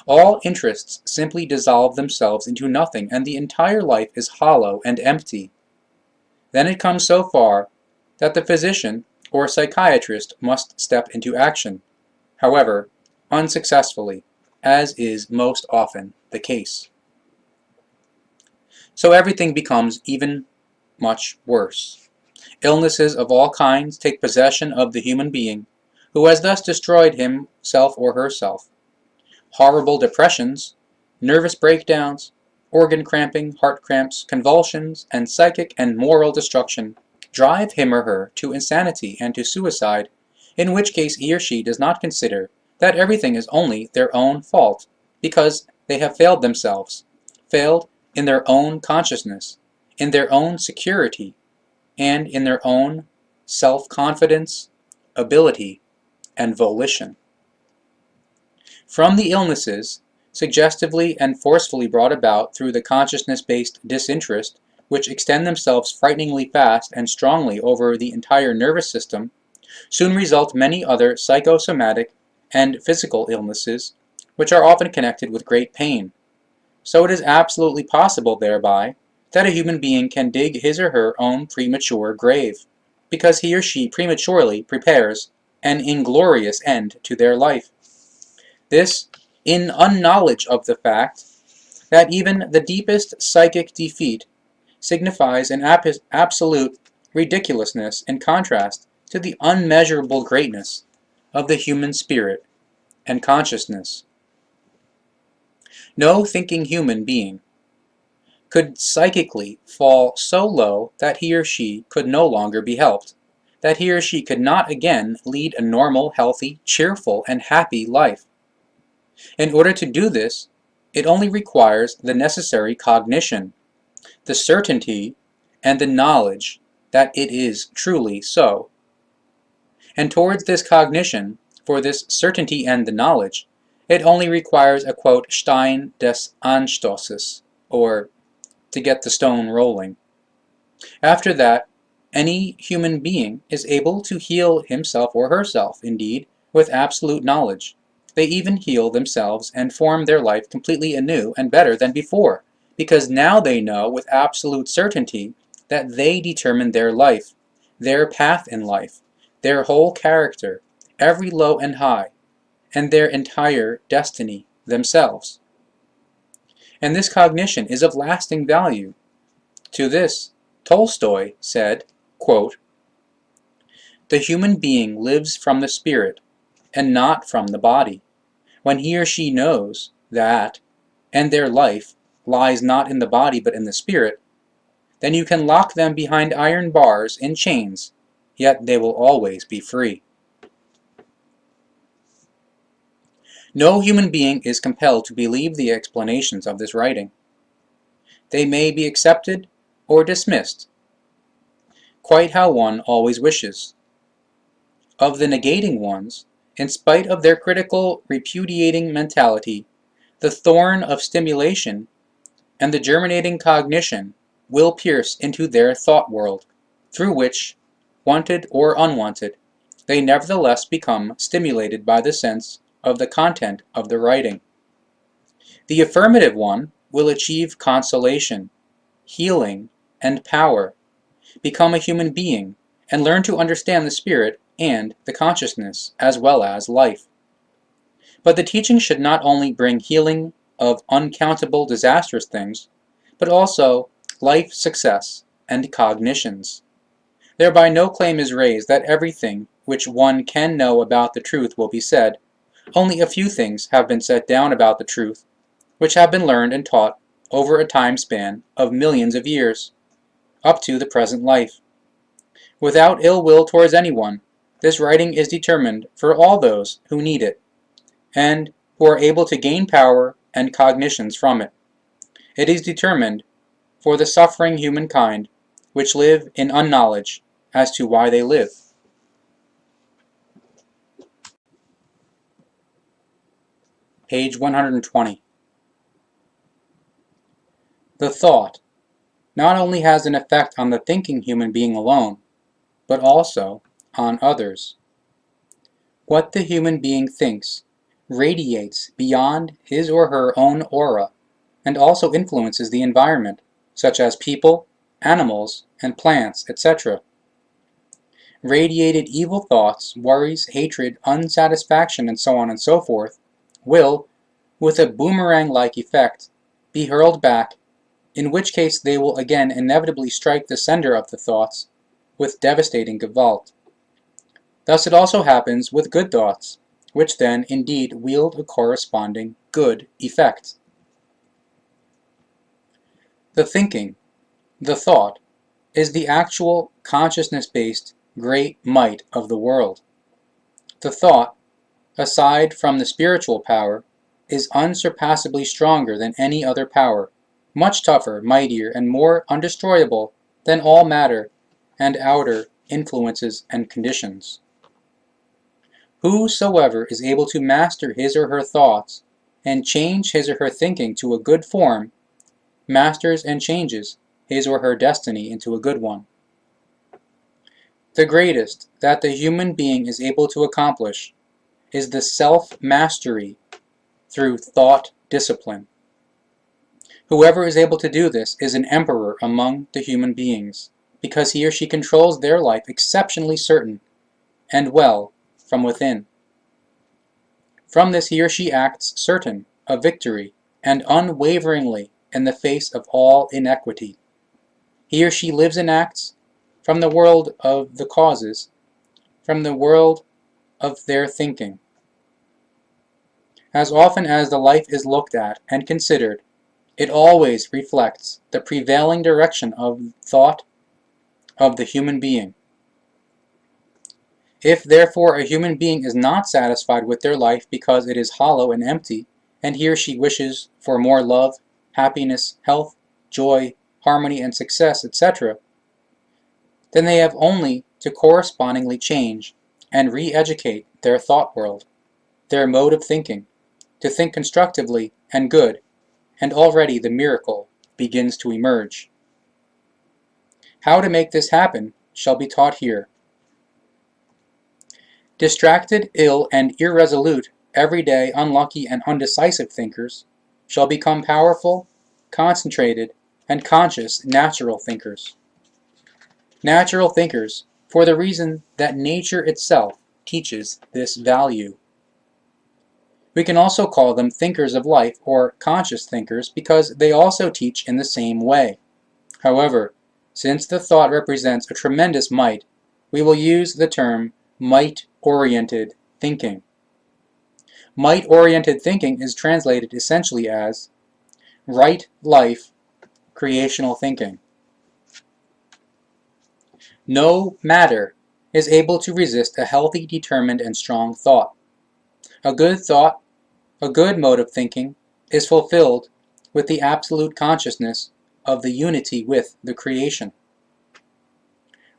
All interests simply dissolve themselves into nothing, and the entire life is hollow and empty. Then it comes so far that the physician or psychiatrist must step into action, however, unsuccessfully, as is most often the case. So everything becomes even much worse. Illnesses of all kinds take possession of the human being, who has thus destroyed himself or herself. Horrible depressions, nervous breakdowns, organ cramping, heart cramps, convulsions, and psychic and moral destruction drive him or her to insanity and to suicide, in which case he or she does not consider that everything is only their own fault, because they have failed themselves, failed in their own consciousness, in their own security, and in their own self-confidence, ability, and volition. From the illnesses, suggestively and forcefully brought about through the consciousness-based disinterest, which extend themselves frighteningly fast and strongly over the entire nervous system, soon result many other psychosomatic and physical illnesses, which are often connected with great pain. So it is absolutely possible thereby that a human being can dig his or her own premature grave, because he or she prematurely prepares an inglorious end to their life. This, in unknowledge of the fact that even the deepest psychic defeat signifies an absolute ridiculousness in contrast to the unmeasurable greatness of the human spirit and consciousness. No thinking human being could psychically fall so low that he or she could no longer be helped, that he or she could not again lead a normal, healthy, cheerful, and happy life. In order to do this, it only requires the necessary cognition, the certainty, and the knowledge that it is truly so. And towards this cognition, for this certainty and the knowledge, it only requires a quote, Stein des Anstoßes, or to get the stone rolling. After that, any human being is able to heal himself or herself, indeed, with absolute knowledge. They even heal themselves and form their life completely anew and better than before, because now they know with absolute certainty that they determine their life, their path in life, their whole character, every low and high, and their entire destiny themselves. And this cognition is of lasting value. To this, Tolstoy said, quote, "The human being lives from the spirit, and not from the body. When he or she knows that, and their life lies not in the body but in the spirit, then you can lock them behind iron bars in chains, yet they will always be free." No human being is compelled to believe the explanations of this writing. They may be accepted or dismissed, quite how one always wishes. Of the negating ones, in spite of their critical, repudiating mentality, the thorn of stimulation and the germinating cognition will pierce into their thought world, through which, wanted or unwanted, they nevertheless become stimulated by the sense of the content of the writing. The affirmative one will achieve consolation, healing, and power, become a human being, and learn to understand the spirit and the consciousness, as well as life. But the teaching should not only bring healing of uncountable disastrous things, but also life success and cognitions. Thereby no claim is raised that everything which one can know about the truth will be said. Only a few things have been set down about the truth, which have been learned and taught over a time span of millions of years, up to the present life. Without ill will towards anyone, this writing is determined for all those who need it, and who are able to gain power and cognitions from it. It is determined for the suffering humankind, which live in unknowledge as to why they live. Page 120. The thought not only has an effect on the thinking human being alone, but also on others. What the human being thinks radiates beyond his or her own aura and also influences the environment, such as people, animals, and plants, etc. Radiated evil thoughts, worries, hatred, unsatisfaction, and so on and so forth, will, with a boomerang-like effect, be hurled back, in which case they will again inevitably strike the sender of the thoughts with devastating gewalt. Thus it also happens with good thoughts, which then indeed wield a corresponding good effect. The thinking, the thought, is the actual consciousness-based great might of the world. The thought, aside from the spiritual power, is unsurpassably stronger than any other power, much tougher, mightier, and more undestroyable than all matter and outer influences and conditions. Whosoever is able to master his or her thoughts and change his or her thinking to a good form, masters and changes his or her destiny into a good one. The greatest that the human being is able to accomplish is the self-mastery through thought discipline. Whoever is able to do this is an emperor among the human beings, because he or she controls their life exceptionally certain and well from within. From this he or she acts certain of victory and unwaveringly in the face of all inequity. He or she lives and acts from the world of the causes, from the world of their thinking. As often as the life is looked at and considered, it always reflects the prevailing direction of thought of the human being. If therefore a human being is not satisfied with their life because it is hollow and empty, and he or she wishes for more love, happiness, health, joy, harmony, and success, etc., then they have only to correspondingly change and re-educate their thought world, their mode of thinking, to think constructively and good, and already the miracle begins to emerge. How to make this happen shall be taught here. Distracted, ill, and irresolute, everyday, unlucky, and undecisive thinkers shall become powerful, concentrated, and conscious natural thinkers. Natural thinkers, for the reason that nature itself teaches this value. We can also call them thinkers of life or conscious thinkers because they also teach in the same way. However, since the thought represents a tremendous might, we will use the term might-oriented thinking. Might-oriented thinking is translated essentially as right life creational thinking. No matter is able to resist a healthy, determined, and strong thought. A good thought, a good mode of thinking, is fulfilled with the absolute consciousness of the unity with the creation.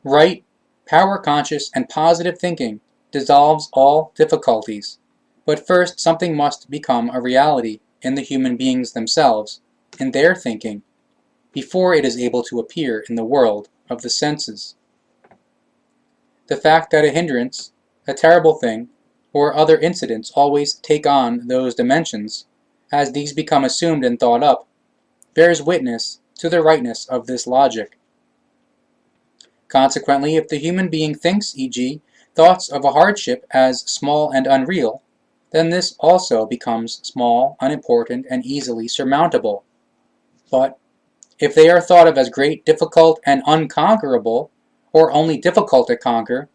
Right, power-conscious, and positive thinking dissolves all difficulties, but first something must become a reality in the human beings themselves, in their thinking before it is able to appear in the world of the senses. The fact that a hindrance, a terrible thing, or other incidents always take on those dimensions, as these become assumed and thought up, bears witness to the rightness of this logic. Consequently, if the human being thinks, e.g., thoughts of a hardship as small and unreal, then this also becomes small, unimportant, and easily surmountable. But if they are thought of as great, difficult, and unconquerable, or only difficult to conquer,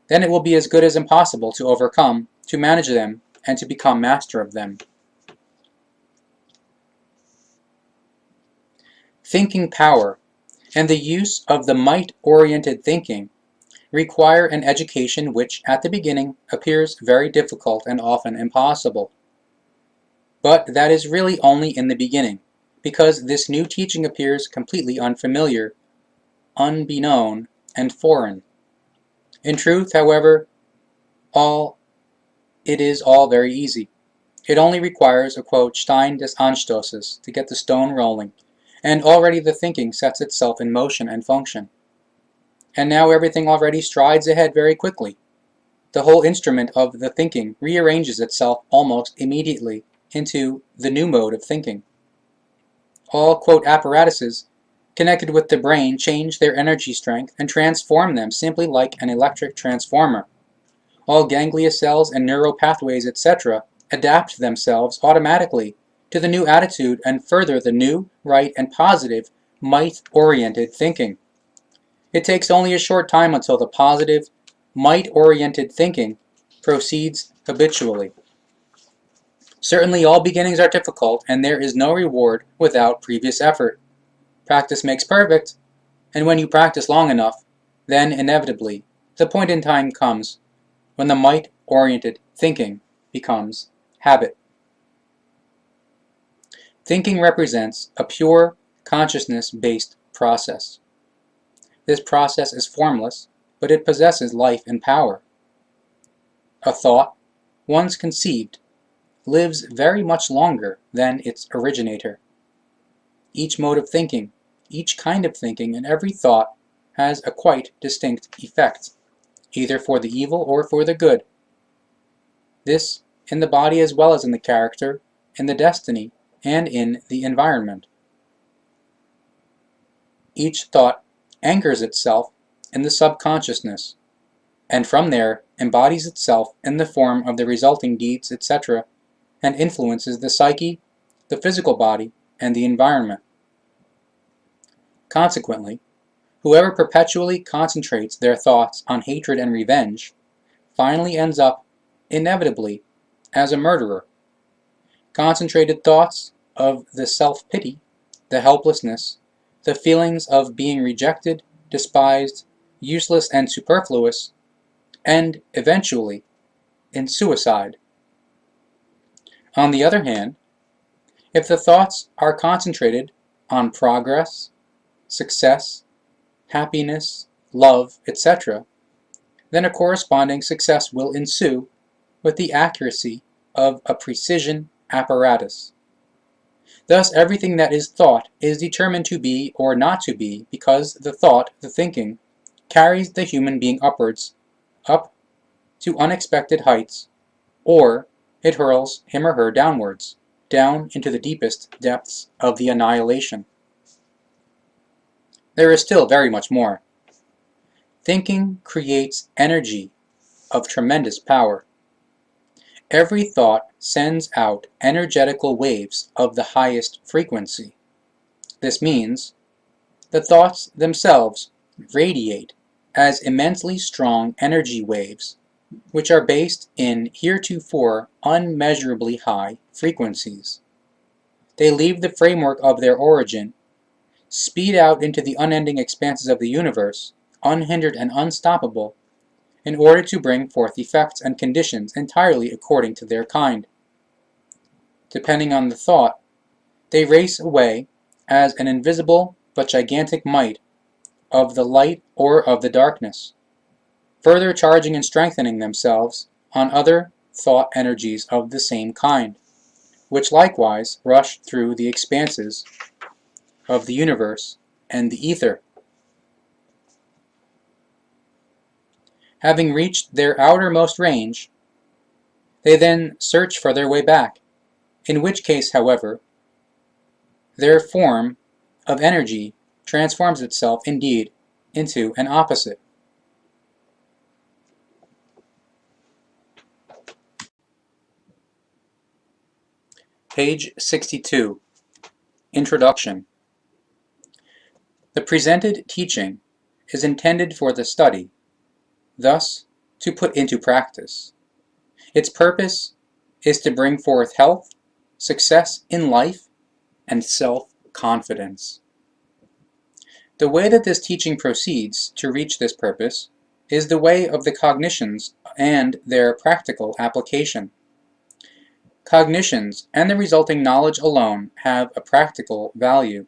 then it will be as good as impossible to overcome, to manage them, and to become master of them. Thinking power and the use of the might-oriented thinking require an education which, at the beginning, appears very difficult and often impossible. But that is really only in the beginning, because this new teaching appears completely unfamiliar, unbeknown, and foreign. In truth, however, it is all very easy. It only requires a quote Stein des Anstoßes to get the stone rolling, and already the thinking sets itself in motion and function. And now everything already strides ahead very quickly. The whole instrument of the thinking rearranges itself almost immediately into the new mode of thinking. All quote apparatuses connected with the brain change their energy strength and transform them simply like an electric transformer. All ganglia cells and neural pathways, etc., adapt themselves automatically to the new attitude and further the new, right, and positive, might-oriented thinking. It takes only a short time until the positive, might-oriented thinking proceeds habitually. Certainly all beginnings are difficult, and there is no reward without previous effort. Practice makes perfect, and when you practice long enough, then inevitably the point in time comes when the might-oriented thinking becomes habit. Thinking represents a pure, consciousness-based process. This process is formless, but it possesses life and power. A thought, once conceived, lives very much longer than its originator. Each mode of thinking, each kind of thinking, and every thought has a quite distinct effect, either for the evil or for the good. This in the body as well as in the character, in the destiny, and in the environment. Each thought anchors itself in the subconsciousness, and from there embodies itself in the form of the resulting deeds, etc., and influences the psyche, the physical body, and the environment. Consequently, whoever perpetually concentrates their thoughts on hatred and revenge finally ends up, inevitably, as a murderer. Concentrated thoughts of the self-pity, the helplessness, the feelings of being rejected, despised, useless and superfluous, end eventually in suicide. On the other hand, if the thoughts are concentrated on progress, success, happiness, love, etc., then a corresponding success will ensue with the accuracy of a precision apparatus. Thus everything that is thought is determined to be or not to be because the thought, the thinking, carries the human being upwards, up to unexpected heights, or it hurls him or her downwards, down into the deepest depths of the annihilation. There is still very much more. Thinking creates energy of tremendous power. Every thought sends out energetical waves of the highest frequency. This means the thoughts themselves radiate as immensely strong energy waves, which are based in heretofore unmeasurably high frequencies. They leave the framework of their origin, speed out into the unending expanses of the universe, unhindered and unstoppable, in order to bring forth effects and conditions entirely according to their kind. Depending on the thought, they race away as an invisible but gigantic might of the light or of the darkness, further charging and strengthening themselves on other thought energies of the same kind. which likewise rush through the expanses of the universe and the ether. Having reached their outermost range, they then search for their way back, in which case, however, their form of energy transforms itself indeed into an opposite. Page 62. Introduction. The presented teaching is intended for the study, thus to put into practice. Its purpose is to bring forth health, success in life, and self-confidence. The way that this teaching proceeds to reach this purpose is the way of the cognitions and their practical application. Cognitions and the resulting knowledge alone have a practical value,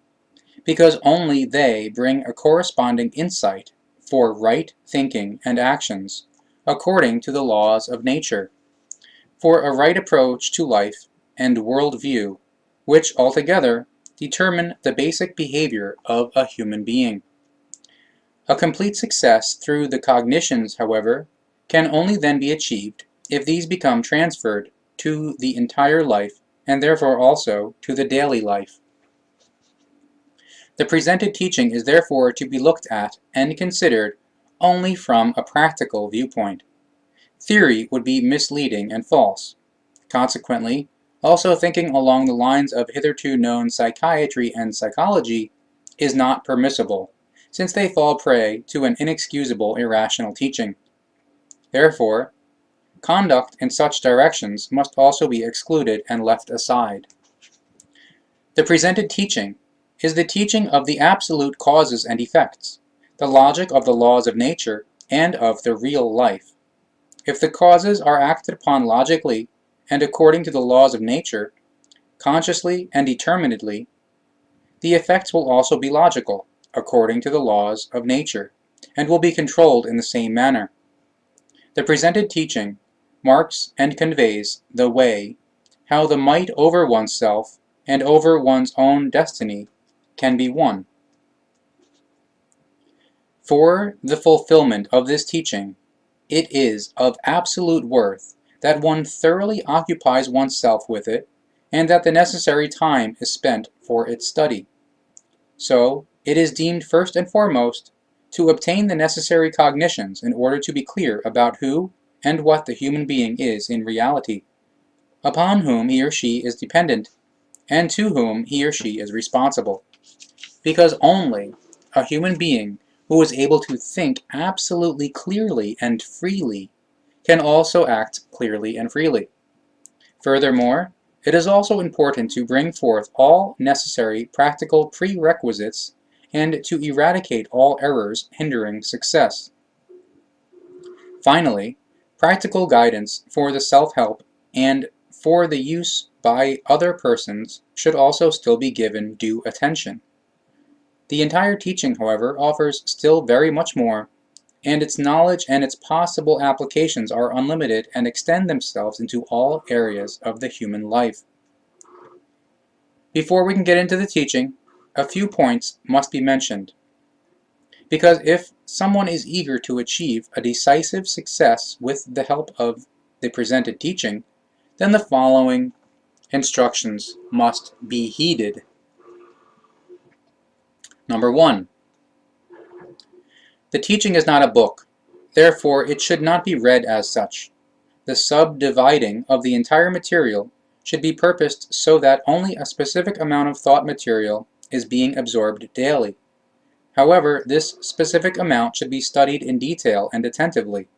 because only they bring a corresponding insight for right thinking and actions according to the laws of nature, for a right approach to life and worldview, which altogether determine the basic behavior of a human being. A complete success through the cognitions, however, can only then be achieved if these become transferred to the entire life and therefore also to the daily life. The presented teaching is therefore to be looked at and considered only from a practical viewpoint. Theory would be misleading and false. Consequently, also thinking along the lines of hitherto known psychiatry and psychology is not permissible, since they fall prey to an inexcusable irrational teaching. Therefore, conduct in such directions must also be excluded and left aside. The presented teaching is the teaching of the absolute causes and effects, the logic of the laws of nature and of the real life. If the causes are acted upon logically and according to the laws of nature, consciously and determinedly, the effects will also be logical, according to the laws of nature, and will be controlled in the same manner. The presented teaching marks and conveys the way how the might over oneself and over one's own destiny can be won. For the fulfillment of this teaching, it is of absolute worth that one thoroughly occupies oneself with it, and that the necessary time is spent for its study. So, it is deemed first and foremost to obtain the necessary cognitions in order to be clear about who and what the human being is in reality, upon whom he or she is dependent, and to whom he or she is responsible. Because only a human being who is able to think absolutely clearly and freely can also act clearly and freely. Furthermore, it is also important to bring forth all necessary practical prerequisites and to eradicate all errors hindering success. Finally, practical guidance for the self-help and for the use by other persons should also still be given due attention. The entire teaching, however, offers still very much more, and its knowledge and its possible applications are unlimited and extend themselves into all areas of the human life. Before we can get into the teaching, a few points must be mentioned, because if someone is eager to achieve a decisive success with the help of the presented teaching, then the following instructions must be heeded. Number 1. The teaching is not a book, therefore it should not be read as such. The subdividing of the entire material should be purposed so that only a specific amount of thought material is being absorbed daily. However, this specific amount should be studied in detail and attentively.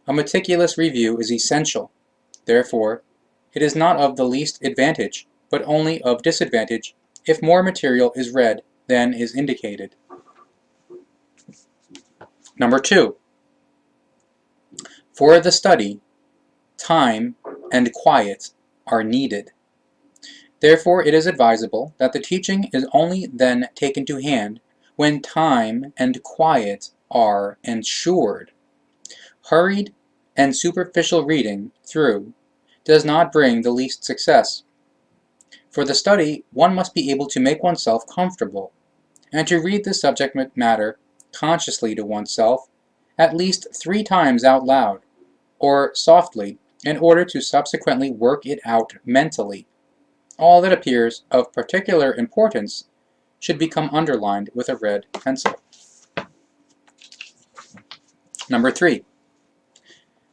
A meticulous review is essential. Therefore, it is not of the least advantage, but only of disadvantage if more material is read than is indicated. Number 2. For the study, time and quiet are needed. Therefore, it is advisable that the teaching is only then taken to hand when time and quiet are ensured. Hurried and superficial reading through does not bring the least success. For the study, one must be able to make oneself comfortable, and to read the subject matter consciously to oneself at least 3 times out loud, or softly, in order to subsequently work it out mentally. All that appears of particular importance should become underlined with a red pencil. Number 3.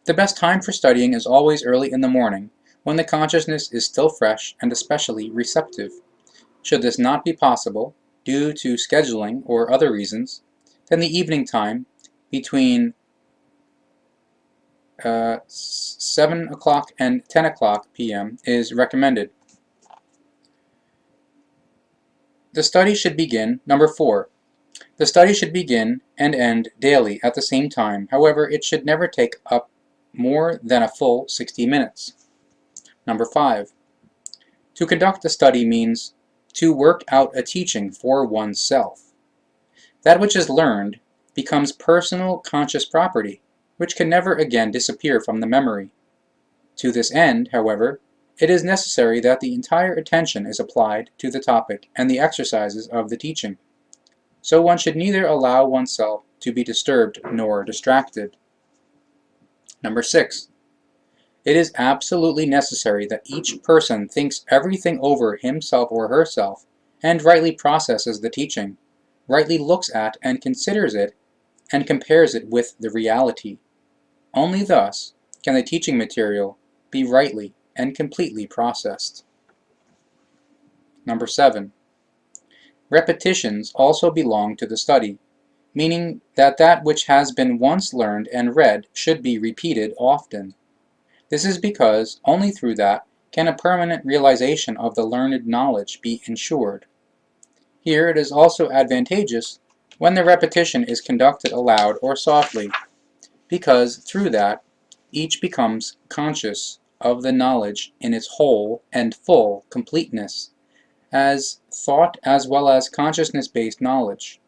The best time for studying is always early in the morning, when the consciousness is still fresh and especially receptive. Should this not be possible, due to scheduling or other reasons, then the evening time between 7 o'clock and 10 o'clock p.m. is recommended. The study should begin, number 4. The study should begin and end daily at the same time. However, it should never take up more than a full 60 minutes. Number 5. To conduct the study means to work out a teaching for oneself. That which is learned becomes personal conscious property, which can never again disappear from the memory. To this end, however, it is necessary that the entire attention is applied to the topic and the exercises of the teaching. So one should neither allow oneself to be disturbed nor distracted. Number 6. It is absolutely necessary that each person thinks everything over himself or herself and rightly processes the teaching, rightly looks at and considers it, and compares it with the reality. Only thus can the teaching material be rightly and completely processed. Number 7. Repetitions also belong to the study, meaning that that which has been once learned and read should be repeated often. This is because only through that can a permanent realization of the learned knowledge be ensured. Here it is also advantageous when the repetition is conducted aloud or softly, because through that each becomes conscious of the knowledge in its whole and full completeness, as thought as well as consciousness-based knowledge.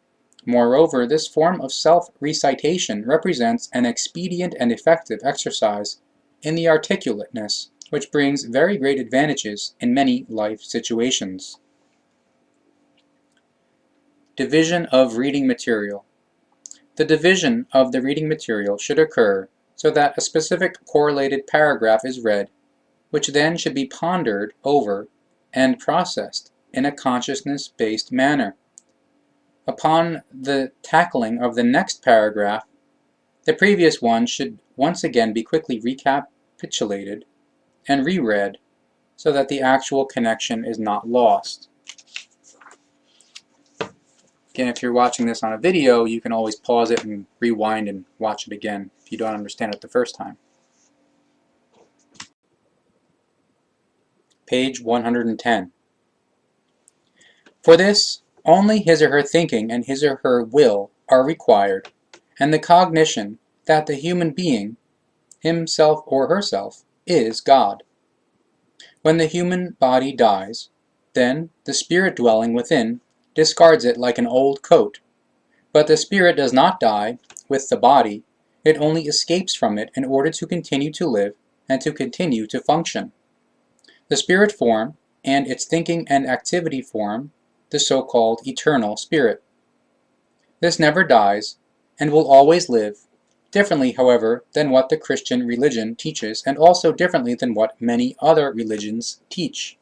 Moreover, this form of self-recitation represents an expedient and effective exercise in the articulateness, which brings very great advantages in many life situations. Division of reading material. The division of the reading material should occur so that a specific correlated paragraph is read, which then should be pondered over and processed in a consciousness-based manner. Upon the tackling of the next paragraph, the previous one should once again be quickly recapitulated and reread so that the actual connection is not lost. Again, if you're watching this on a video, you can always pause it and rewind and watch it again if you don't understand it the first time. Page 110. For this, only his or her thinking and his or her will are required, and the cognition that the human being, himself or herself, is God. When the human body dies, then the spirit dwelling within discards it like an old coat. But the spirit does not die with the body, it only escapes from it in order to continue to live and to continue to function. The spirit form and its thinking and activity form the so-called eternal spirit. This never dies and will always live, differently, however, than what the Christian religion teaches, and also differently than what many other religions teach.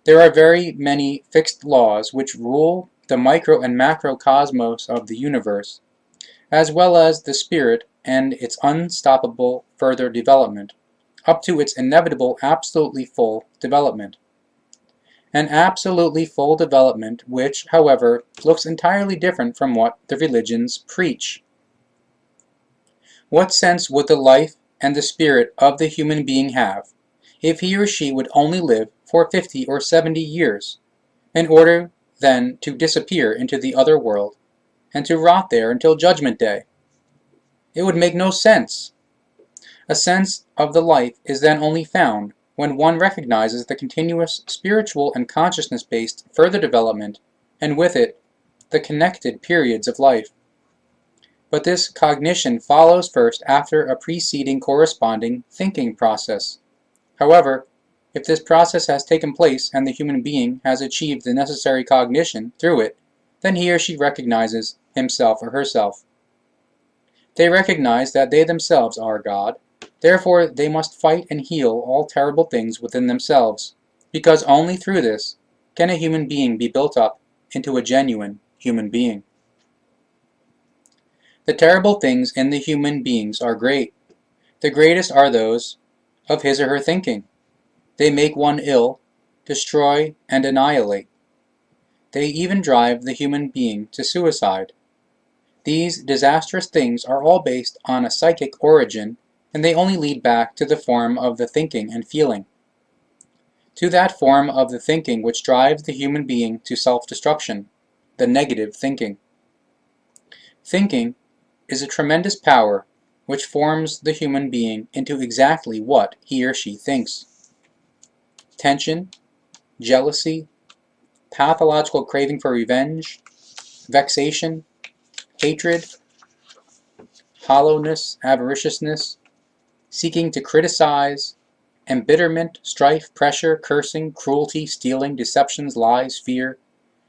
There are very many fixed laws which rule the micro and macrocosmos of the universe, as well as the spirit and its unstoppable further development, up to its inevitable absolutely full development. An absolutely full development which, however, looks entirely different from what the religions preach. What sense would the life and the spirit of the human being have if he or she would only live for 50 or 70 years, in order then to disappear into the other world and to rot there until Judgment Day? It would make no sense. A sense of the life is then only found when one recognizes the continuous spiritual and consciousness-based further development, and with it, the connected periods of life. But this cognition follows first after a preceding corresponding thinking process. However, If this process has taken place and the human being has achieved the necessary cognition through it, then he or she recognizes himself or herself. They recognize that they themselves are God. Therefore, they must fight and heal all terrible things within themselves, because only through this can a human being be built up into a genuine human being. The terrible things in the human beings are great. The greatest are those of his or her thinking. They make one ill, destroy, and annihilate. They even drive the human being to suicide. These disastrous things are all based on a psychic origin, and they only lead back to the form of the thinking and feeling. To that form of the thinking which drives the human being to self-destruction, the negative thinking. Thinking is a tremendous power which forms the human being into exactly what he or she thinks. Tension, jealousy, pathological craving for revenge, vexation, hatred, hollowness, avariciousness, seeking to criticize, embitterment, strife, pressure, cursing, cruelty, stealing, deceptions, lies, fear,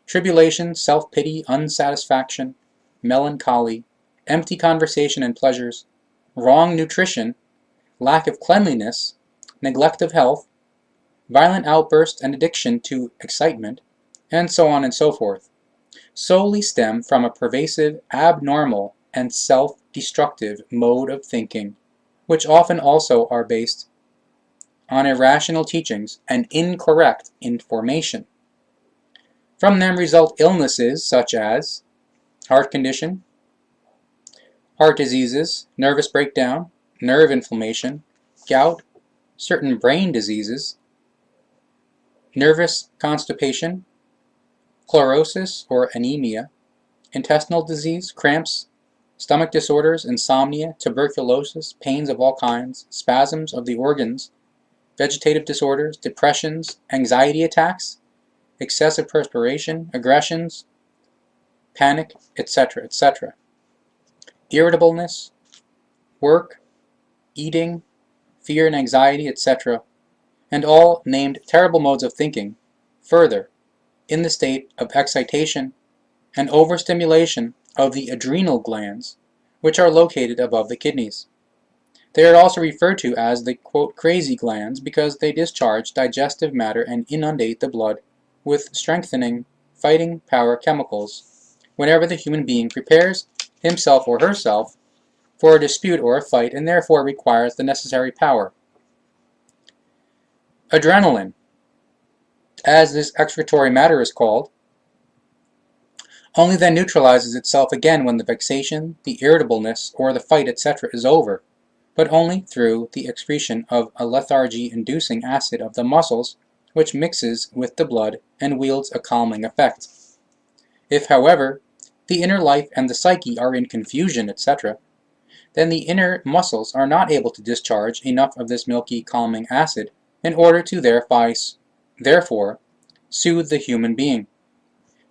tribulation, self-pity, unsatisfaction, melancholy, empty conversation and pleasures, wrong nutrition, lack of cleanliness, neglect of health, violent outburst and addiction to excitement, and so on and so forth, solely stem from a pervasive, abnormal, and self-destructive mode of thinking, which often also are based on irrational teachings and incorrect information. From them result illnesses such as heart condition, heart diseases, nervous breakdown, nerve inflammation, gout, certain brain diseases, nervous constipation, chlorosis or anemia, intestinal disease, cramps, stomach disorders, insomnia, tuberculosis, pains of all kinds, spasms of the organs, vegetative disorders, depressions, anxiety attacks, excessive perspiration, aggressions, panic, etc., etc. Irritableness, work, eating, fear and anxiety, etc., and all named terrible modes of thinking, further, in the state of excitation and overstimulation of the adrenal glands, which are located above the kidneys. They are also referred to as the, quote, crazy glands because they discharge digestive matter and inundate the blood with strengthening, fighting power chemicals whenever the human being prepares himself or herself for a dispute or a fight and therefore requires the necessary power. Adrenaline, as this excretory matter is called, only then neutralizes itself again when the vexation, the irritableness, or the fight, etc. is over, but only through the excretion of a lethargy-inducing acid of the muscles which mixes with the blood and wields a calming effect. If, however, the inner life and the psyche are in confusion, etc., then the inner muscles are not able to discharge enough of this milky calming acid in order to therefore soothe the human being.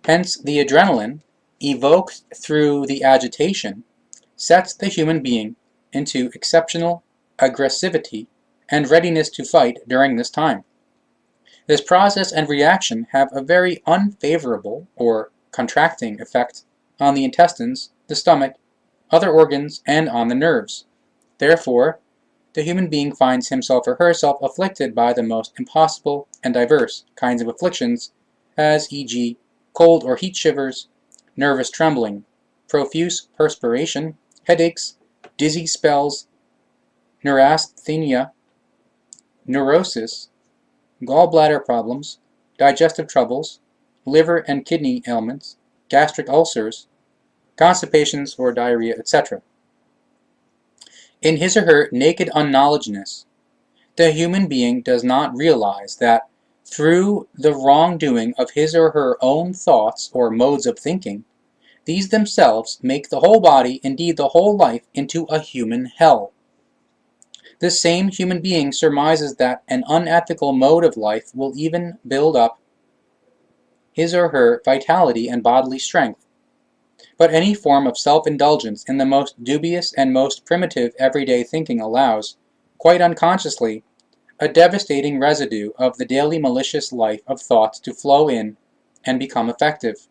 Hence, the adrenaline, evoked through the agitation, sets the human being into exceptional aggressivity and readiness to fight during this time. This process and reaction have a very unfavorable or contracting effect on the intestines, the stomach, other organs, and on the nerves. Therefore, the human being finds himself or herself afflicted by the most impossible and diverse kinds of afflictions, as e.g., cold or heat shivers, nervous trembling, profuse perspiration, headaches, dizzy spells, neurasthenia, neurosis, gallbladder problems, digestive troubles, liver and kidney ailments, gastric ulcers, constipations or diarrhea, etc. In his or her naked unknowledgeness, the human being does not realize that through the wrongdoing of his or her own thoughts or modes of thinking, these themselves make the whole body, indeed the whole life, into a human hell. This same human being surmises that an unethical mode of life will even build up his or her vitality and bodily strength. But any form of self-indulgence in the most dubious and most primitive everyday thinking allows, quite unconsciously, a devastating residue of the daily malicious life of thoughts to flow in and become effective.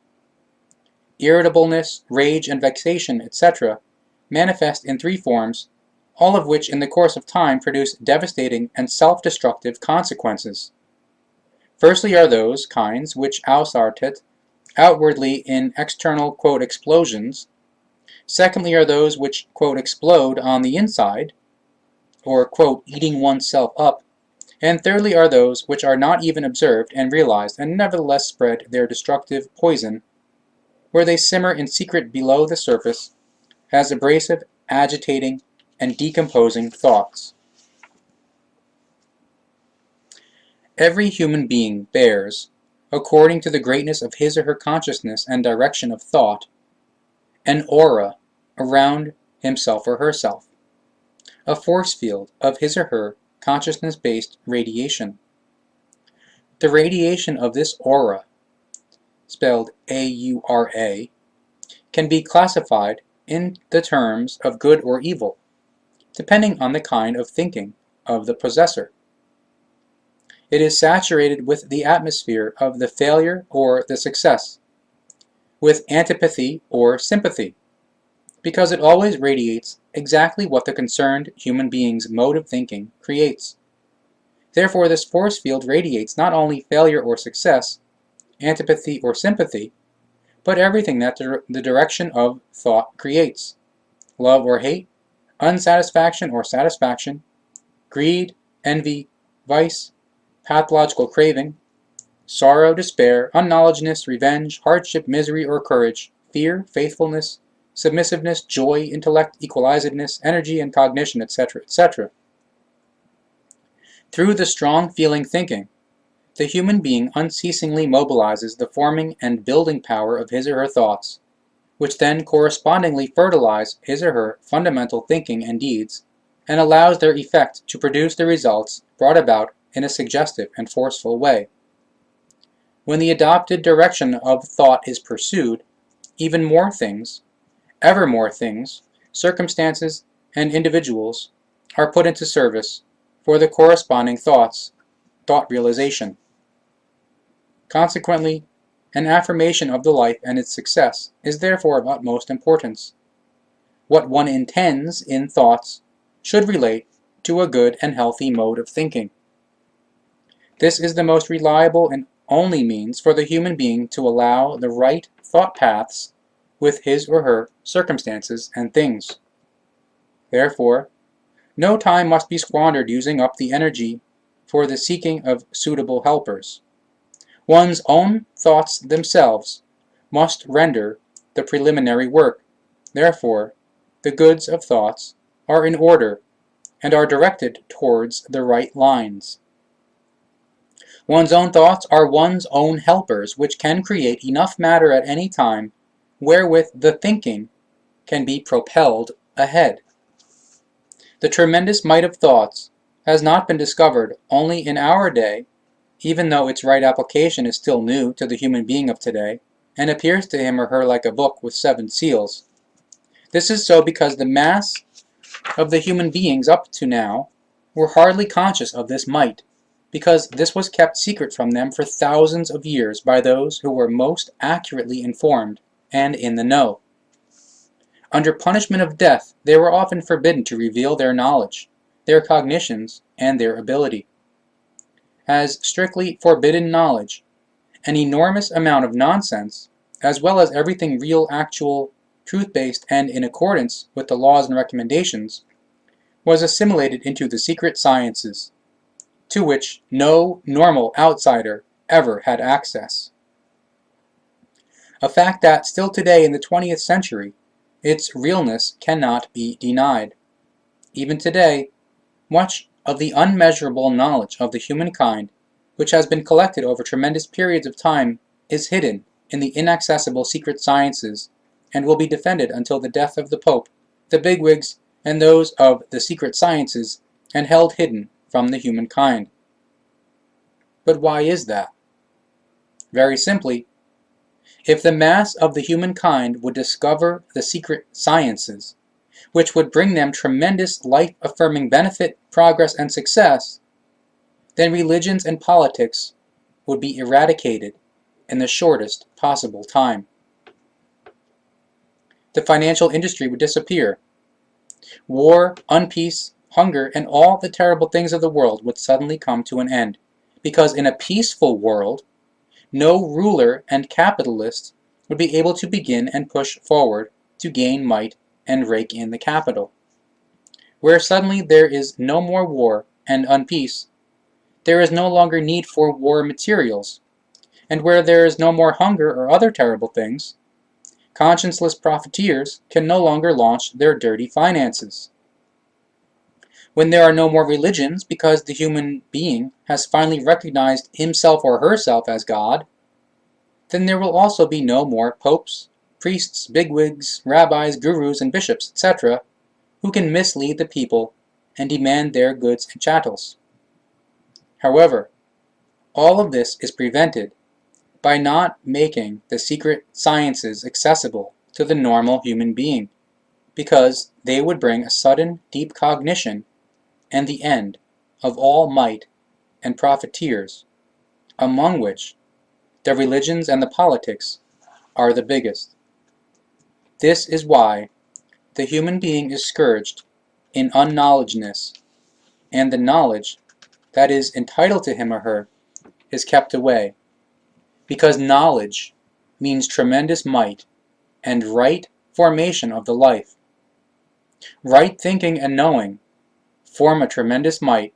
Irritableness, rage, and vexation, etc., manifest in three forms, all of which in the course of time produce devastating and self-destructive consequences. Firstly are those kinds which assorted outwardly in external, quote, explosions. Secondly are those which, quote, explode on the inside, or, quote, eating oneself up. And thirdly are those which are not even observed and realized and nevertheless spread their destructive poison, where they simmer in secret below the surface as abrasive, agitating, and decomposing thoughts. Every human being bears, according to the greatness of his or her consciousness and direction of thought, an aura around himself or herself, a force field of his or her consciousness-based radiation. The radiation of this aura, spelled A-U-R-A, can be classified in the terms of good or evil, depending on the kind of thinking of the possessor. It is saturated with the atmosphere of the failure or the success, with antipathy or sympathy, because it always radiates exactly what the concerned human being's mode of thinking creates. Therefore, this force field radiates not only failure or success, antipathy or sympathy, but everything that the direction of thought creates: love or hate, unsatisfaction or satisfaction, greed, envy, vice, pathological craving, sorrow, despair, unknowledgeness, revenge, hardship, misery or courage, fear, faithfulness, submissiveness, joy, intellect, equalizedness, energy and cognition, etc., etc. Through the strong feeling thinking, the human being unceasingly mobilizes the forming and building power of his or her thoughts, which then correspondingly fertilize his or her fundamental thinking and deeds, and allows their effect to produce the results brought about in a suggestive and forceful way. When the adopted direction of thought is pursued, even more things, ever more things, circumstances, and individuals are put into service for the corresponding thought realization. Consequently, an affirmation of the life and its success is therefore of utmost importance. What one intends in thoughts should relate to a good and healthy mode of thinking. This is the most reliable and only means for the human being to allow the right thought paths with his or her circumstances and things. Therefore, no time must be squandered using up the energy for the seeking of suitable helpers. One's own thoughts themselves must render the preliminary work. Therefore, the goods of thoughts are in order and are directed towards the right lines. One's own thoughts are one's own helpers, which can create enough matter at any time wherewith the thinking can be propelled ahead. The tremendous might of thoughts has not been discovered only in our day, even though its right application is still new to the human being of today, and appears to him or her like a book with 7 seals. This is so because the mass of the human beings up to now were hardly conscious of this might, because this was kept secret from them for thousands of years by those who were most accurately informed and in the know. Under punishment of death, they were often forbidden to reveal their knowledge, their cognitions, and their ability. As strictly forbidden knowledge, an enormous amount of nonsense, as well as everything real, actual, truth-based, and in accordance with the laws and recommendations, was assimilated into the secret sciences, to which no normal outsider ever had access. A fact that, still today in the 20th century, its realness cannot be denied. Even today, much of the unmeasurable knowledge of the humankind, which has been collected over tremendous periods of time, is hidden in the inaccessible secret sciences and will be defended until the death of the Pope, the bigwigs, and those of the secret sciences, and held hidden from the humankind. But why is that? Very simply, if the mass of the humankind would discover the secret sciences, which would bring them tremendous life-affirming benefit, progress, and success, then religions and politics would be eradicated in the shortest possible time. The financial industry would disappear. War, unpeace, hunger, and all the terrible things of the world would suddenly come to an end, because in a peaceful world, no ruler and capitalist would be able to begin and push forward to gain might and rake in the capital. Where suddenly there is no more war and unpeace, there is no longer need for war materials, and where there is no more hunger or other terrible things, conscienceless profiteers can no longer launch their dirty finances. When there are no more religions because the human being has finally recognized himself or herself as God, then there will also be no more popes, priests, bigwigs, rabbis, gurus, and bishops, etc., who can mislead the people and demand their goods and chattels. However, all of this is prevented by not making the secret sciences accessible to the normal human being, because they would bring a sudden, deep cognition and the end of all might and profiteers, among which the religions and the politics are the biggest. This is why the human being is scourged in unknowledgeness, and the knowledge that is entitled to him or her is kept away, because knowledge means tremendous might and right formation of the life. Right thinking and knowing form a tremendous might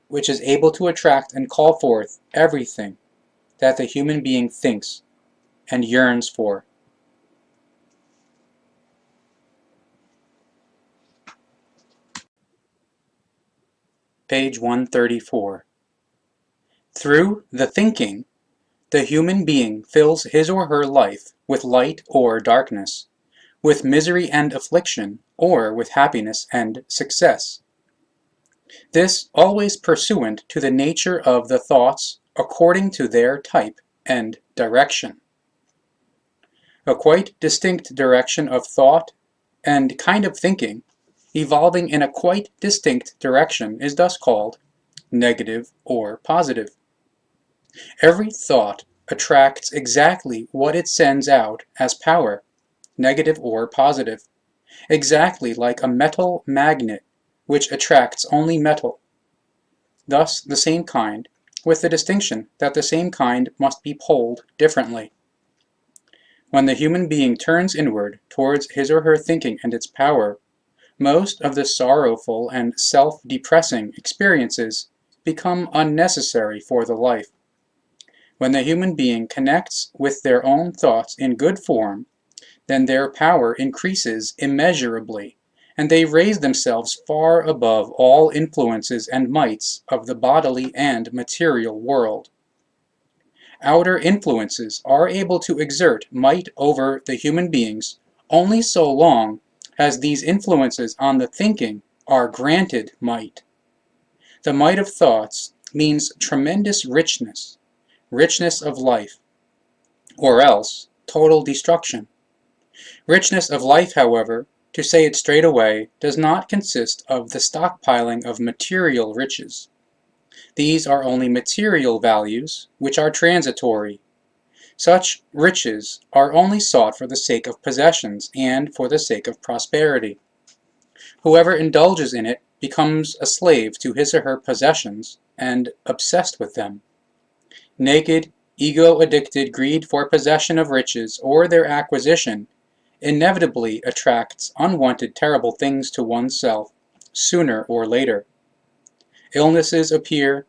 which is able to attract and call forth everything that the human being thinks and yearns for. Page 134. Through the thinking, the human being fills his or her life with light or darkness, with misery and affliction, or with happiness and success. This always pursuant to the nature of the thoughts according to their type and direction. A quite distinct direction of thought and kind of thinking, evolving in a quite distinct direction, is thus called negative or positive. Every thought attracts exactly what it sends out as power, negative or positive, exactly like a metal magnet which attracts only metal. Thus the same kind, with the distinction that the same kind must be poled differently. When the human being turns inward towards his or her thinking and its power, most of the sorrowful and self-depressing experiences become unnecessary for the life. When the human being connects with their own thoughts in good form, then their power increases immeasurably, and they raise themselves far above all influences and mights of the bodily and material world. Outer influences are able to exert might over the human beings only so long as these influences on the thinking are granted might. The might of thoughts means tremendous richness, richness of life, or else total destruction. Richness of life, however, to say it straight away, does not consist of the stockpiling of material riches. These are only material values, which are transitory. Such riches are only sought for the sake of possessions and for the sake of prosperity. Whoever indulges in it becomes a slave to his or her possessions and obsessed with them. Naked, ego-addicted greed for possession of riches or their acquisition inevitably attracts unwanted terrible things to oneself, sooner or later. Illnesses appear,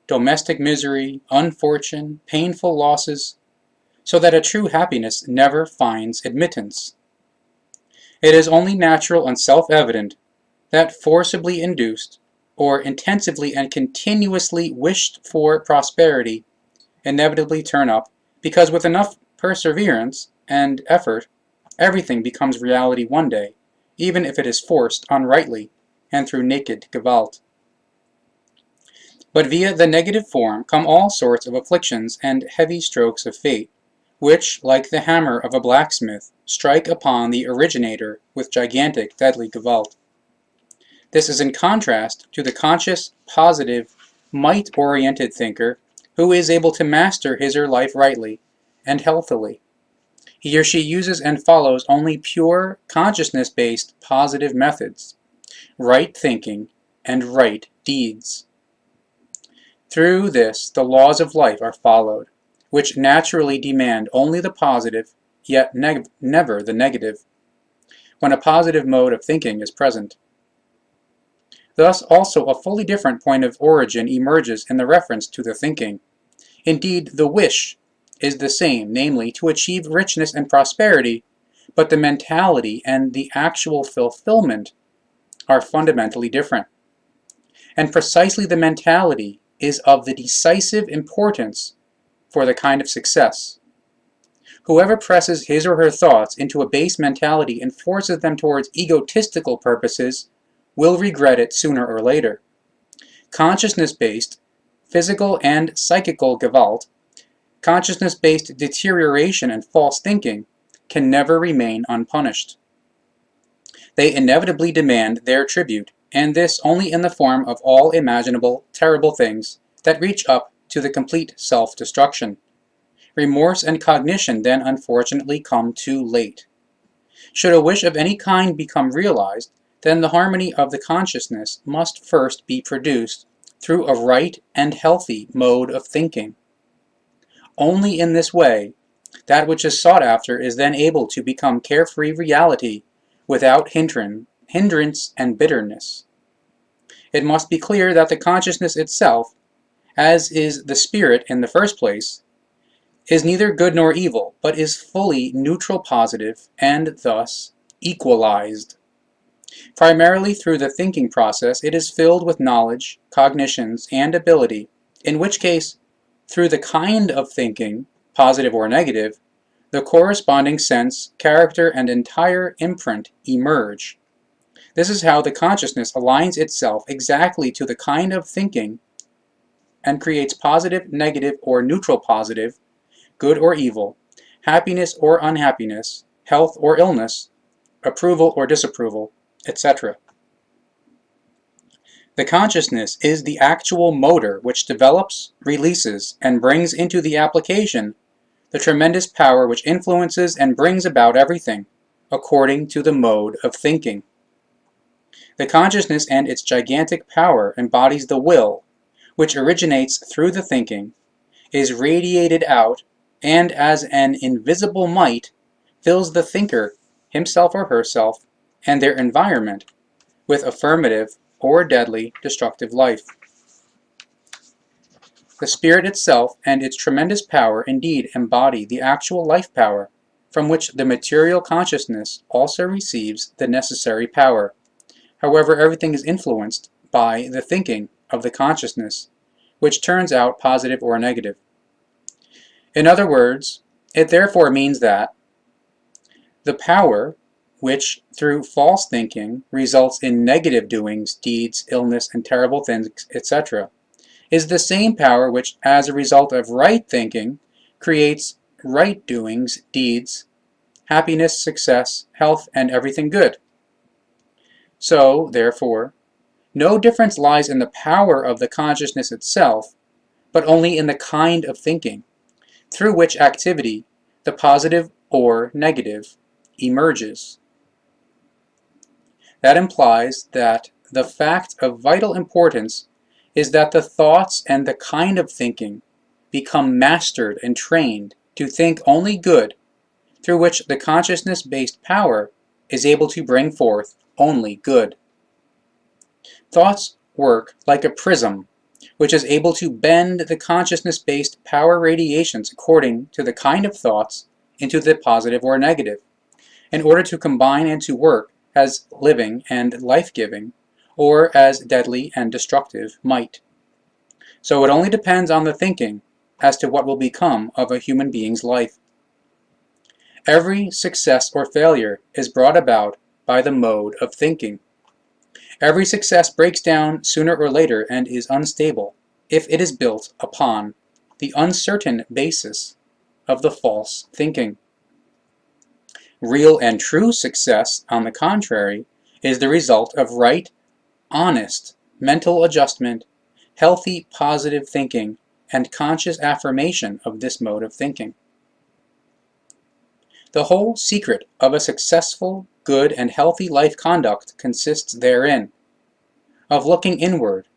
domestic misery, unfortune, painful losses, so that a true happiness never finds admittance. It is only natural and self-evident that forcibly induced, or intensively and continuously wished for prosperity inevitably turn up, because with enough perseverance and effort, everything becomes reality one day, even if it is forced unrightly and through naked Gewalt. But via the negative form come all sorts of afflictions and heavy strokes of fate, which, like the hammer of a blacksmith, strike upon the originator with gigantic deadly Gewalt. This is in contrast to the conscious, positive, might-oriented thinker who is able to master his or her life rightly and healthily. He or she uses and follows only pure, consciousness-based positive methods, right thinking, and right deeds. Through this, the laws of life are followed, which naturally demand only the positive, yet never the negative, when a positive mode of thinking is present. Thus also a fully different point of origin emerges in the reference to the thinking. Indeed, the wish is the same, namely, to achieve richness and prosperity, but the mentality and the actual fulfillment are fundamentally different. And precisely the mentality is of the decisive importance for the kind of success. Whoever presses his or her thoughts into a base mentality and forces them towards egotistical purposes will regret it sooner or later. Consciousness-based physical and psychical Gewalt, consciousness-based deterioration and false thinking can never remain unpunished. They inevitably demand their tribute, and this only in the form of all imaginable terrible things that reach up to the complete self-destruction. Remorse and cognition then unfortunately come too late. Should a wish of any kind become realized, then the harmony of the consciousness must first be produced through a right and healthy mode of thinking. Only in this way, that which is sought after is then able to become carefree reality without hindrance and bitterness. It must be clear that the consciousness itself, as is the spirit in the first place, is neither good nor evil, but is fully neutral positive and thus equalized. Primarily through the thinking process, it is filled with knowledge, cognitions, and ability, in which case, through the kind of thinking, positive or negative, the corresponding sense, character, and entire imprint emerge. This is how the consciousness aligns itself exactly to the kind of thinking and creates positive, negative, or neutral positive, good or evil, happiness or unhappiness, health or illness, approval or disapproval, etc. The consciousness is the actual motor which develops, releases, and brings into the application the tremendous power which influences and brings about everything, according to the mode of thinking. The consciousness and its gigantic power embodies the will, which originates through the thinking, is radiated out, and as an invisible might, fills the thinker, himself or herself, and their environment with affirmative or deadly destructive life. The spirit itself and its tremendous power indeed embody the actual life power, from which the material consciousness also receives the necessary power. However, everything is influenced by the thinking of the consciousness, which turns out positive or negative. In other words, it therefore means that the power, which through false thinking results in negative doings, deeds, illness, and terrible things, etc., is the same power which, as a result of right thinking, creates right doings, deeds, happiness, success, health, and everything good. So, therefore, no difference lies in the power of the consciousness itself, but only in the kind of thinking, through which activity, the positive or negative, emerges. That implies that the fact of vital importance is that the thoughts and the kind of thinking become mastered and trained to think only good, through which the consciousness-based power is able to bring forth only good. Thoughts work like a prism, which is able to bend the consciousness-based power radiations according to the kind of thoughts into the positive or negative, in order to combine and to work as living and life-giving, or as deadly and destructive might. So it only depends on the thinking as to what will become of a human being's life. Every success or failure is brought about by the mode of thinking. Every success breaks down sooner or later and is unstable if it is built upon the uncertain basis of the false thinking. Real and true success, on the contrary, is the result of right, honest mental adjustment healthy, positive thinking, and conscious affirmation of this mode of thinking. The whole secret of a successful, good, and healthy life conduct consists therein, of looking inward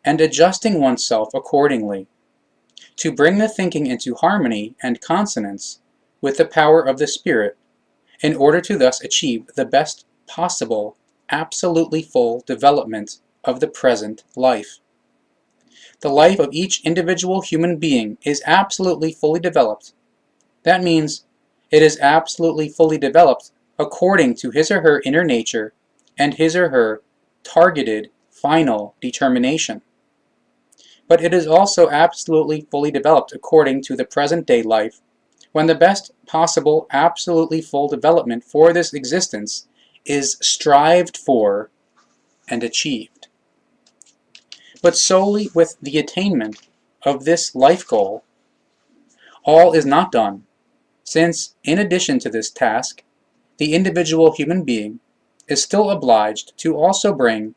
and adjusting oneself accordingly, to bring the thinking into harmony and consonance with the power of the Spirit, in order to thus achieve the best possible, absolutely full development of the present life. The life of each individual human being is absolutely fully developed. That means it is absolutely fully developed according to his or her inner nature and his or her targeted final determination. But it is also absolutely fully developed according to the present-day life, when the best possible absolutely full development for this existence is strived for and achieved. But solely with the attainment of this life goal, all is not done, since in addition to this task, the individual human being is still obliged to also bring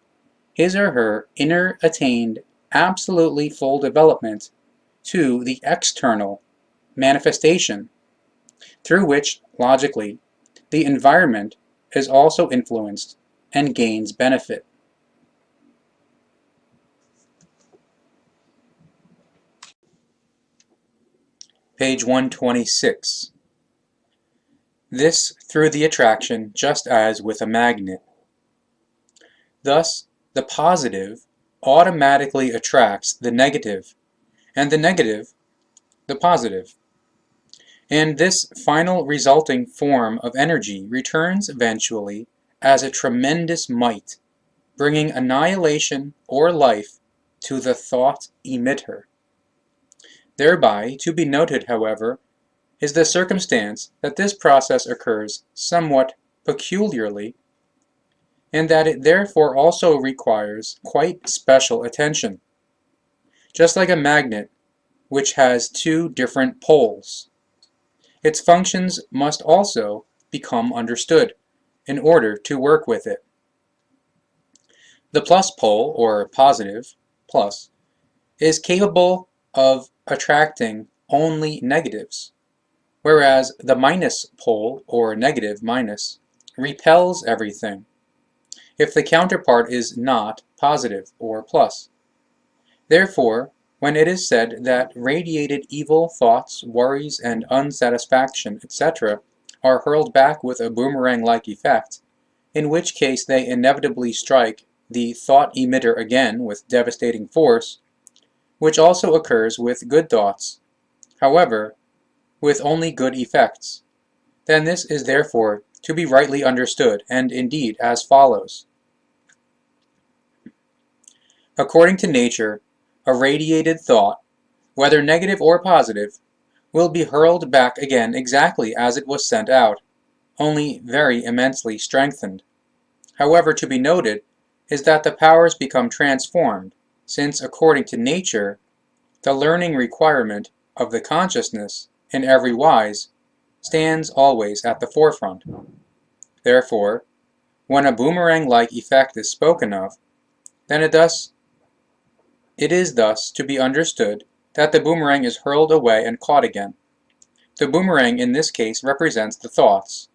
his or her inner attained absolutely full development to the external manifestation, through which, logically, the environment is also influenced and gains benefit. Page 126. This through the attraction just as with a magnet. Thus, the positive automatically attracts the negative, and the negative the positive. And this final resulting form of energy returns eventually as a tremendous might, bringing annihilation or life to the thought emitter. Thereby, to be noted, however, is the circumstance that this process occurs somewhat peculiarly, and that it therefore also requires quite special attention. Just like a magnet, which has two different poles, its functions must also become understood in order to work with it. The plus pole, or positive, plus, is capable of attracting only negatives, whereas the minus pole, or negative minus, repels everything, if the counterpart is not positive, or plus. Therefore, when it is said that radiated evil thoughts, worries, and unsatisfaction, etc., are hurled back with a boomerang-like effect, in which case they inevitably strike the thought emitter again with devastating force, which also occurs with good thoughts, however, with only good effects, then this is therefore to be rightly understood, and indeed as follows. According to nature, a radiated thought, whether negative or positive, will be hurled back again exactly as it was sent out, only very immensely strengthened. However, to be noted is that the powers become transformed, since according to nature, the learning requirement of the consciousness, in every wise, stands always at the forefront. Therefore, when a boomerang-like effect is spoken of, then it is thus to be understood that the boomerang is hurled away and caught again. The boomerang in this case represents the thoughts,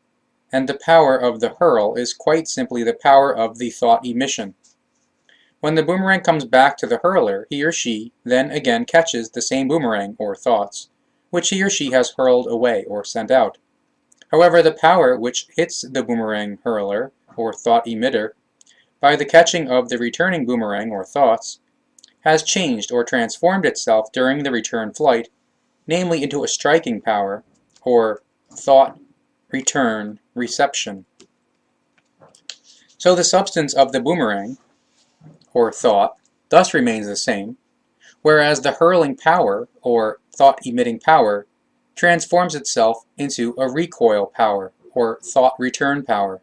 and the power of the hurl is quite simply the power of the thought emission. When the boomerang comes back to the hurler, he or she then again catches the same boomerang, or thoughts, which he or she has hurled away or sent out. However, the power which hits the boomerang hurler, or thought emitter, by the catching of the returning boomerang, or thoughts, has changed or transformed itself during the return flight, namely into a striking power, or thought return reception. So the substance of the boomerang, or thought, thus remains the same, whereas the hurling power, or thought-emitting power, transforms itself into a recoil power, or thought return power.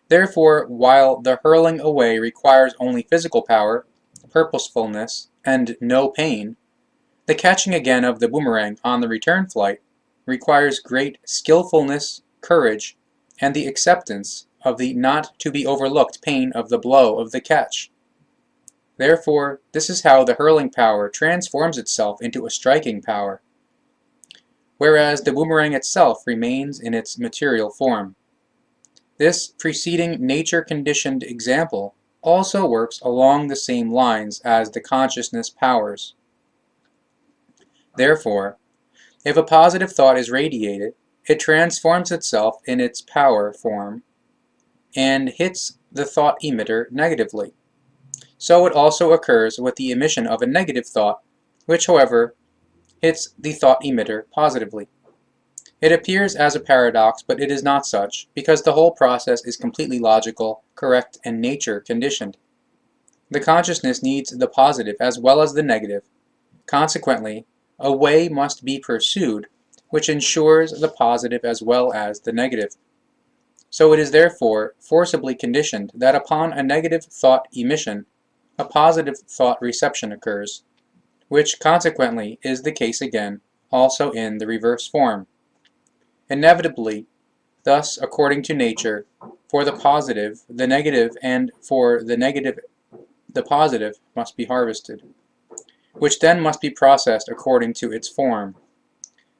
Therefore, while the hurling away requires only physical power, purposefulness, and no pain, the catching again of the boomerang on the return flight requires great skillfulness, courage, and the acceptance of the not-to-be-overlooked pain of the blow of the catch. Therefore, this is how the hurling power transforms itself into a striking power, whereas the boomerang itself remains in its material form. This preceding nature-conditioned example also works along the same lines as the consciousness powers. Therefore, if a positive thought is radiated, it transforms itself in its power form and hits the thought emitter negatively. So it also occurs with the emission of a negative thought, which, however, hits the thought emitter positively. It appears as a paradox, but it is not such, because the whole process is completely logical, correct, and nature-conditioned. The consciousness needs the positive as well as the negative. Consequently, a way must be pursued which ensures the positive as well as the negative. So it is therefore forcibly conditioned that upon a negative thought emission, a positive thought reception occurs, which consequently is the case again, also in the reverse form. Inevitably, thus, according to nature, for the positive, the negative, and for the negative, the positive must be harvested, which then must be processed according to its form.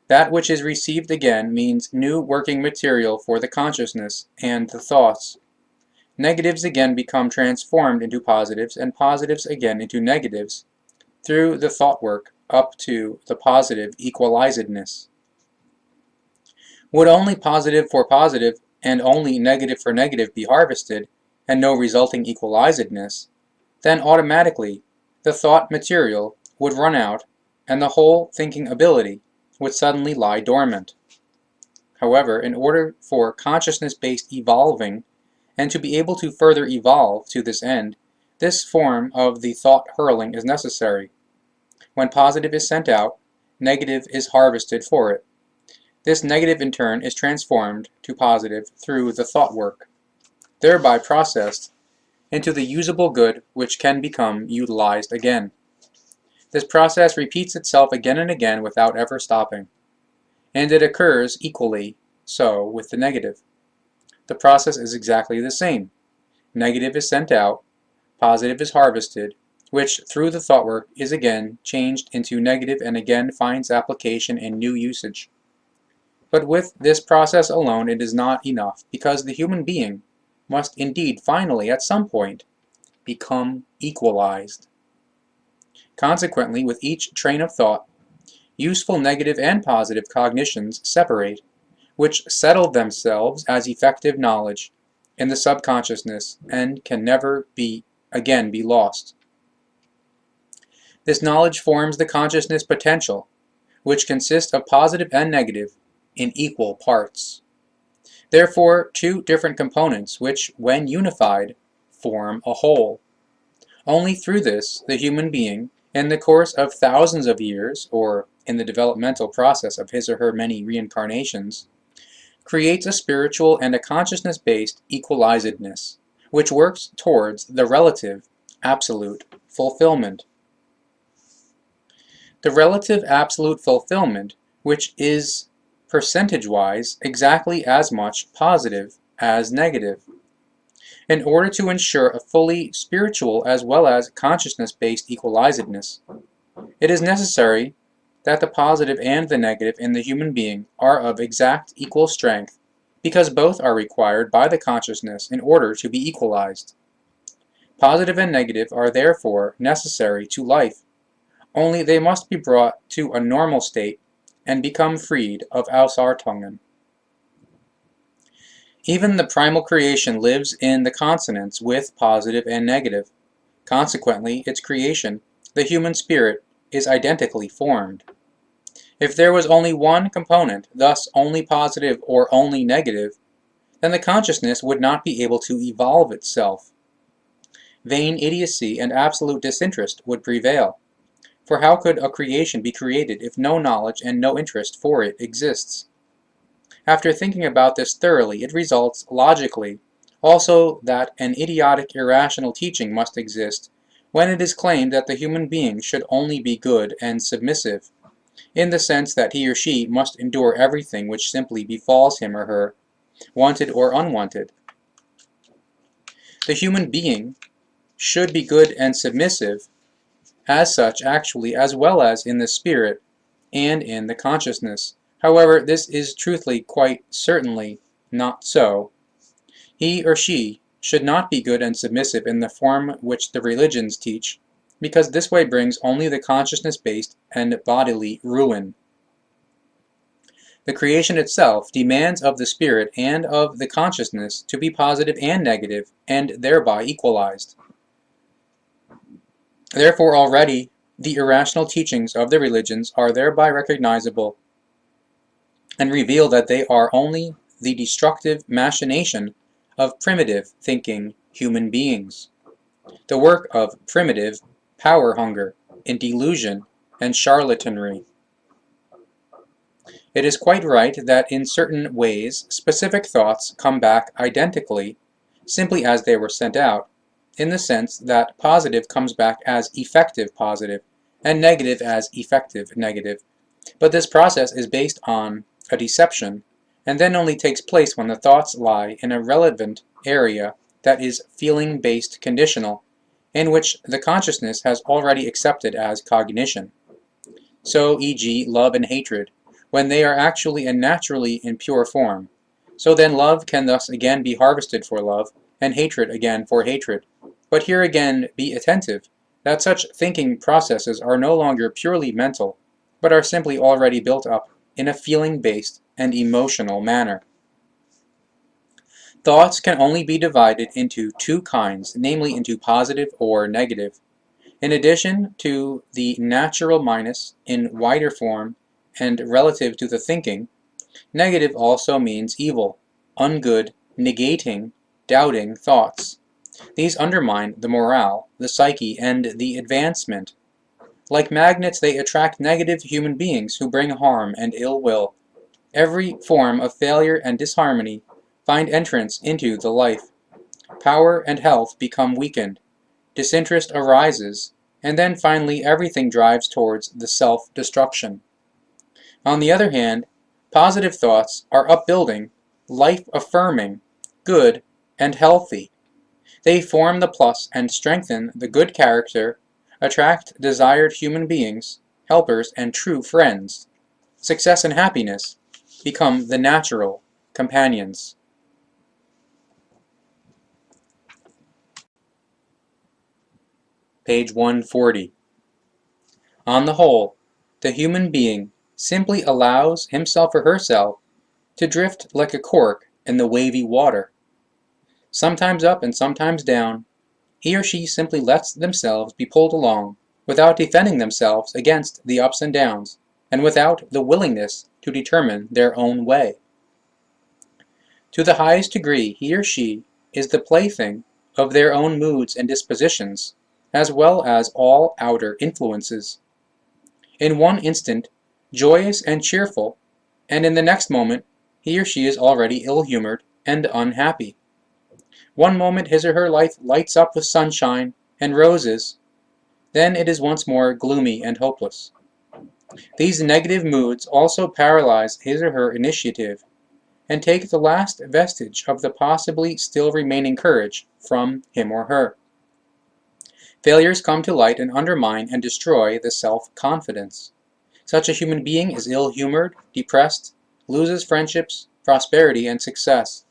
That which is received again means new working material for the consciousness and the thoughts. Negatives again become transformed into positives, and positives again into negatives, through the thought work up to the positive equalizedness. Would only positive for positive and only negative for negative be harvested, and no resulting equalizedness, then automatically the thought material would run out, and the whole thinking ability would suddenly lie dormant. However, in order for consciousness-based evolving, and to be able to further evolve to this end, this form of the thought hurling is necessary. When positive is sent out, negative is harvested for it. This negative in turn is transformed to positive through the thought work, thereby processed into the usable good which can become utilized again. This process repeats itself again and again without ever stopping, and it occurs equally so with the negative. The process is exactly the same. Negative is sent out, positive is harvested, which through the thought work is again changed into negative and again finds application in new usage. But with this process alone it is not enough, because the human being must indeed finally at some point become equalized. Consequently, with each train of thought, useful negative and positive cognitions separate, which settle themselves as effective knowledge in the subconsciousness and can never again be lost. This knowledge forms the consciousness potential, which consists of positive and negative in equal parts. Therefore, two different components which, when unified, form a whole. Only through this, the human being, in the course of thousands of years, or in the developmental process of his or her many reincarnations, creates a spiritual and a consciousness-based equalizedness, which works towards the relative, absolute fulfillment. The relative absolute fulfillment, which is percentage-wise exactly as much positive as negative. In order to ensure a fully spiritual as well as consciousness-based equalizedness, it is necessary that the positive and the negative in the human being are of exact equal strength, because both are required by the consciousness in order to be equalized. Positive and negative are therefore necessary to life, only they must be brought to a normal state and become freed of Ausartungen. Even the primal creation lives in the consonance with positive and negative. Consequently, its creation, the human spirit, is identically formed. If there was only one component, thus only positive or only negative, then the consciousness would not be able to evolve itself. Vain idiocy and absolute disinterest would prevail. For how could a creation be created if no knowledge and no interest for it exists? After thinking about this thoroughly, it results, logically, also that an idiotic irrational teaching must exist when it is claimed that the human being should only be good and submissive, in the sense that he or she must endure everything which simply befalls him or her, wanted or unwanted. The human being should be good and submissive, as such actually, as well as in the spirit and in the consciousness. However, this is truthfully quite certainly not so. He or she should not be good and submissive in the form which the religions teach, because this way brings only the consciousness-based and bodily ruin. The creation itself demands of the spirit and of the consciousness to be positive and negative, and thereby equalized. Therefore already the irrational teachings of the religions are thereby recognizable, and reveal that they are only the destructive machination of primitive thinking human beings, the work of primitive power hunger in delusion and charlatanry. It is quite right that in certain ways specific thoughts come back identically, simply as they were sent out, in the sense that positive comes back as effective positive, and negative as effective negative. But this process is based on a deception, and then only takes place when the thoughts lie in a relevant area that is feeling-based conditional, in which the consciousness has already accepted as cognition. So, e.g., love and hatred, when they are actually and naturally in pure form. So then love can thus again be harvested for love, and hatred again for hatred. But here again be attentive, that such thinking processes are no longer purely mental, but are simply already built up in a feeling-based and emotional manner. Thoughts can only be divided into two kinds, namely into positive or negative. In addition to the natural minus in wider form and relative to the thinking, negative also means evil, ungood, negating, doubting thoughts. These undermine the morale, the psyche, and the advancement. Like magnets, they attract negative human beings who bring harm and ill will. Every form of failure and disharmony find entrance into the life. Power and health become weakened. Disinterest arises, and then finally everything drives towards the self-destruction. On the other hand, positive thoughts are upbuilding, life-affirming, good, and healthy. They form the plus and strengthen the good character, attract desired human beings, helpers, and true friends. Success and happiness become the natural companions. Page 140. On the whole, the human being simply allows himself or herself to drift like a cork in the wavy water. Sometimes up and sometimes down, he or she simply lets themselves be pulled along, without defending themselves against the ups and downs, and without the willingness to determine their own way. To the highest degree, he or she is the plaything of their own moods and dispositions, as well as all outer influences. In one instant, joyous and cheerful, and in the next moment, he or she is already ill-humored and unhappy. One moment his or her life lights up with sunshine and roses, then it is once more gloomy and hopeless. These negative moods also paralyze his or her initiative, and take the last vestige of the possibly still remaining courage from him or her. Failures come to light and undermine and destroy the self-confidence. Such a human being is ill-humored, depressed, loses friendships, prosperity, and success.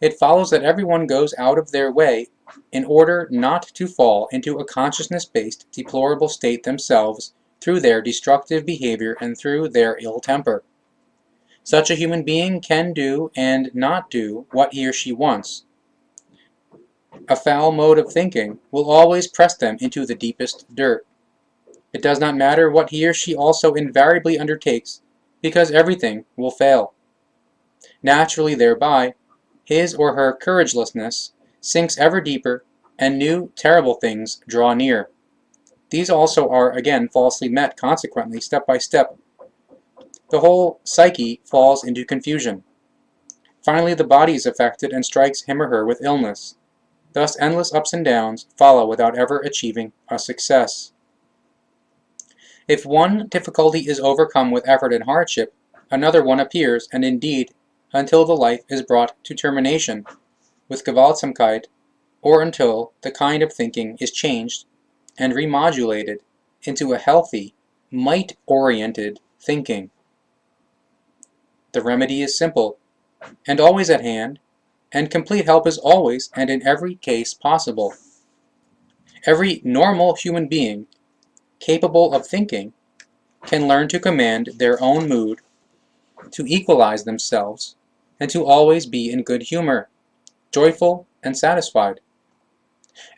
It follows that everyone goes out of their way in order not to fall into a consciousness-based deplorable state themselves through their destructive behavior and through their ill temper. Such a human being can do and not do what he or she wants. A foul mode of thinking will always press them into the deepest dirt. It does not matter what he or she also invariably undertakes, because everything will fail. Naturally thereby, his or her couragelessness sinks ever deeper, and new terrible things draw near. These also are again falsely met, consequently, step by step. The whole psyche falls into confusion. Finally, the body is affected and strikes him or her with illness. Thus endless ups and downs follow without ever achieving a success. If one difficulty is overcome with effort and hardship, another one appears, and indeed, until the life is brought to termination, with Gewaltsamkeit, or until the kind of thinking is changed and remodulated into a healthy, might-oriented thinking. The remedy is simple and always at hand, and complete help is always and in every case possible. Every normal human being capable of thinking can learn to command their own mood, to equalize themselves, and to always be in good humor, joyful and satisfied.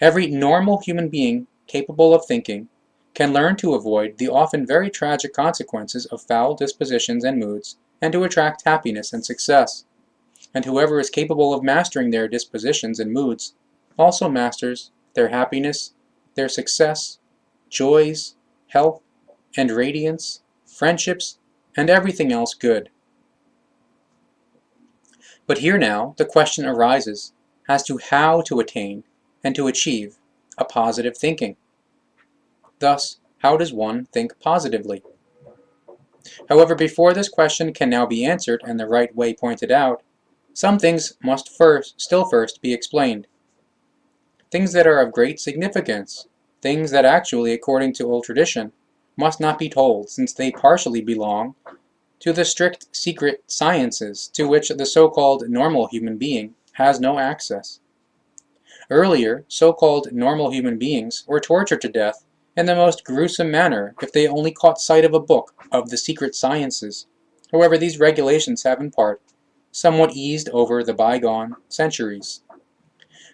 Every normal human being capable of thinking can learn to avoid the often very tragic consequences of foul dispositions and moods, and to attract happiness and success. And whoever is capable of mastering their dispositions and moods also masters their happiness, their success, joys, health, and radiance, friendships, and everything else good. But here now the question arises as to how to attain and to achieve a positive thinking. Thus, how does one think positively? However, before this question can now be answered and the right way pointed out, some things must still first be explained. Things that are of great significance, things that actually, according to old tradition, must not be told, since they partially belong to the strict secret sciences to which the so-called normal human being has no access. Earlier, so-called normal human beings were tortured to death in the most gruesome manner if they only caught sight of a book of the secret sciences. However, these regulations have in part somewhat eased over the bygone centuries.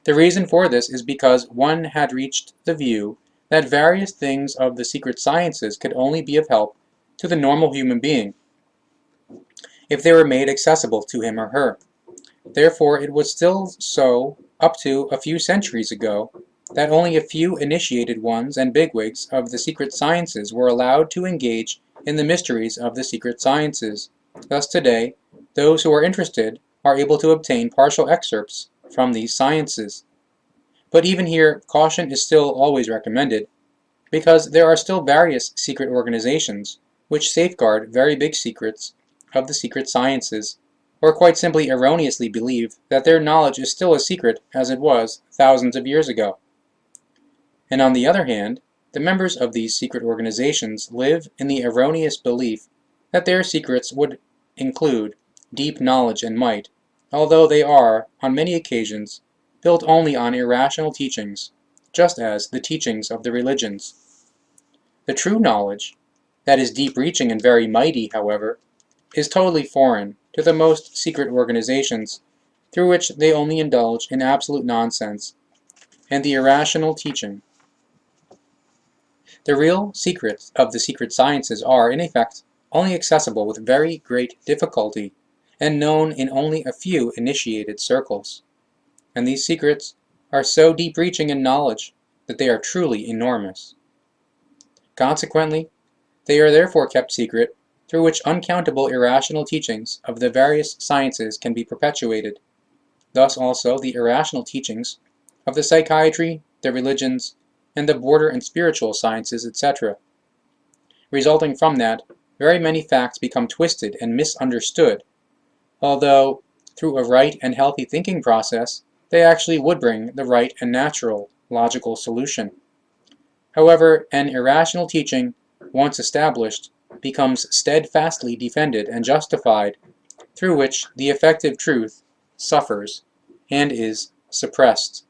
The reason for this is because one had reached the view that various things of the secret sciences could only be of help to the normal human being if they were made accessible to him or her. Therefore, it was still so up to a few centuries ago that only a few initiated ones and bigwigs of the secret sciences were allowed to engage in the mysteries of the secret sciences. Thus today, those who are interested are able to obtain partial excerpts from these sciences. But even here, caution is still always recommended, because there are still various secret organizations which safeguard very big secrets of the secret sciences, or quite simply erroneously believe that their knowledge is still as secret as it was thousands of years ago. And on the other hand, the members of these secret organizations live in the erroneous belief that their secrets would include deep knowledge and might, although they are, on many occasions, built only on irrational teachings, just as the teachings of the religions. The true knowledge, that is deep-reaching and very mighty, however, is totally foreign to the most secret organizations, through which they only indulge in absolute nonsense and the irrational teaching. The real secrets of the secret sciences are, in effect, only accessible with very great difficulty, and known in only a few initiated circles. And these secrets are so deep-reaching in knowledge that they are truly enormous. Consequently, they are therefore kept secret, through which uncountable irrational teachings of the various sciences can be perpetuated. Thus also the irrational teachings of the psychiatry, the religions, and the border and spiritual sciences, etc. Resulting from that, very many facts become twisted and misunderstood, although through a right and healthy thinking process, they actually would bring the right and natural, logical solution. However, an irrational teaching, once established, becomes steadfastly defended and justified, through which the effective truth suffers and is suppressed.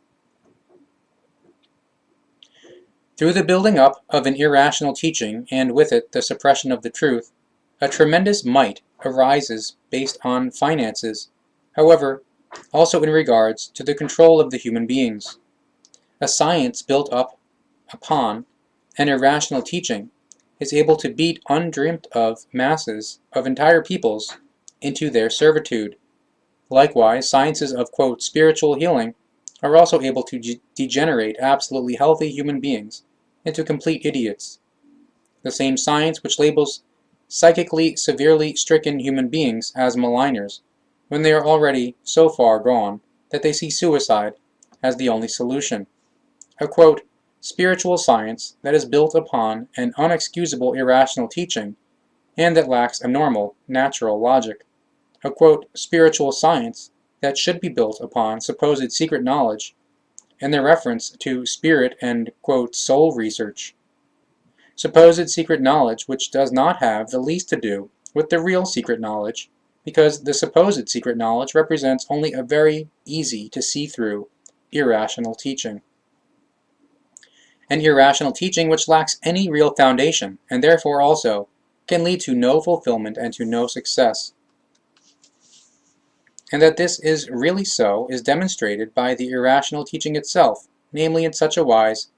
Through the building up of an irrational teaching, and with it the suppression of the truth, a tremendous might arises based on finances, however, also in regards to the control of the human beings. A science built up upon an irrational teaching is able to beat undreamt of masses of entire peoples into their servitude. Likewise, sciences of, quote, spiritual healing are also able to degenerate absolutely healthy human beings into complete idiots. The same science which labels psychically severely stricken human beings as maligners, when they are already so far gone that they see suicide as the only solution. A, quote, spiritual science that is built upon an unexcusable irrational teaching, and that lacks a normal, natural logic. A, quote, spiritual science that should be built upon supposed secret knowledge, in their reference to spirit and, quote, soul research. Supposed secret knowledge which does not have the least to do with the real secret knowledge, because the supposed secret knowledge represents only a very easy to see through irrational teaching. An irrational teaching which lacks any real foundation, and therefore also can lead to no fulfillment and to no success. And that this is really so is demonstrated by the irrational teaching itself, namely in such a wise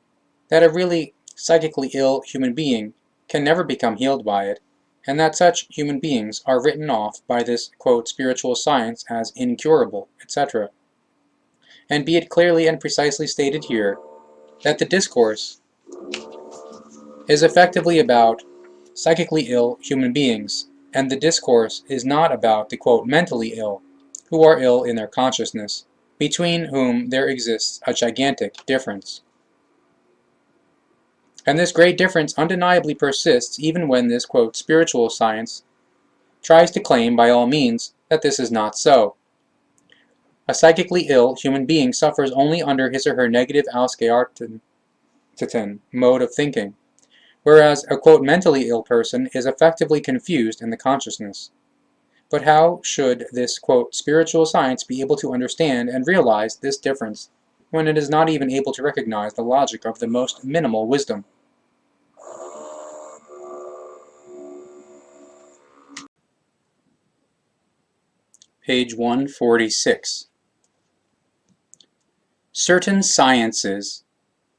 that a really psychically ill human being can never become healed by it, and that such human beings are written off by this, quote, spiritual science as incurable, etc. And be it clearly and precisely stated here that the discourse is effectively about psychically ill human beings, and the discourse is not about the, quote, mentally ill, who are ill in their consciousness, between whom there exists a gigantic difference. And this great difference undeniably persists even when this, quote, spiritual science tries to claim by all means that this is not so. A psychically ill human being suffers only under his or her negative assorted mode of thinking, whereas a, quote, mentally ill person is effectively confused in the consciousness. But how should this, quote, spiritual science be able to understand and realize this difference when it is not even able to recognize the logic of the most minimal wisdom? Page 146. Certain sciences,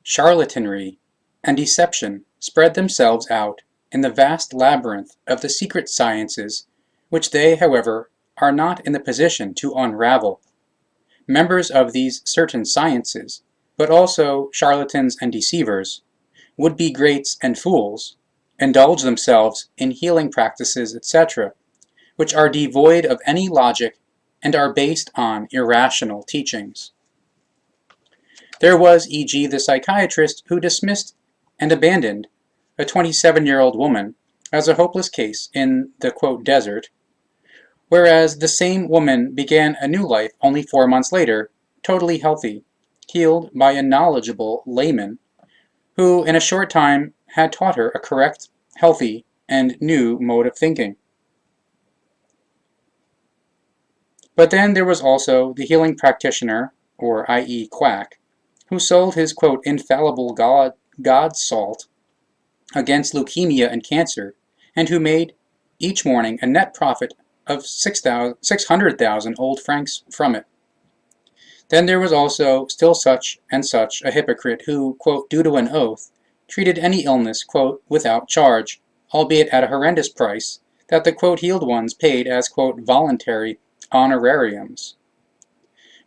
charlatanry, and deception spread themselves out in the vast labyrinth of the secret sciences, which they, however, are not in the position to unravel. Members of these certain sciences, but also charlatans and deceivers, would-be greats and fools, indulge themselves in healing practices, etc., which are devoid of any logic and are based on irrational teachings. There was, e.g., the psychiatrist who dismissed and abandoned a 27-year-old woman as a hopeless case in the, quote, desert, whereas the same woman began a new life only 4 months later, totally healthy, healed by a knowledgeable layman who in a short time had taught her a correct, healthy, and new mode of thinking. But then there was also the healing practitioner, or i.e. quack, who sold his, quote, infallible God salt against leukemia and cancer, and who made each morning a net profit of 600,000 old francs from it. Then there was also still such and such a hypocrite who, quote, due to an oath, treated any illness, quote, without charge, albeit at a horrendous price, that the, quote, healed ones paid as, quote, voluntary honorariums.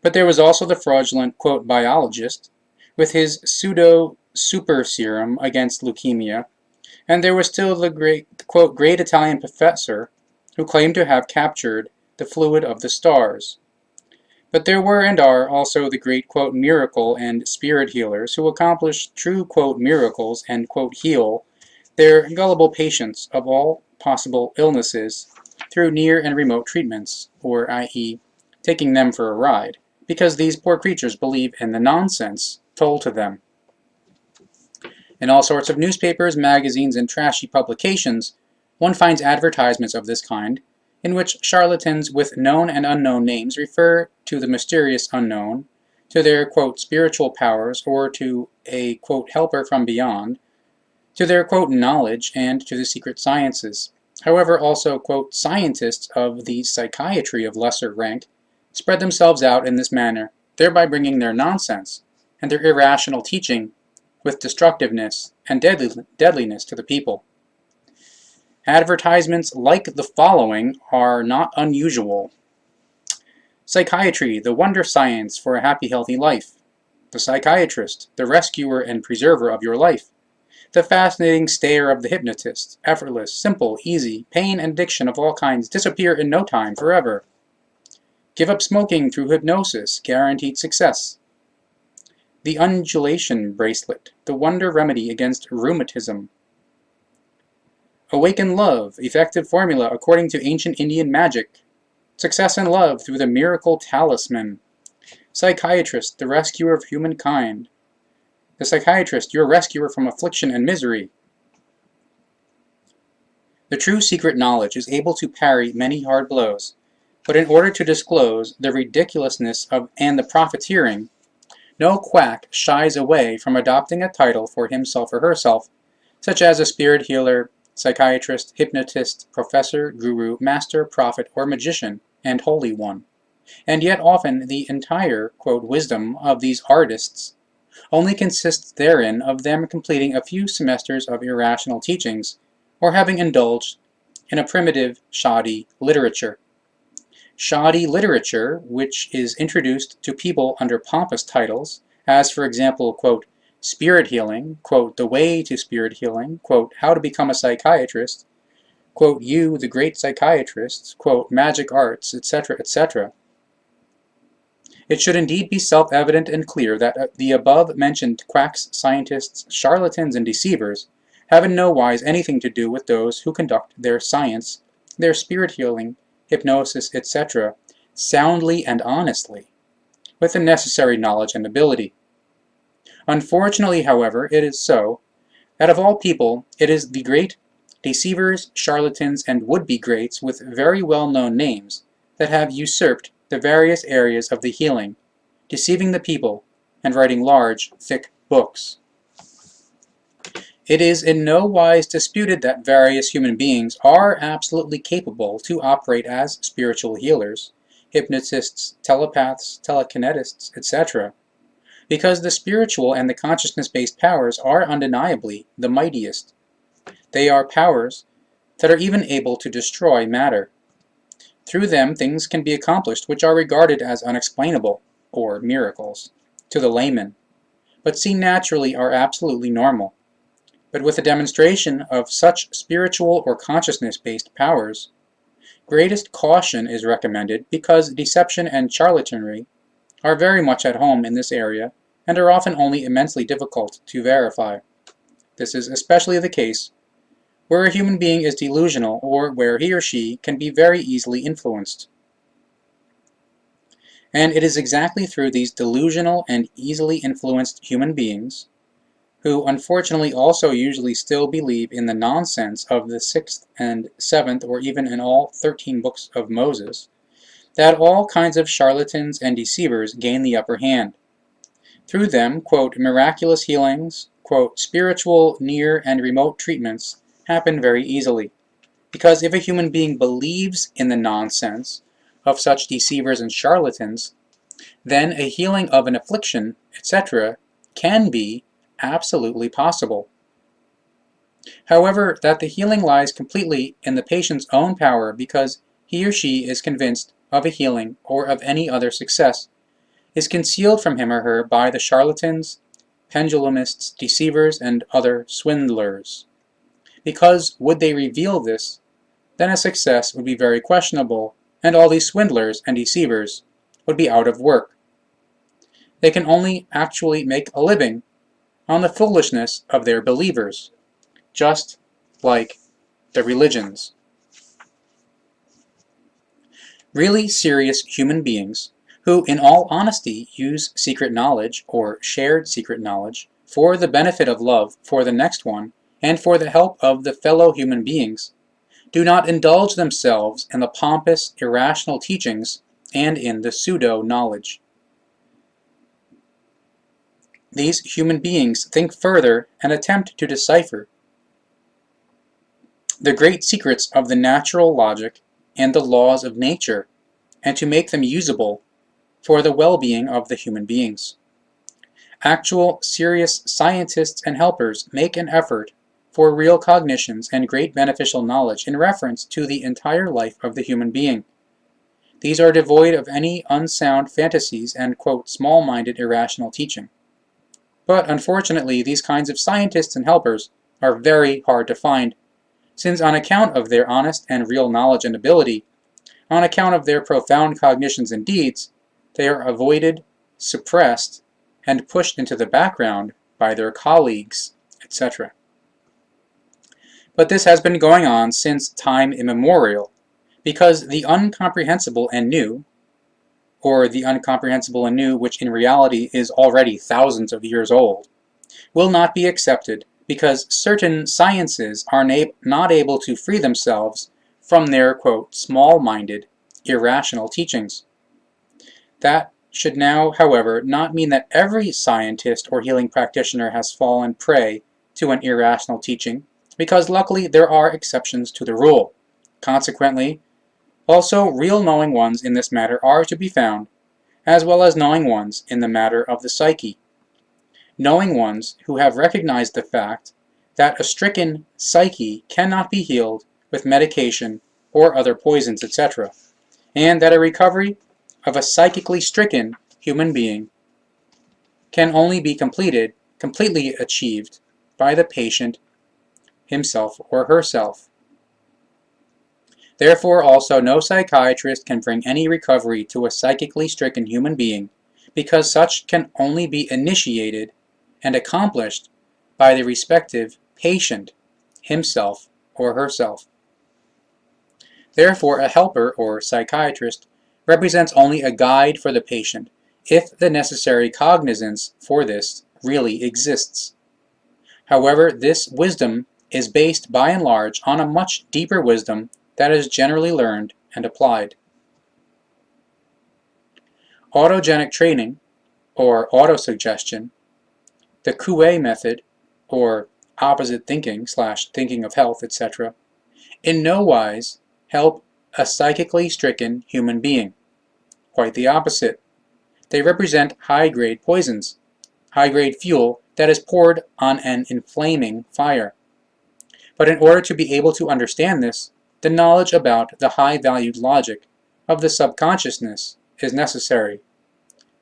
But there was also the fraudulent, quote, biologist, with his pseudo-super serum against leukemia, and there was still the great, quote, great Italian professor who claimed to have captured the fluid of the stars. But there were and are also the great, quote, miracle and spirit healers who accomplish true, quote, miracles and, quote, heal their gullible patients of all possible illnesses through near and remote treatments, or i.e. taking them for a ride, because these poor creatures believe in the nonsense told to them. In all sorts of newspapers, magazines, and trashy publications, one finds advertisements of this kind, in which charlatans with known and unknown names refer to the mysterious unknown, to their, quote, spiritual powers, or to a, quote, helper from beyond, to their, quote, knowledge, and to the secret sciences. However, also, quote, scientists of the psychiatry of lesser rank spread themselves out in this manner, thereby bringing their nonsense and their irrational teaching with destructiveness and deadliness to the people. Advertisements like the following are not unusual. Psychiatry, the wonder science for a happy, healthy life. The psychiatrist, the rescuer and preserver of your life. The fascinating stare of the hypnotist, effortless, simple, easy, pain and addiction of all kinds disappear in no time forever. Give up smoking through hypnosis, guaranteed success. The undulation bracelet, the wonder remedy against rheumatism. Awaken love, effective formula according to ancient Indian magic. Success in love through the miracle talisman. Psychiatrist, the rescuer of humankind. The psychiatrist, your rescuer from affliction and misery. The true secret knowledge is able to parry many hard blows, but in order to disclose the ridiculousness of and the profiteering, no quack shies away from adopting a title for himself or herself, such as a spirit healer, psychiatrist, hypnotist, professor, guru, master, prophet, or magician, and holy one. And yet often the entire, quote, wisdom of these artists only consists therein of them completing a few semesters of irrational teachings, or having indulged in a primitive, shoddy literature. Shoddy literature, which is introduced to people under pompous titles, as for example, quote, spirit healing, quote, the way to spirit healing, quote, how to become a psychiatrist, quote, you, the great psychiatrist, quote, magic arts, etc., etc. It should indeed be self-evident and clear that the above-mentioned quacks, scientists, charlatans, and deceivers have in no wise anything to do with those who conduct their science, their spirit healing, hypnosis, etc., soundly and honestly, with the necessary knowledge and ability. Unfortunately, however, it is so, that of all people, it is the great deceivers, charlatans, and would-be greats with very well-known names that have usurped the various areas of the healing, deceiving the people, and writing large, thick books. It is in no wise disputed that various human beings are absolutely capable to operate as spiritual healers, hypnotists, telepaths, telekinetists, etc., because the spiritual and the consciousness-based powers are undeniably the mightiest. They are powers that are even able to destroy matter. Through them things can be accomplished which are regarded as unexplainable, or miracles, to the layman, but seen naturally are absolutely normal. But with a demonstration of such spiritual or consciousness-based powers, greatest caution is recommended because deception and charlatanry are very much at home in this area and are often only immensely difficult to verify. This is especially the case where a human being is delusional or where he or she can be very easily influenced. And it is exactly through these delusional and easily influenced human beings, who unfortunately also usually still believe in the nonsense of the 6th and 7th or even in all 13 books of Moses, that all kinds of charlatans and deceivers gain the upper hand. Through them, quote, miraculous healings, quote, spiritual, near, and remote treatments happen very easily, because if a human being believes in the nonsense of such deceivers and charlatans, then a healing of an affliction, etc., can be absolutely possible. However, that the healing lies completely in the patient's own power because he or she is convinced of a healing or of any other success is concealed from him or her by the charlatans, pendulumists, deceivers, and other swindlers. Because would they reveal this, then a success would be very questionable, and all these swindlers and deceivers would be out of work. They can only actually make a living on the foolishness of their believers, just like the religions. Really serious human beings, who in all honesty use secret knowledge, or shared secret knowledge, for the benefit of love for the next one, and for the help of the fellow human beings, do not indulge themselves in the pompous, irrational teachings and in the pseudo-knowledge. These human beings think further and attempt to decipher the great secrets of the natural logic and the laws of nature, and to make them usable for the well-being of the human beings. Actual, serious scientists and helpers make an effort for real cognitions and great beneficial knowledge in reference to the entire life of the human being. These are devoid of any unsound fantasies and, quote, small-minded irrational teaching. But unfortunately, these kinds of scientists and helpers are very hard to find, since on account of their honest and real knowledge and ability, on account of their profound cognitions and deeds, they are avoided, suppressed, and pushed into the background by their colleagues, etc. But this has been going on since time immemorial, because the incomprehensible and new, or the incomprehensible and new, which in reality is already thousands of years old, will not be accepted because certain sciences are not able to free themselves from their, quote, small-minded, irrational teachings. That should now, however, not mean that every scientist or healing practitioner has fallen prey to an irrational teaching, because luckily there are exceptions to the rule. Consequently, also real knowing ones in this matter are to be found, as well as knowing ones in the matter of the psyche. Knowing ones who have recognized the fact that a stricken psyche cannot be healed with medication or other poisons, etc., and that a recovery of a psychically stricken human being can only be completely achieved by the patient himself or herself. Therefore, also, no psychiatrist can bring any recovery to a psychically stricken human being, because such can only be initiated and accomplished by the respective patient himself or herself. Therefore, a helper or psychiatrist represents only a guide for the patient, if the necessary cognizance for this really exists. However, this wisdom is based by and large on a much deeper wisdom that is generally learned and applied. Autogenic training, or autosuggestion, the Coué method, or opposite thinking / thinking of health, etc., in no wise help a psychically stricken human being. Quite the opposite. They represent high-grade poisons, high-grade fuel that is poured on an inflaming fire. But in order to be able to understand this, the knowledge about the high-valued logic of the subconsciousness is necessary.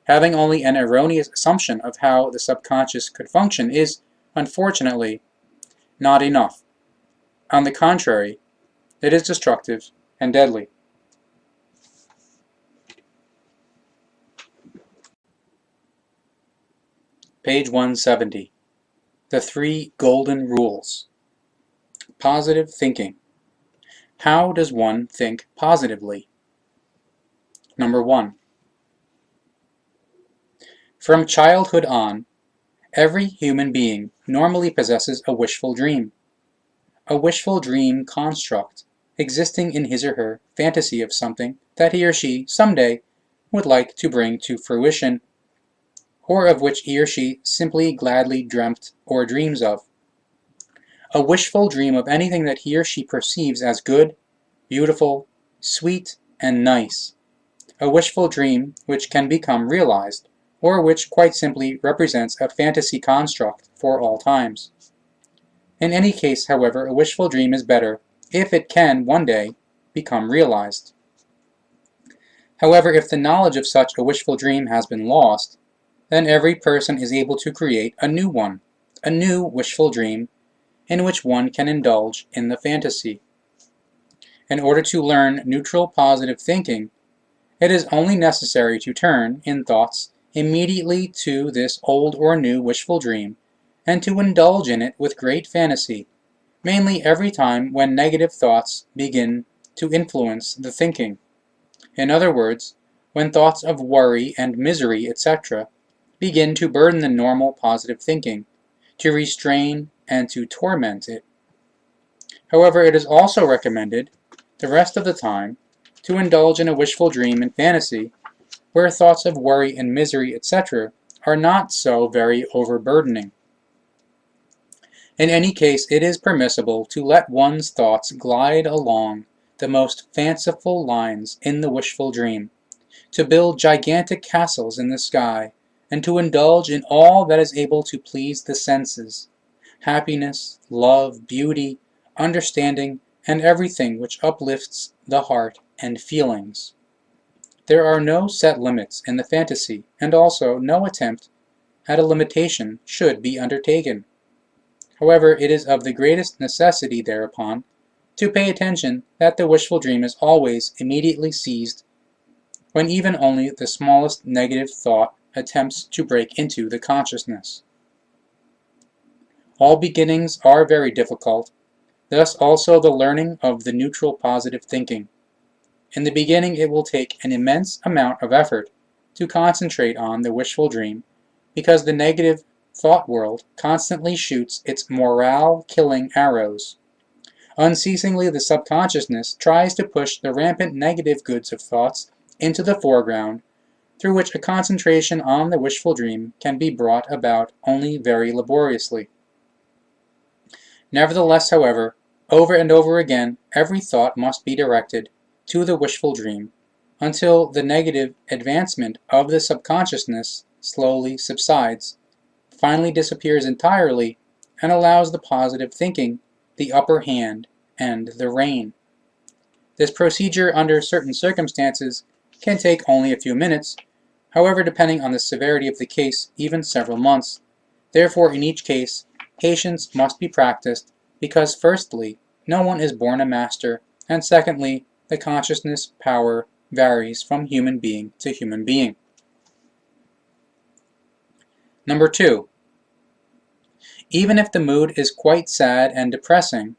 Having only an erroneous assumption of how the subconscious could function is, unfortunately, not enough. On the contrary, it is destructive and deadly. Page 170. The Three Golden Rules. Positive thinking. How does one think positively? Number 1. From childhood on, every human being normally possesses a wishful dream. A wishful dream construct existing in his or her fantasy of something that he or she someday would like to bring to fruition, or of which he or she simply gladly dreamt or dreams of. A wishful dream of anything that he or she perceives as good, beautiful, sweet, and nice. A wishful dream which can become realized, or which quite simply represents a fantasy construct for all times. In any case, however, a wishful dream is better if it can one day become realized. However, if the knowledge of such a wishful dream has been lost, then every person is able to create a new one, a new wishful dream, in which one can indulge in the fantasy. In order to learn neutral positive thinking, it is only necessary to turn, in thoughts, immediately to this old or new wishful dream, and to indulge in it with great fantasy, mainly every time when negative thoughts begin to influence the thinking. In other words, when thoughts of worry and misery, etc., begin to burden the normal positive thinking, to restrain and to torment it. However, it is also recommended, the rest of the time, to indulge in a wishful dream and fantasy where thoughts of worry and misery, etc., are not so very overburdening. In any case, it is permissible to let one's thoughts glide along the most fanciful lines in the wishful dream, to build gigantic castles in the sky, and to indulge in all that is able to please the senses, happiness, love, beauty, understanding, and everything which uplifts the heart and feelings. There are no set limits in the fantasy, and also no attempt at a limitation should be undertaken. However, it is of the greatest necessity thereupon to pay attention that the wishful dream is always immediately seized when even only the smallest negative thought attempts to break into the consciousness. All beginnings are very difficult, thus also the learning of the neutral positive thinking. In the beginning, it will take an immense amount of effort to concentrate on the wishful dream because the negative thought world constantly shoots its morale-killing arrows. Unceasingly, the subconsciousness tries to push the rampant negative goods of thoughts into the foreground, through which a concentration on the wishful dream can be brought about only very laboriously. Nevertheless, however, over and over again, every thought must be directed to the wishful dream until the negative advancement of the subconsciousness slowly subsides, finally disappears entirely, and allows the positive thinking the upper hand and the reign. This procedure, under certain circumstances, can take only a few minutes, however, depending on the severity of the case, even several months. Therefore, in each case, patience must be practiced because, firstly, no one is born a master, and secondly, the consciousness power varies from human being to human being. Number 2. Even if the mood is quite sad and depressing,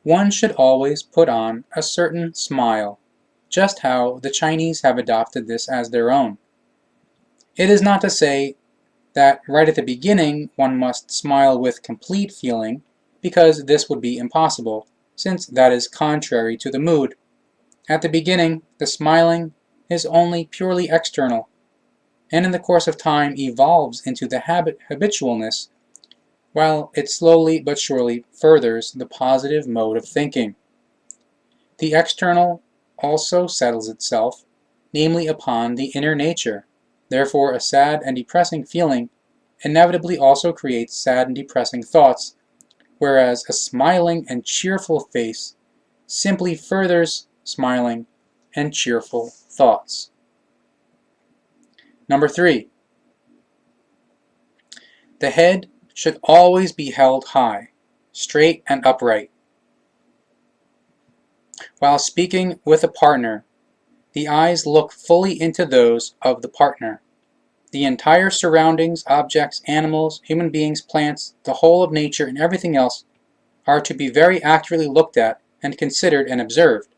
one should always put on a certain smile, just how the Chinese have adopted this as their own. It is not to say that right at the beginning one must smile with complete feeling, because this would be impossible, since that is contrary to the mood. At the beginning, the smiling is only purely external, and in the course of time evolves into the habitualness, while it slowly but surely furthers the positive mode of thinking. The external also settles itself, namely upon the inner nature. Therefore, a sad and depressing feeling inevitably also creates sad and depressing thoughts, whereas a smiling and cheerful face simply furthers smiling and cheerful thoughts. Number 3. The head should always be held high, straight and upright. While speaking with a partner, the eyes look fully into those of the partner. The entire surroundings, objects, animals, human beings, plants, the whole of nature, and everything else are to be very accurately looked at and considered and observed.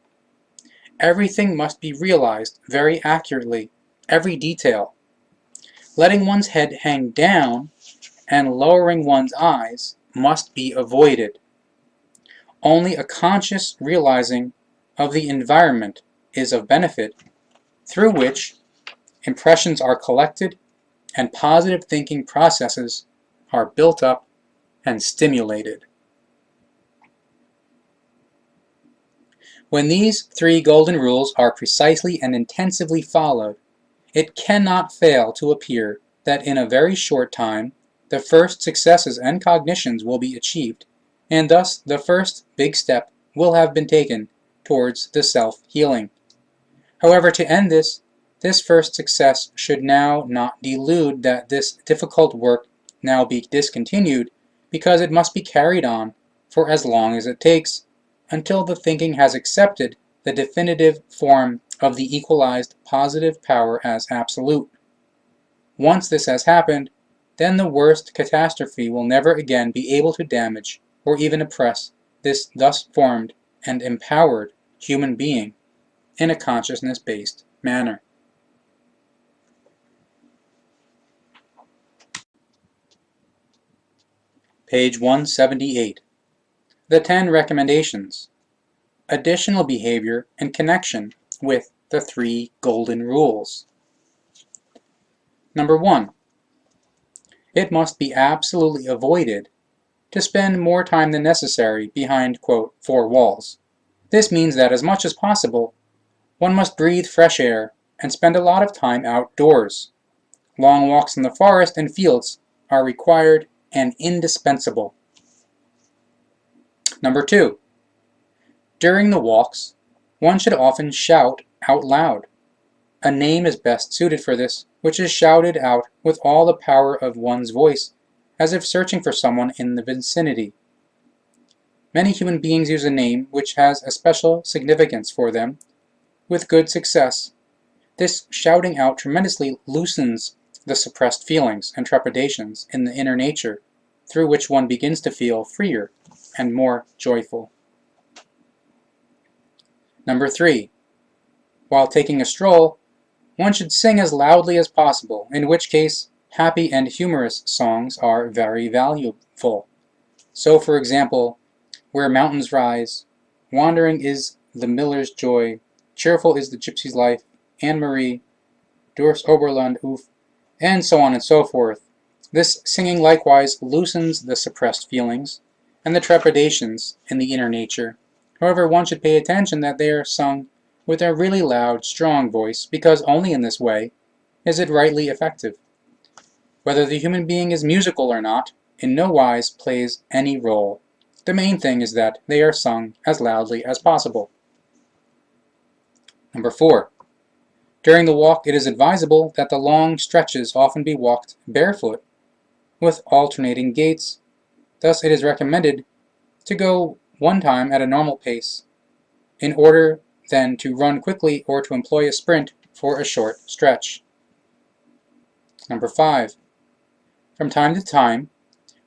Everything must be realized very accurately, every detail. Letting one's head hang down and lowering one's eyes must be avoided. Only a conscious realizing of the environment is of benefit, through which impressions are collected and positive thinking processes are built up and stimulated. When these 3 golden rules are precisely and intensively followed, it cannot fail to appear that in a very short time the first successes and cognitions will be achieved, and thus the first big step will have been taken towards the self-healing. However, to end this first success should now not delude that this difficult work now be discontinued, because it must be carried on for as long as it takes, until the thinking has accepted the definitive form of the equalized positive power as absolute. Once this has happened, then the worst catastrophe will never again be able to damage or even oppress this thus formed and empowered human being in a consciousness-based manner. Page 178. The 10 recommendations. Additional behavior in connection with the 3 golden rules. Number 1. It must be absolutely avoided to spend more time than necessary behind, quote, 4 walls. This means that as much as possible, one must breathe fresh air and spend a lot of time outdoors. Long walks in the forest and fields are required and indispensable. Number 2. During the walks, one should often shout out loud. A name is best suited for this, which is shouted out with all the power of one's voice, as if searching for someone in the vicinity. Many human beings use a name which has a special significance for them, with good success. This shouting out tremendously loosens the suppressed feelings and trepidations in the inner nature, through which one begins to feel freer and more joyful. Number 3. While taking a stroll, one should sing as loudly as possible, in which case happy and humorous songs are very valuable. So, for example, Where Mountains Rise, Wandering is the Miller's Joy, Cheerful is the Gypsy's Life, Anne Marie, Durst Oberland Uf, and so on and so forth. This singing likewise loosens the suppressed feelings and the trepidations in the inner nature. However, one should pay attention that they are sung with a really loud, strong voice, because only in this way is it rightly effective. Whether the human being is musical or not, in no wise plays any role. The main thing is that they are sung as loudly as possible. Number 4. During the walk, it is advisable that the long stretches often be walked barefoot with alternating gaits. Thus, it is recommended to go one time at a normal pace, in order then to run quickly or to employ a sprint for a short stretch. Number 5. From time to time,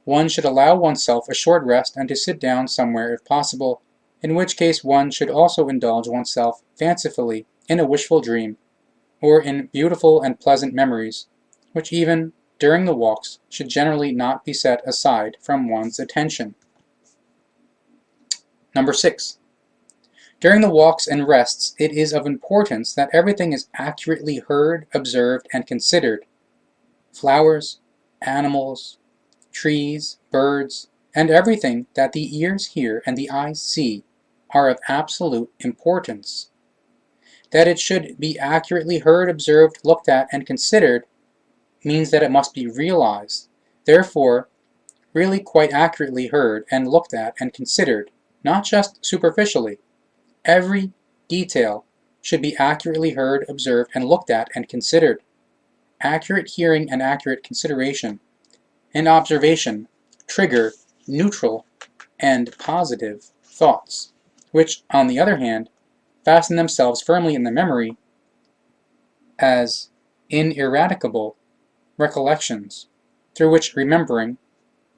one should allow oneself a short rest and to sit down somewhere if possible, in which case one should also indulge oneself fancifully in a wishful dream, or in beautiful and pleasant memories, which even during the walks should generally not be set aside from one's attention. Number 6. During the walks and rests, it is of importance that everything is accurately heard, observed, and considered. Flowers, animals, trees, birds, and everything that the ears hear and the eyes see are of absolute importance. That it should be accurately heard, observed, looked at, and considered means that it must be realized. Therefore, really quite accurately heard and looked at and considered, not just superficially. Every detail should be accurately heard, observed, and looked at and considered. Accurate hearing and accurate consideration and observation trigger neutral and positive thoughts, which, on the other hand, fasten themselves firmly in the memory as ineradicable recollections, through which remembering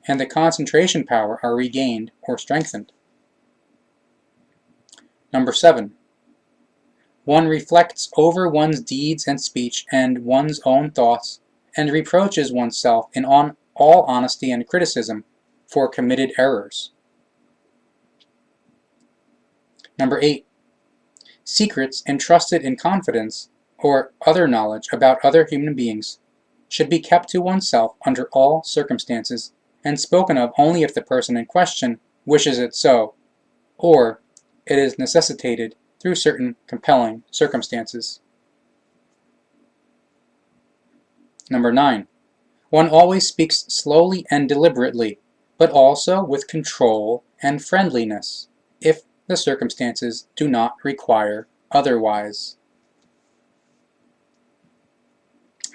and the concentration power are regained or strengthened. Number 7. One reflects over one's deeds and speech and one's own thoughts, and reproaches oneself in all honesty and criticism for committed errors. Number 8. Secrets entrusted in confidence or other knowledge about other human beings should be kept to oneself under all circumstances, and spoken of only if the person in question wishes it so, or it is necessitated through certain compelling circumstances. Number 9. One always speaks slowly and deliberately, but also with control and friendliness, if the circumstances do not require otherwise.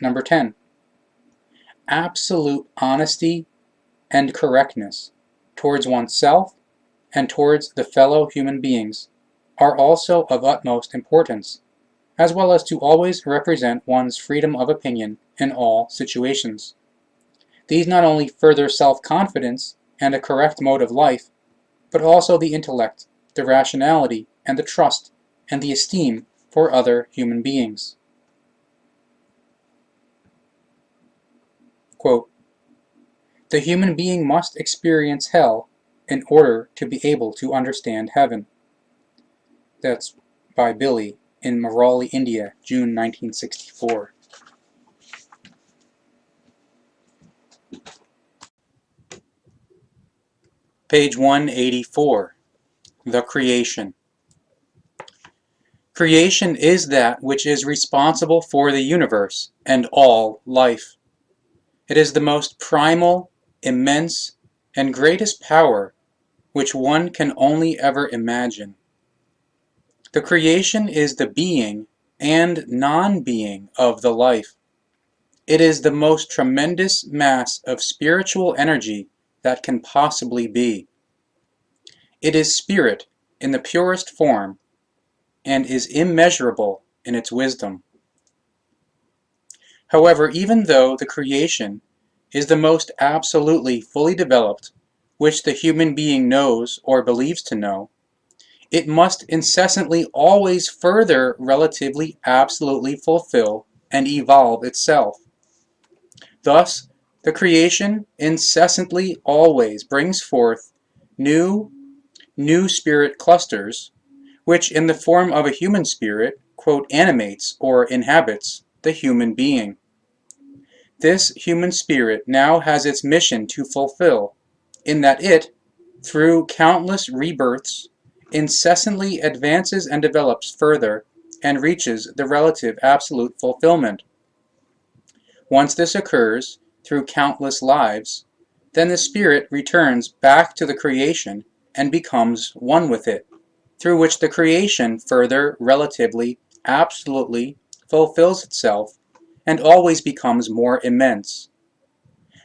Number 10. Absolute honesty and correctness towards oneself and towards the fellow human beings are also of utmost importance, as well as to always represent one's freedom of opinion in all situations. These not only further self-confidence and a correct mode of life, but also the intellect, the rationality, and the trust, and the esteem for other human beings. Quote, "The human being must experience hell in order to be able to understand heaven." That's by Billy in Mehrauli, India, June 1964. Page 184. The Creation. Creation is that which is responsible for the universe and all life. It is the most primal, immense, and greatest power which one can only ever imagine. The creation is the being and non-being of the life. It is the most tremendous mass of spiritual energy that can possibly be. It is spirit in the purest form, and is immeasurable in its wisdom. However, even though the creation is the most absolutely fully developed which the human being knows or believes to know, it must incessantly always further relatively absolutely fulfill and evolve itself. Thus, the creation incessantly always brings forth new spirit clusters, which in the form of a human spirit, quote, animates or inhabits the human being. This human spirit now has its mission to fulfill, in that it, through countless rebirths, incessantly advances and develops further and reaches the relative absolute fulfillment. Once this occurs, through countless lives, then the spirit returns back to the creation and becomes one with it, through which the creation further relatively, absolutely fulfills itself and always becomes more immense.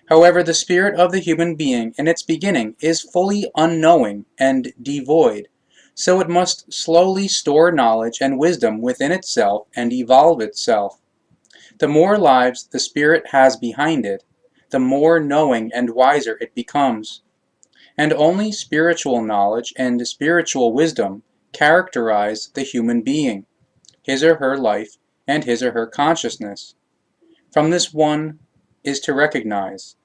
However, the spirit of the human being in its beginning is fully unknowing and devoid, so it must slowly store knowledge and wisdom within itself and evolve itself. The more lives the spirit has behind it, the more knowing and wiser it becomes. And only spiritual knowledge and spiritual wisdom characterize the human being, his or her life, and his or her consciousness. From this one is to recognize.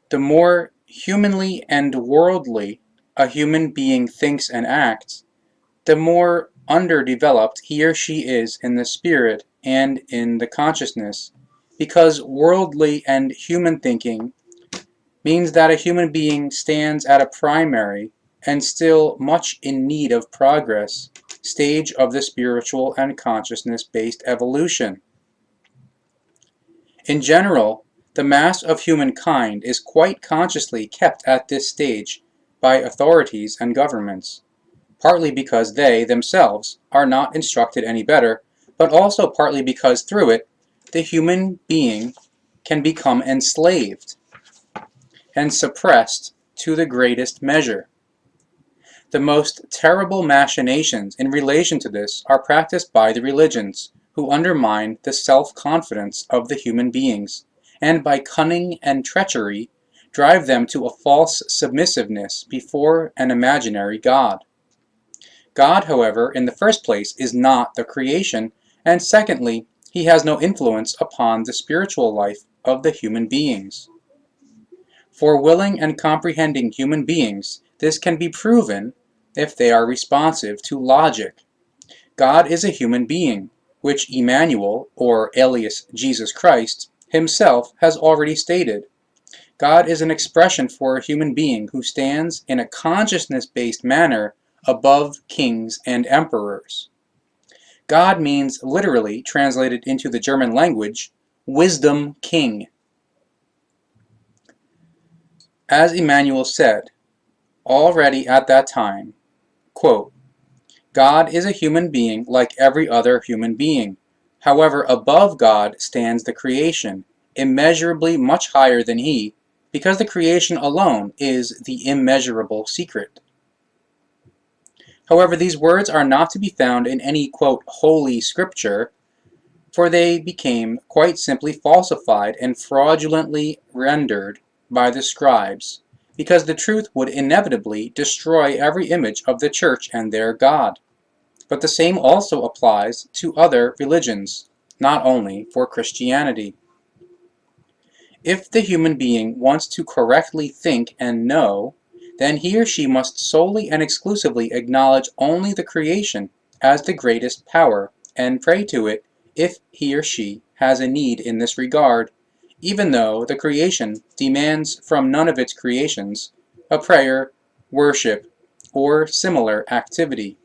The more humanly and worldly a human being thinks and acts, the more underdeveloped he or she is in the spirit and in the consciousness, because worldly and human thinking means that a human being stands at a primary and still much in need of progress stage of the spiritual and consciousness-based evolution. In general, the mass of humankind is quite consciously kept at this stage by authorities and governments, partly because they themselves are not instructed any better, but also partly because through it the human being can become enslaved and suppressed to the greatest measure. The most terrible machinations in relation to this are practiced by the religions, who undermine the self-confidence of the human beings, and by cunning and treachery drive them to a false submissiveness before an imaginary God. God, however, in the first place, is not the creation, and secondly, he has no influence upon the spiritual life of the human beings. For willing and comprehending human beings, this can be proven if they are responsive to logic. God is a human being, which Emmanuel, or alias Jesus Christ, himself has already stated. God is an expression for a human being who stands in a consciousness-based manner above kings and emperors. God means, literally translated into the German language, wisdom king. As Emmanuel said, already at that time, quote, God is a human being like every other human being. However, above God stands the creation, immeasurably much higher than he, because the creation alone is the immeasurable secret. However, these words are not to be found in any, quote, holy scripture, for they became quite simply falsified and fraudulently rendered by the scribes, because the truth would inevitably destroy every image of the church and their God. But the same also applies to other religions, not only for Christianity. If the human being wants to correctly think and know, then he or she must solely and exclusively acknowledge only the creation as the greatest power, and pray to it if he or she has a need in this regard, even though the creation demands from none of its creations a prayer, worship, or similar activity.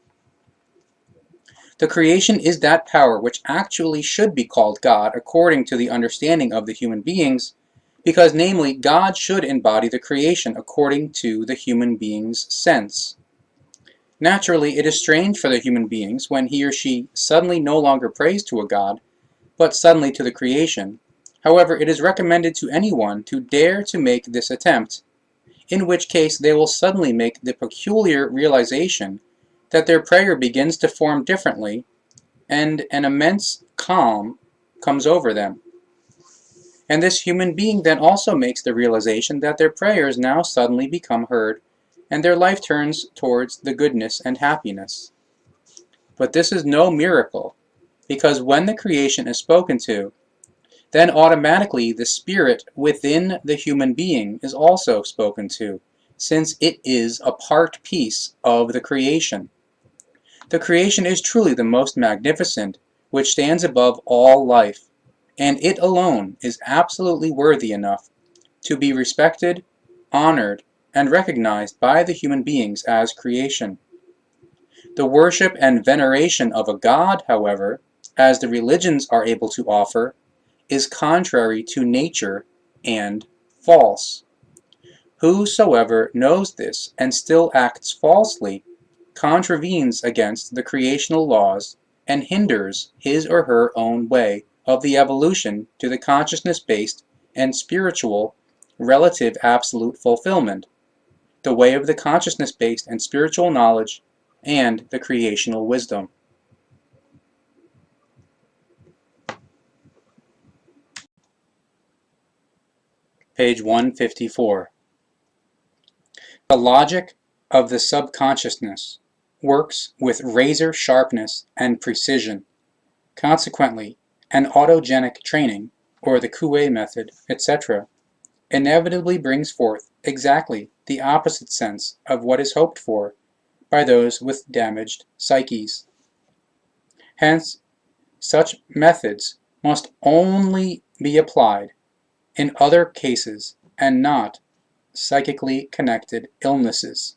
The creation is that power which actually should be called God according to the understanding of the human beings, because namely God should embody the creation according to the human being's sense. Naturally, it is strange for the human beings when he or she suddenly no longer prays to a God, but suddenly to the creation. However, it is recommended to anyone to dare to make this attempt, in which case they will suddenly make the peculiar realization that their prayer begins to form differently, and an immense calm comes over them. And this human being then also makes the realization that their prayers now suddenly become heard, and their life turns towards the goodness and happiness. But this is no miracle, because when the creation is spoken to, then automatically the spirit within the human being is also spoken to, since it is a part piece of the creation. The creation is truly the most magnificent, which stands above all life, and it alone is absolutely worthy enough to be respected, honored, and recognized by the human beings as creation. The worship and veneration of a god, however, as the religions are able to offer, is contrary to nature and false. Whosoever knows this and still acts falsely contravenes against the creational laws and hinders his or her own way of the evolution to the consciousness-based and spiritual relative absolute fulfillment, the way of the consciousness-based and spiritual knowledge and the creational wisdom. Page 154. The logic of the subconsciousness works with razor sharpness and precision. Consequently, an autogenic training, or the Coué method, etc., inevitably brings forth exactly the opposite sense of what is hoped for by those with damaged psyches. Hence, such methods must only be applied in other cases and not psychically connected illnesses.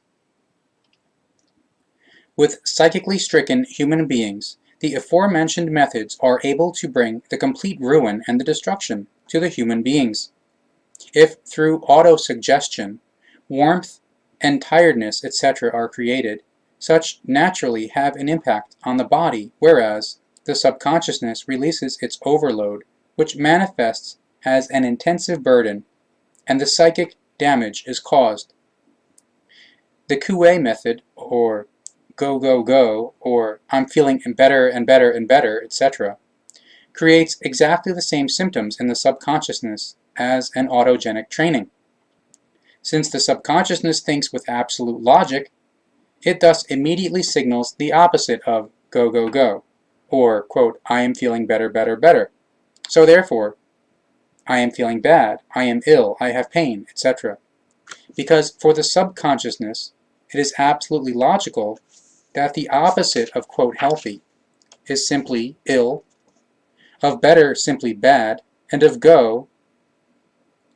With psychically stricken human beings, the aforementioned methods are able to bring the complete ruin and the destruction to the human beings. If through autosuggestion, warmth and tiredness, etc. are created, such naturally have an impact on the body, whereas the subconsciousness releases its overload, which manifests as an intensive burden, and the psychic damage is caused. The Coué method, or go, go, go, or I'm feeling better and better and better, etc., creates exactly the same symptoms in the subconsciousness as an autogenic training. Since the subconsciousness thinks with absolute logic, it thus immediately signals the opposite of go, go, go, or, quote, I am feeling better, better, better. So therefore, I am feeling bad, I am ill, I have pain, etc. Because for the subconsciousness, it is absolutely logical that the opposite of, quote, healthy is simply ill, of better simply bad, and of go,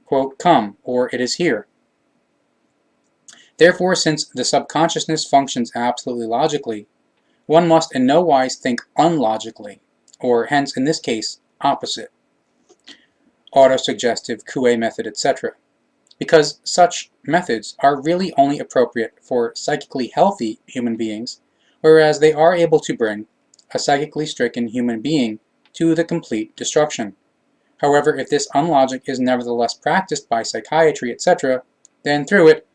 quote, come, or it is here. Therefore, since the subconsciousness functions absolutely logically, one must in no wise think unlogically, or hence in this case, opposite. Autosuggestive, Coué method, etc. Because such methods are really only appropriate for psychically healthy human beings, whereas they are able to bring a psychically stricken human being to the complete destruction. However, if this unlogic is nevertheless practiced by psychiatry, etc., then through it,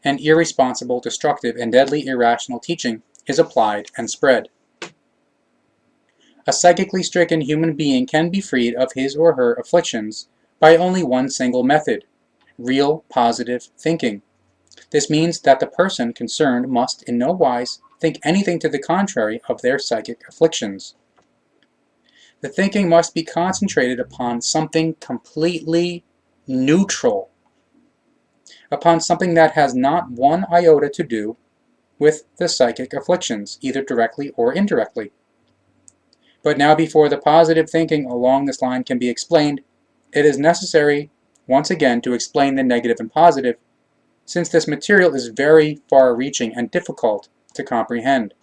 an irresponsible, destructive, and deadly irrational teaching is applied and spread. A psychically stricken human being can be freed of his or her afflictions by only one single method: real positive thinking. This means that the person concerned must in no wise think anything to the contrary of their psychic afflictions. The thinking must be concentrated upon something completely neutral, upon something that has not one iota to do with the psychic afflictions, either directly or indirectly. But now, before the positive thinking along this line can be explained, it is necessary once again to explain the negative and positive, since this material is very far-reaching and difficult to comprehend.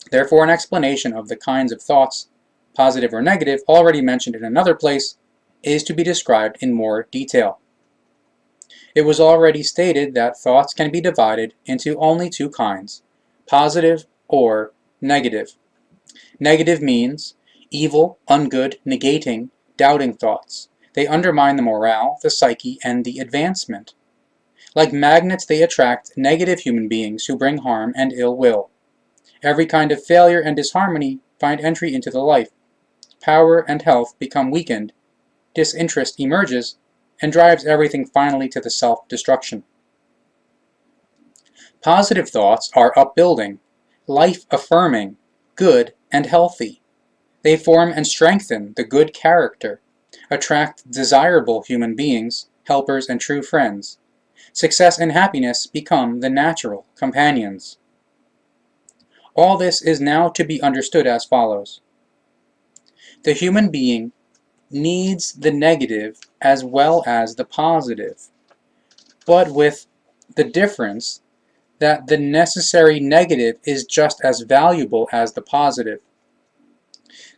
Therefore, an explanation of the kinds of thoughts, positive or negative, already mentioned in another place, is to be described in more detail. It was already stated that thoughts can be divided into only two kinds: positive or negative. Negative means evil, ungood, negating, doubting thoughts. They undermine the morale, the psyche, and the advancement. Like magnets, they attract negative human beings who bring harm and ill will. Every kind of failure and disharmony find entry into the life. Power and health become weakened, disinterest emerges and drives everything finally to the self-destruction. Positive thoughts are upbuilding, life-affirming, good and healthy. They form and strengthen the good character, attract desirable human beings, helpers, and true friends. Success and happiness become the natural companions. All this is now to be understood as follows. The human being needs the negative as well as the positive, but with the difference that the necessary negative is just as valuable as the positive.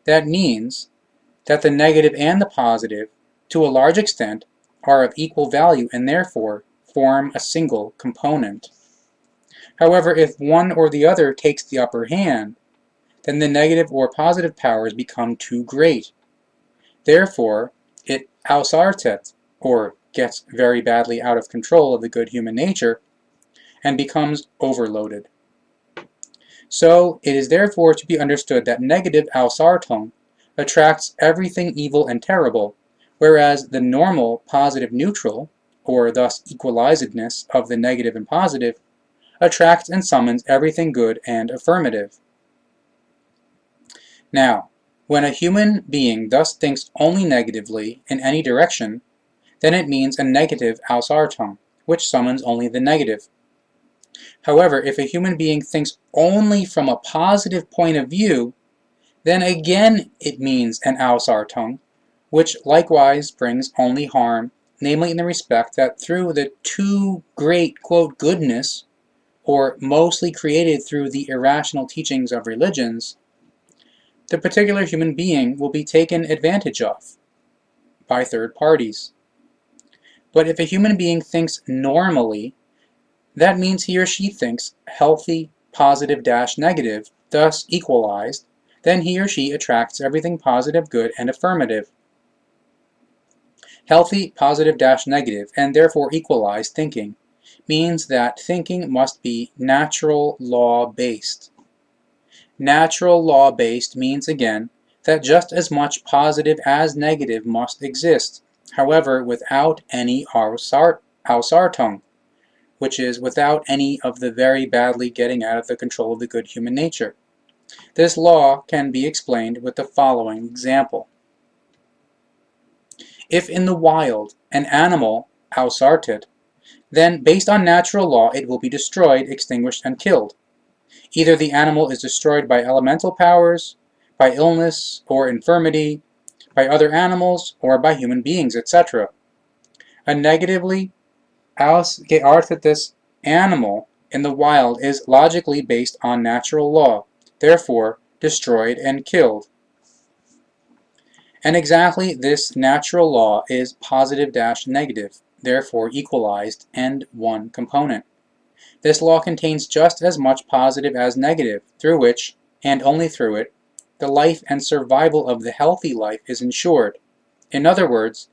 That means that the negative and the positive, to a large extent, are of equal value and therefore form a single component. However, if one or the other takes the upper hand, then the negative or positive powers become too great. Therefore, it assorted, or gets very badly out of control of the good human nature, and becomes overloaded. So, it is therefore to be understood that negative Ausartung attracts everything evil and terrible, whereas the normal positive neutral, or thus equalizedness of the negative and positive, attracts and summons everything good and affirmative. Now, when a human being thus thinks only negatively in any direction, then it means a negative Ausartung, which summons only the negative. However, if a human being thinks only from a positive point of view, then again it means an Ausartung, which likewise brings only harm, namely in the respect that through the too great, quote, goodness, or mostly created through the irrational teachings of religions, the particular human being will be taken advantage of by third parties. But if a human being thinks normally, that means he or she thinks healthy, positive - negative, thus equalized, then he or she attracts everything positive, good, and affirmative. Healthy, positive - negative, and therefore equalized thinking means that thinking must be natural law-based. Natural law-based means, again, that just as much positive as negative must exist, however, without any Ausartung, which is without any of the very badly getting out of the control of the good human nature. This law can be explained with the following example. If in the wild an animal assorted, then based on natural law it will be destroyed, extinguished, and killed. Either the animal is destroyed by elemental powers, by illness or infirmity, by other animals, or by human beings, etc. A negatively ausgeartetes animal in the wild is logically based on natural law, therefore destroyed and killed. And exactly this natural law is positive - negative, therefore equalized and one component. This law contains just as much positive as negative, through which, and only through it, the life and survival of the healthy life is ensured. In other words,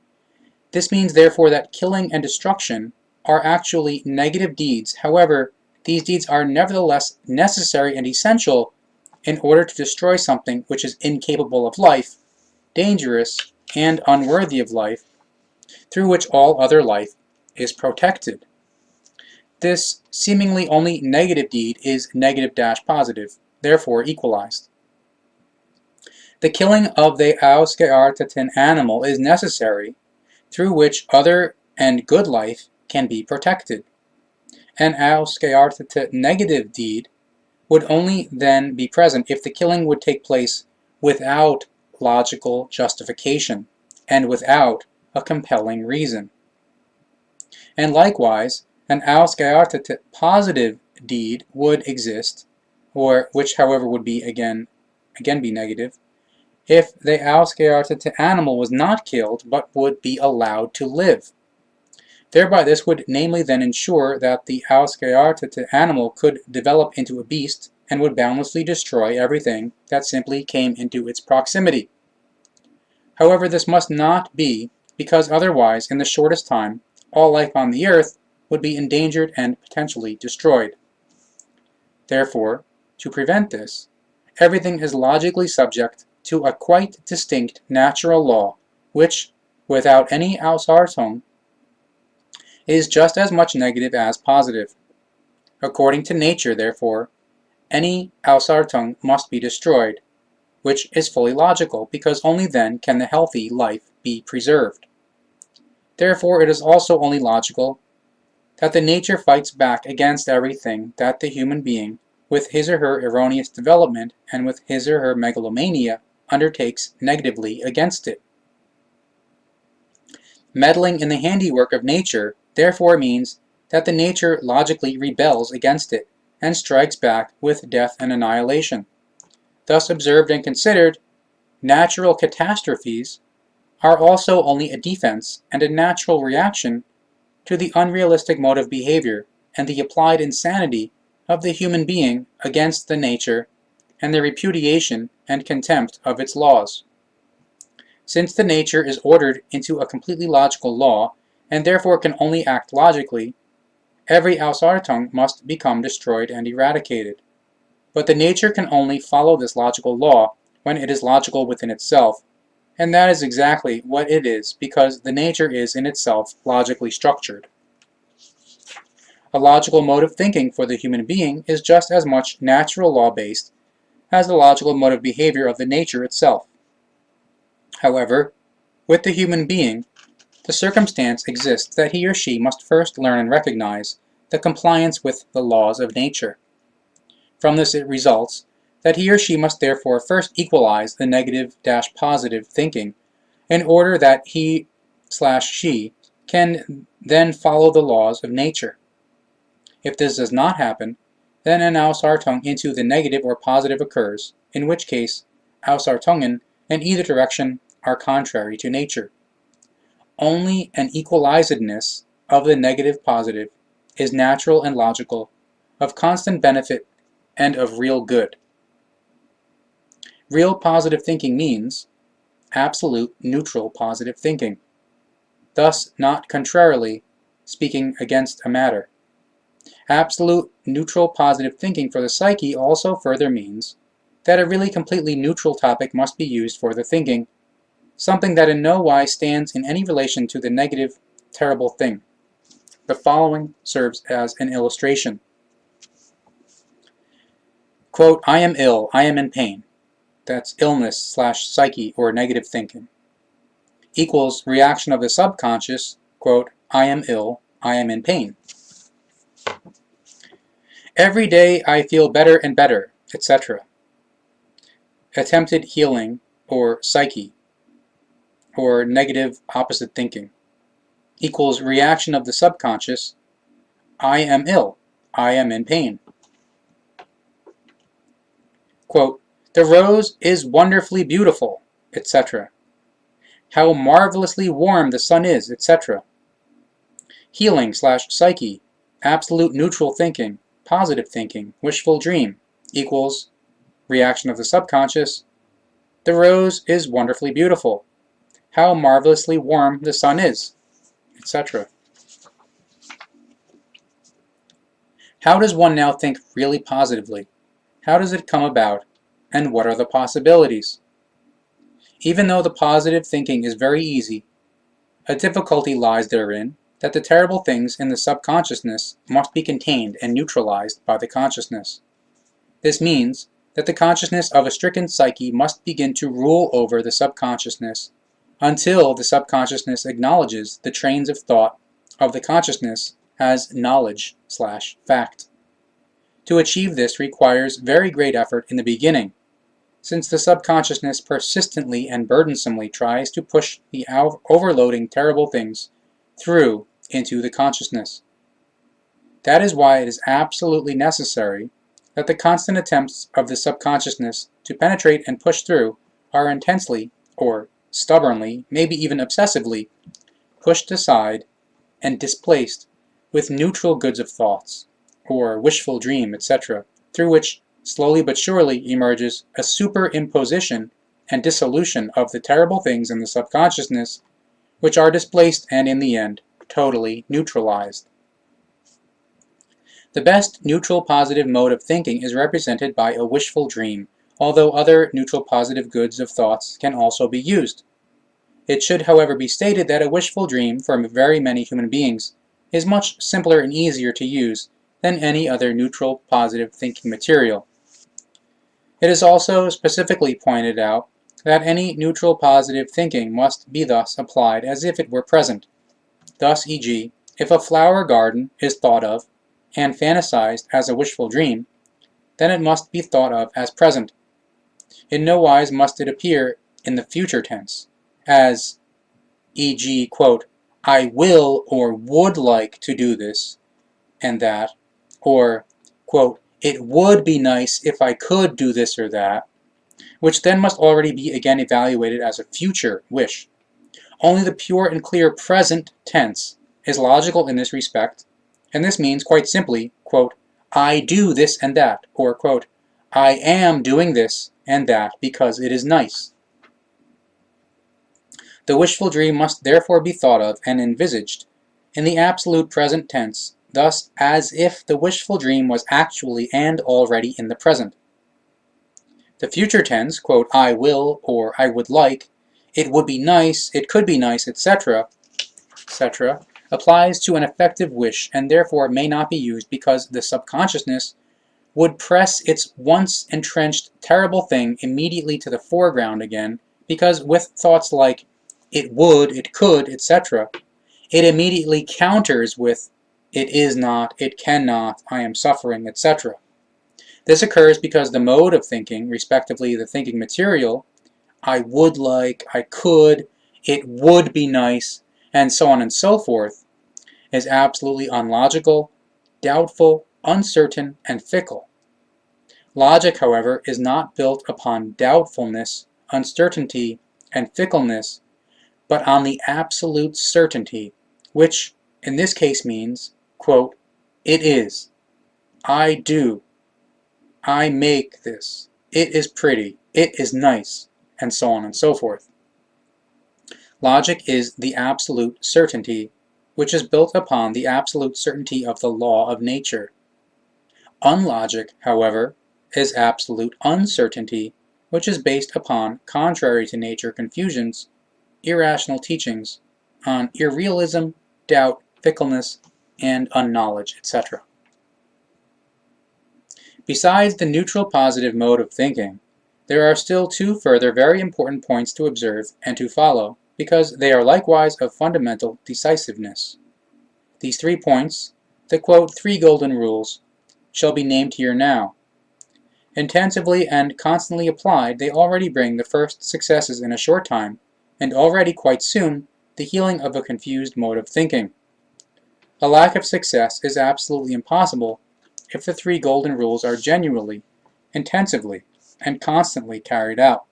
this means therefore that killing and destruction are actually negative deeds. However, these deeds are nevertheless necessary and essential in order to destroy something which is incapable of life, dangerous, and unworthy of life, through which all other life is protected. This seemingly only negative deed is negative - positive, therefore equalized. The killing of the ausgearteten animal is necessary, through which other and good life can be protected. An ausgeartete negative deed would only then be present if the killing would take place without logical justification and without a compelling reason. And likewise, an ausgeartete positive deed would exist, or which however would be again be negative, if the ausgeartete animal was not killed but would be allowed to live. Thereby this would namely then ensure that the ausgeartete animal could develop into a beast and would boundlessly destroy everything that simply came into its proximity. However, this must not be, because otherwise, in the shortest time, all life on the earth would be endangered and potentially destroyed. Therefore, to prevent this, everything is logically subject to a quite distinct natural law, which, without any Ausartung is just as much negative as positive. According to nature, therefore, any Ausartung must be destroyed, which is fully logical, because only then can the healthy life be preserved. Therefore, it is also only logical that the nature fights back against everything that the human being, with his or her erroneous development and with his or her megalomania, undertakes negatively against it. Meddling in the handiwork of nature therefore means that the nature logically rebels against it and strikes back with death and annihilation. Thus observed and considered, natural catastrophes are also only a defense and a natural reaction to the unrealistic mode of behavior and the applied insanity of the human being against the nature and the repudiation and contempt of its laws. Since the nature is ordered into a completely logical law and therefore can only act logically, every Ausartung must become destroyed and eradicated. But the nature can only follow this logical law when it is logical within itself, and that is exactly what it is because the nature is in itself logically structured. A logical mode of thinking for the human being is just as much natural law-based as the logical mode of behavior of the nature itself. However, with the human being, the circumstance exists that he or she must first learn and recognize the compliance with the laws of nature. From this it results that he or she must therefore first equalize the negative-positive thinking in order that he/she can then follow the laws of nature. If this does not happen, then an Ausartung into the negative or positive occurs, in which case Ausartungen in either direction are contrary to nature. Only an equalizedness of the negative-positive is natural and logical, of constant benefit and of real good. Real positive thinking means absolute neutral positive thinking, thus not contrarily speaking against a matter. Absolute neutral positive thinking for the psyche also further means that a really completely neutral topic must be used for the thinking, something that in no wise stands in any relation to the negative, terrible thing. The following serves as an illustration. Quote, I am ill, I am in pain. That's illness/psyche or negative thinking. Equals reaction of the subconscious, quote, I am ill, I am in pain. Every day I feel better and better, etc. Attempted healing or psyche or negative opposite thinking equals reaction of the subconscious, I am ill, I am in pain. Quote, the rose is wonderfully beautiful, etc. How marvelously warm the sun is, etc. Healing/psyche, absolute neutral thinking, positive thinking, wishful dream equals reaction of the subconscious, the rose is wonderfully beautiful. How marvelously warm the sun is, etc. How does one now think really positively? How does it come about? And what are the possibilities? Even though the positive thinking is very easy, a difficulty lies therein that the terrible things in the subconsciousness must be contained and neutralized by the consciousness. This means that the consciousness of a stricken psyche must begin to rule over the subconsciousness until the subconsciousness acknowledges the trains of thought of the consciousness as knowledge/fact. To achieve this requires very great effort in the beginning, since the subconsciousness persistently and burdensomely tries to push the overloading terrible things through into the consciousness. That is why it is absolutely necessary that the constant attempts of the subconsciousness to penetrate and push through are intensely, or stubbornly, maybe even obsessively, pushed aside and displaced with neutral goods of thoughts, or wishful dream, etc., through which slowly but surely emerges a superimposition and dissolution of the terrible things in the subconsciousness, which are displaced and in the end totally neutralized. The best neutral positive mode of thinking is represented by a wishful dream, although other neutral positive goods of thoughts can also be used. It should, however, be stated that a wishful dream for very many human beings is much simpler and easier to use than any other neutral positive thinking material. It is also specifically pointed out that any neutral positive thinking must be thus applied as if it were present. Thus, e.g., if a flower garden is thought of and fantasized as a wishful dream, then it must be thought of as present. In no wise must it appear in the future tense, as e.g., quote, I will or would like to do this and that, or, quote, it would be nice if I could do this or that, which then must already be again evaluated as a future wish. Only the pure and clear present tense is logical in this respect, and this means quite simply, quote, I do this and that, or, quote, I am doing this and that because it is nice. The wishful dream must therefore be thought of and envisaged in the absolute present tense, thus as if the wishful dream was actually and already in the present. The future tense, quote, I will or I would like, it would be nice, it could be nice, etc., applies to an effective wish and therefore may not be used because the subconsciousness would press its once entrenched terrible thing immediately to the foreground again, because with thoughts like it would, it could, etc., it immediately counters with it is not, it cannot, I am suffering, etc. This occurs because the mode of thinking, respectively the thinking material, I would like, I could, it would be nice, and so on and so forth, is absolutely unlogical, doubtful, uncertain, and fickle. Logic, however, is not built upon doubtfulness, uncertainty, and fickleness, but on the absolute certainty, which in this case means, quote, it is, I do, I make this, it is pretty, it is nice, and so on and so forth. Logic is the absolute certainty, which is built upon the absolute certainty of the law of nature. Unlogic, however, is absolute uncertainty, which is based upon contrary to nature confusions, irrational teachings on irrealism, doubt, fickleness, and unknowledge, etc. Besides the neutral positive mode of thinking, there are still two further very important points to observe and to follow, because they are likewise of fundamental decisiveness. These 3 points, the quote, 3 golden rules, shall be named here now. Intensively and constantly applied, they already bring the first successes in a short time, and already quite soon, the healing of a confused mode of thinking. A lack of success is absolutely impossible if the 3 golden rules are genuinely, intensively, and constantly carried out.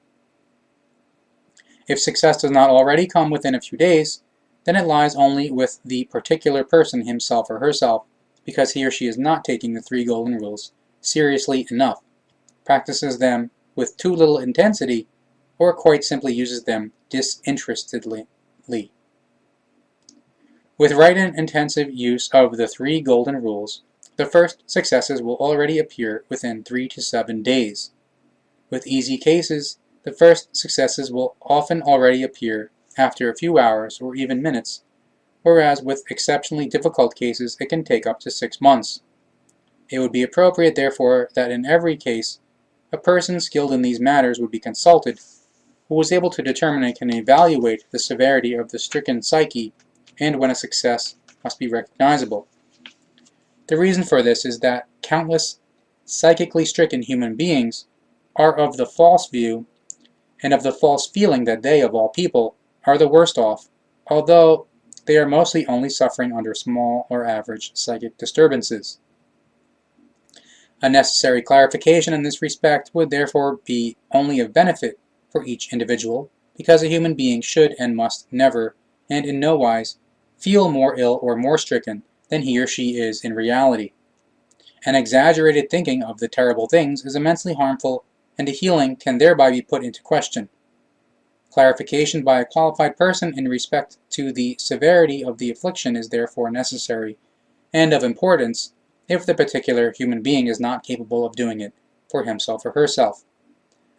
If success does not already come within a few days, then it lies only with the particular person himself or herself, because he or she is not taking the 3 golden rules seriously enough, practices them with too little intensity, or quite simply uses them disinterestedly. With right and intensive use of the 3 golden rules, the first successes will already appear within 3 to 7 days. With easy cases, the first successes will often already appear after a few hours or even minutes, whereas with exceptionally difficult cases it can take up to 6 months. It would be appropriate, therefore, that in every case a person skilled in these matters would be consulted, who was able to determine and can evaluate the severity of the stricken psyche and when a success must be recognizable. The reason for this is that countless psychically stricken human beings are of the false view and of the false feeling that they, of all people, are the worst off, although they are mostly only suffering under small or average psychic disturbances. A necessary clarification in this respect would therefore be only of benefit for each individual, because a human being should and must never, and in no wise, feel more ill or more stricken than he or she is in reality. An exaggerated thinking of the terrible things is immensely harmful, and a healing can thereby be put into question. Clarification by a qualified person in respect to the severity of the affliction is therefore necessary, and of importance, if the particular human being is not capable of doing it for himself or herself.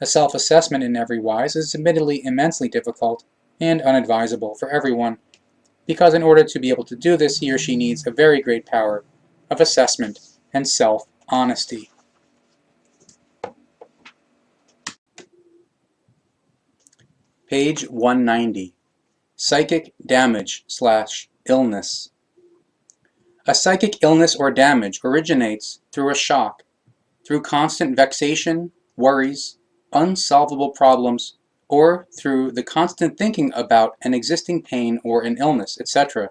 A self-assessment in every wise is admittedly immensely difficult, and unadvisable for everyone, because in order to be able to do this, he or she needs a very great power of assessment and self-honesty. Page 190. Psychic damage/illness. A psychic illness or damage originates through a shock, through constant vexation, worries, unsolvable problems, or through the constant thinking about an existing pain or an illness, etc.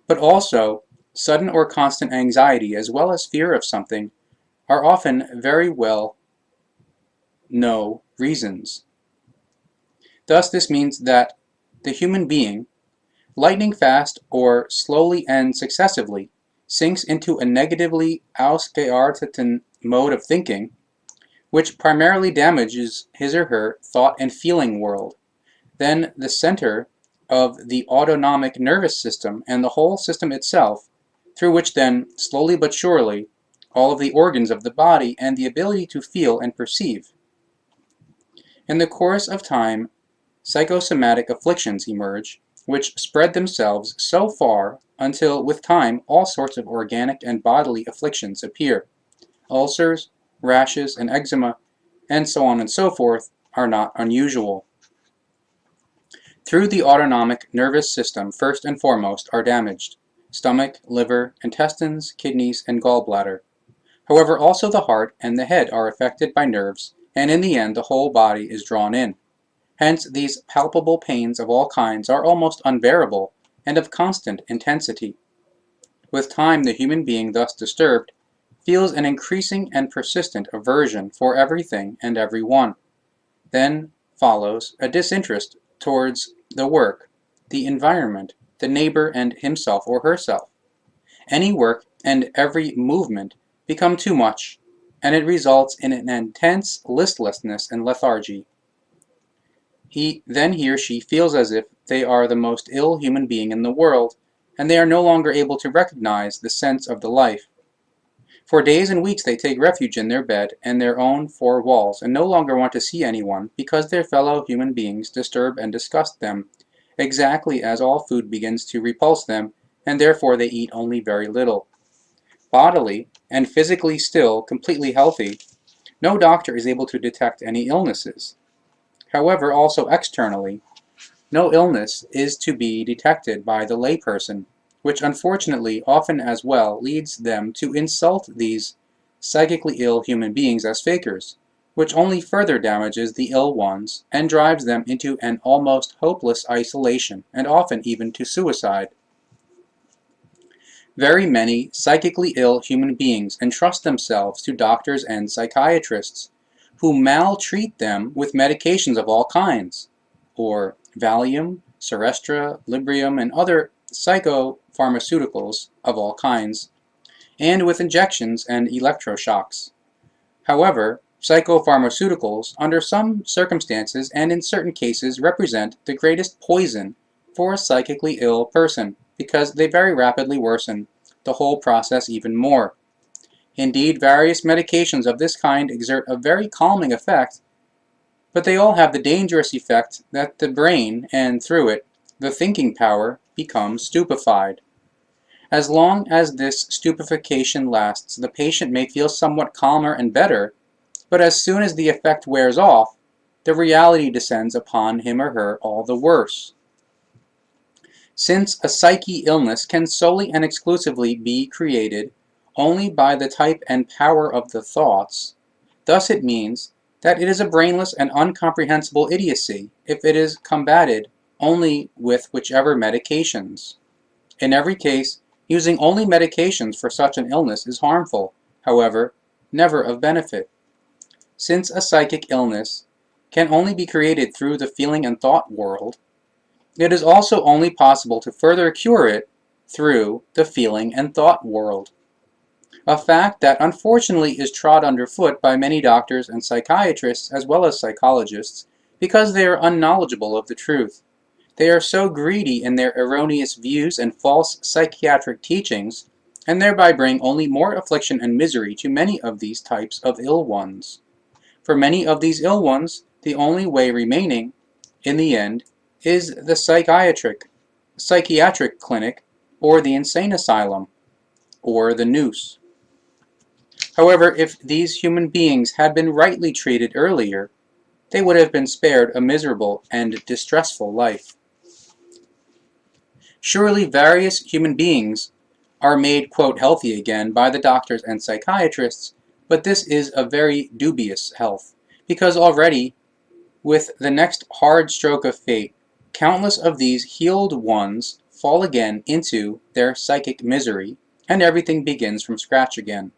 But also, sudden or constant anxiety as well as fear of something are often very well known reasons. Thus, this means that the human being, lightning fast or slowly and successively, sinks into a negatively ausgearteten mode of thinking, which primarily damages his or her thought and feeling world. Then the center of the autonomic nervous system and the whole system itself, through which then, slowly but surely, all of the organs of the body and the ability to feel and perceive. In the course of time, psychosomatic afflictions emerge, which spread themselves so far until with time all sorts of organic and bodily afflictions appear. Ulcers, rashes, and eczema, and so on and so forth, are not unusual. Through the autonomic nervous system, first and foremost, are damaged stomach, liver, intestines, kidneys, and gallbladder. However, also the heart and the head are affected by nerves, and in the end the whole body is drawn in. Hence, these palpable pains of all kinds are almost unbearable and of constant intensity. With time, the human being thus disturbed feels an increasing and persistent aversion for everything and everyone. Then follows a disinterest towards the work, the environment, the neighbor, and himself or herself. Any work and every movement become too much, and it results in an intense listlessness and lethargy. He or she feels as if they are the most ill human being in the world, and they are no longer able to recognize the sense of the life. For days and weeks they take refuge in their bed and their own four walls, and no longer want to see anyone, because their fellow human beings disturb and disgust them, exactly as all food begins to repulse them, and therefore they eat only very little. Bodily and physically still completely healthy, no doctor is able to detect any illnesses. However, also externally, no illness is to be detected by the layperson, which unfortunately often as well leads them to insult these psychically ill human beings as fakers, which only further damages the ill ones and drives them into an almost hopeless isolation, and often even to suicide. Very many psychically ill human beings entrust themselves to doctors and psychiatrists, who maltreat them with medications of all kinds, or Valium, Serestra, Librium, and other psychopharmaceuticals of all kinds, and with injections and electroshocks. However, psychopharmaceuticals, under some circumstances and in certain cases, represent the greatest poison for a psychically ill person, because they very rapidly worsen the whole process even more. Indeed, various medications of this kind exert a very calming effect, but they all have the dangerous effect that the brain, and through it, the thinking power, becomes stupefied. As long as this stupefaction lasts, the patient may feel somewhat calmer and better, but as soon as the effect wears off, the reality descends upon him or her all the worse. Since a psyche illness can solely and exclusively be created only by the type and power of the thoughts, thus it means that it is a brainless and incomprehensible idiocy if it is combated only with whichever medications. In every case, using only medications for such an illness is harmful, however, never of benefit. Since a psychic illness can only be created through the feeling and thought world, it is also only possible to further cure it through the feeling and thought world. A fact that unfortunately is trod underfoot by many doctors and psychiatrists as well as psychologists, because they are unknowledgeable of the truth. They are so greedy in their erroneous views and false psychiatric teachings, and thereby bring only more affliction and misery to many of these types of ill ones. For many of these ill ones, the only way remaining, in the end, is the psychiatric clinic, or the insane asylum, or the noose. However, if these human beings had been rightly treated earlier, they would have been spared a miserable and distressful life. Surely various human beings are made, quote, healthy again by the doctors and psychiatrists, but this is a very dubious health, because already, with the next hard stroke of fate, countless of these healed ones fall again into their psychic misery, and everything begins from scratch again.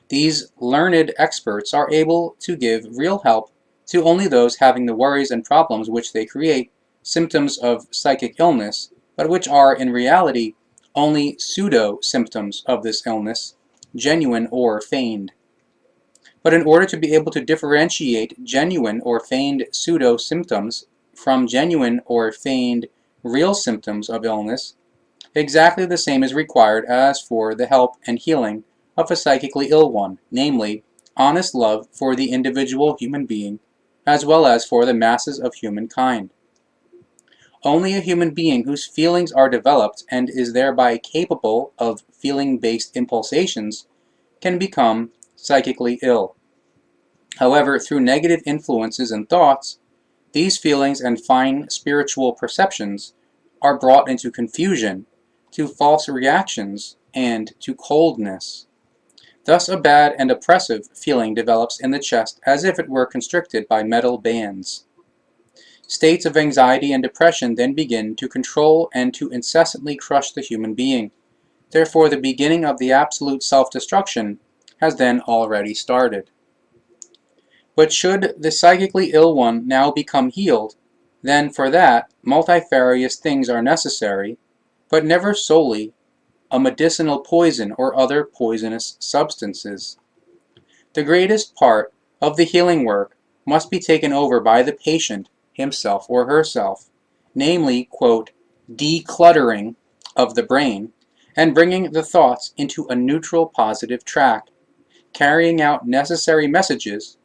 These learned experts are able to give real help to only those having the worries and problems which they create symptoms of psychic illness, but which are in reality only pseudo-symptoms of this illness, genuine or feigned. But in order to be able to differentiate genuine or feigned pseudo-symptoms from genuine or feigned real symptoms of illness, exactly the same is required as for the help and healing of a psychically ill one, namely, honest love for the individual human being, as well as for the masses of humankind. Only a human being whose feelings are developed and is thereby capable of feeling-based impulsations can become psychically ill. However, through negative influences and thoughts, these feelings and fine spiritual perceptions are brought into confusion, to false reactions, and to coldness. Thus a bad and oppressive feeling develops in the chest as if it were constricted by metal bands. States of anxiety and depression then begin to control and to incessantly crush the human being. Therefore, the beginning of the absolute self-destruction has then already started. But should the psychically ill one now become healed, then for that multifarious things are necessary, but never solely a medicinal poison or other poisonous substances. The greatest part of the healing work must be taken over by the patient himself or herself, namely, quote, decluttering of the brain and bringing the thoughts into a neutral positive track, carrying out necessary messages,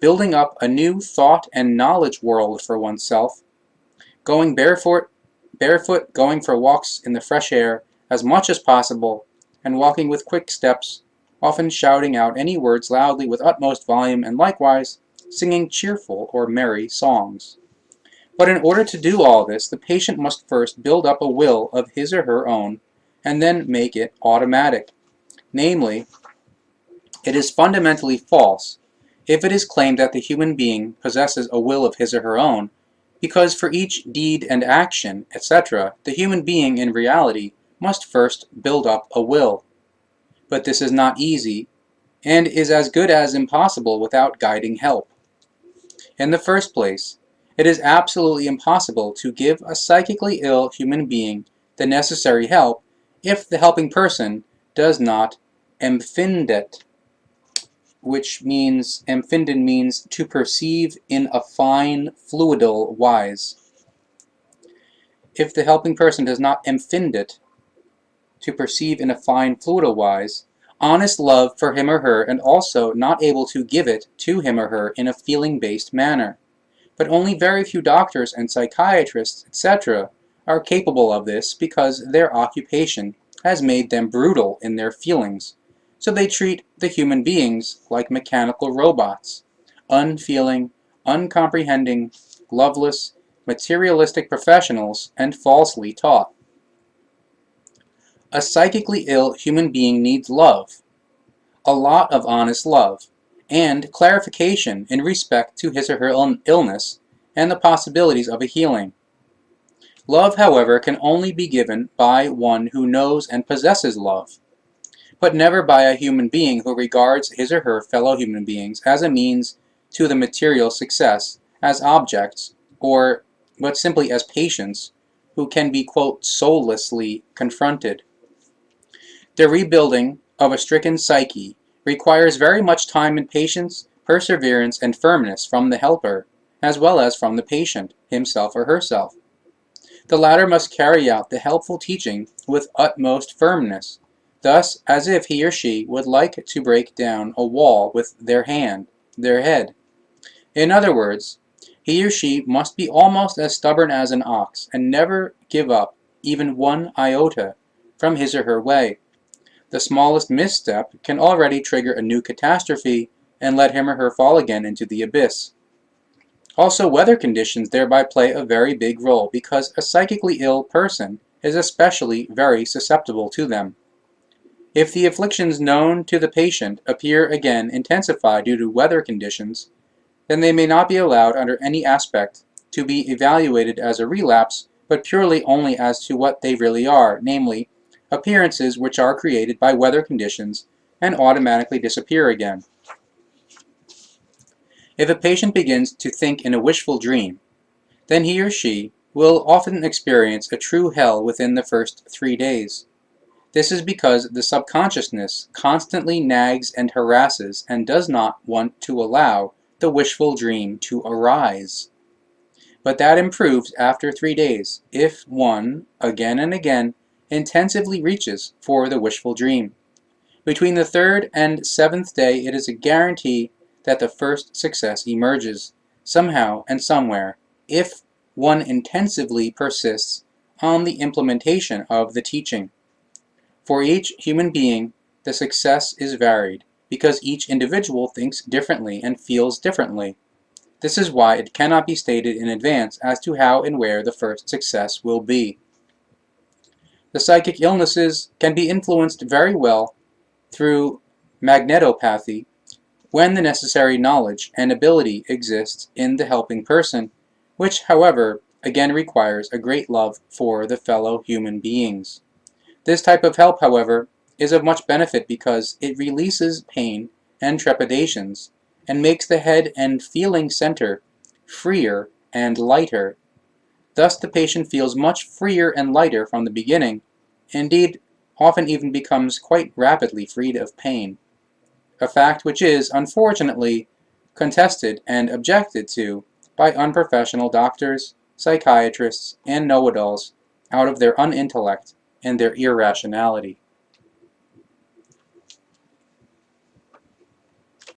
building up a new thought and knowledge world for oneself, going barefoot, going for walks in the fresh air as much as possible, and walking with quick steps, often shouting out any words loudly with utmost volume, and likewise singing cheerful or merry songs. But in order to do all this, the patient must first build up a will of his or her own, and then make it automatic. Namely, it is fundamentally false if it is claimed that the human being possesses a will of his or her own, because for each deed and action, etc., the human being in reality must first build up a will. But this is not easy, and is as good as impossible without guiding help. In the first place, it is absolutely impossible to give a psychically ill human being the necessary help if the helping person does not empfindet, which means, empfinden means to perceive in a fine, fluidal wise. If the helping person does not empfindet, to perceive in a fine, fluidal wise, honest love for him or her, and also not able to give it to him or her in a feeling-based manner. But only very few doctors and psychiatrists, etc., are capable of this because their occupation has made them brutal in their feelings, so they treat the human beings like mechanical robots, unfeeling, uncomprehending, loveless, materialistic professionals, and falsely taught. A psychically ill human being needs love, a lot of honest love, and clarification in respect to his or her illness and the possibilities of a healing. Love, however, can only be given by one who knows and possesses love, but never by a human being who regards his or her fellow human beings as a means to the material success, as objects, but simply as patients who can be, quote, soullessly confronted. The rebuilding of a stricken psyche requires very much time and patience, perseverance, and firmness from the helper, as well as from the patient, himself or herself. The latter must carry out the helpful teaching with utmost firmness, thus as if he or she would like to break down a wall with their head. In other words, He or she must be almost as stubborn as an ox and never give up even one iota from his or her way. The smallest misstep can already trigger a new catastrophe and let him or her fall again into the abyss. Also, weather conditions thereby play a very big role because a psychically ill person is especially very susceptible to them. If the afflictions known to the patient appear again intensified due to weather conditions, then they may not be allowed under any aspect to be evaluated as a relapse, but purely only as to what they really are, namely, appearances which are created by weather conditions and automatically disappear again. If a patient begins to think in a wishful dream, then he or she will often experience a true hell within the first 3 days. This is because the subconsciousness constantly nags and harasses and does not want to allow the wishful dream to arise. But that improves after 3 days if one, again and again, intensively reaches for the wishful dream. Between the 3rd and 7th day, it is a guarantee that the first success emerges, somehow and somewhere, if one intensively persists on the implementation of the teaching. For each human being, the success is varied, because each individual thinks differently and feels differently. This is why it cannot be stated in advance as to how and where the first success will be. The psychic illnesses can be influenced very well through magnetopathy when the necessary knowledge and ability exists in the helping person, which, however, again requires a great love for the fellow human beings. This type of help, however, is of much benefit because it releases pain and trepidations and makes the head and feeling center freer and lighter. Thus the patient feels much freer and lighter from the beginning, indeed often even becomes quite rapidly freed of pain, a fact which is, unfortunately, contested and objected to by unprofessional doctors, psychiatrists, and know-it-alls out of their unintellect and their irrationality.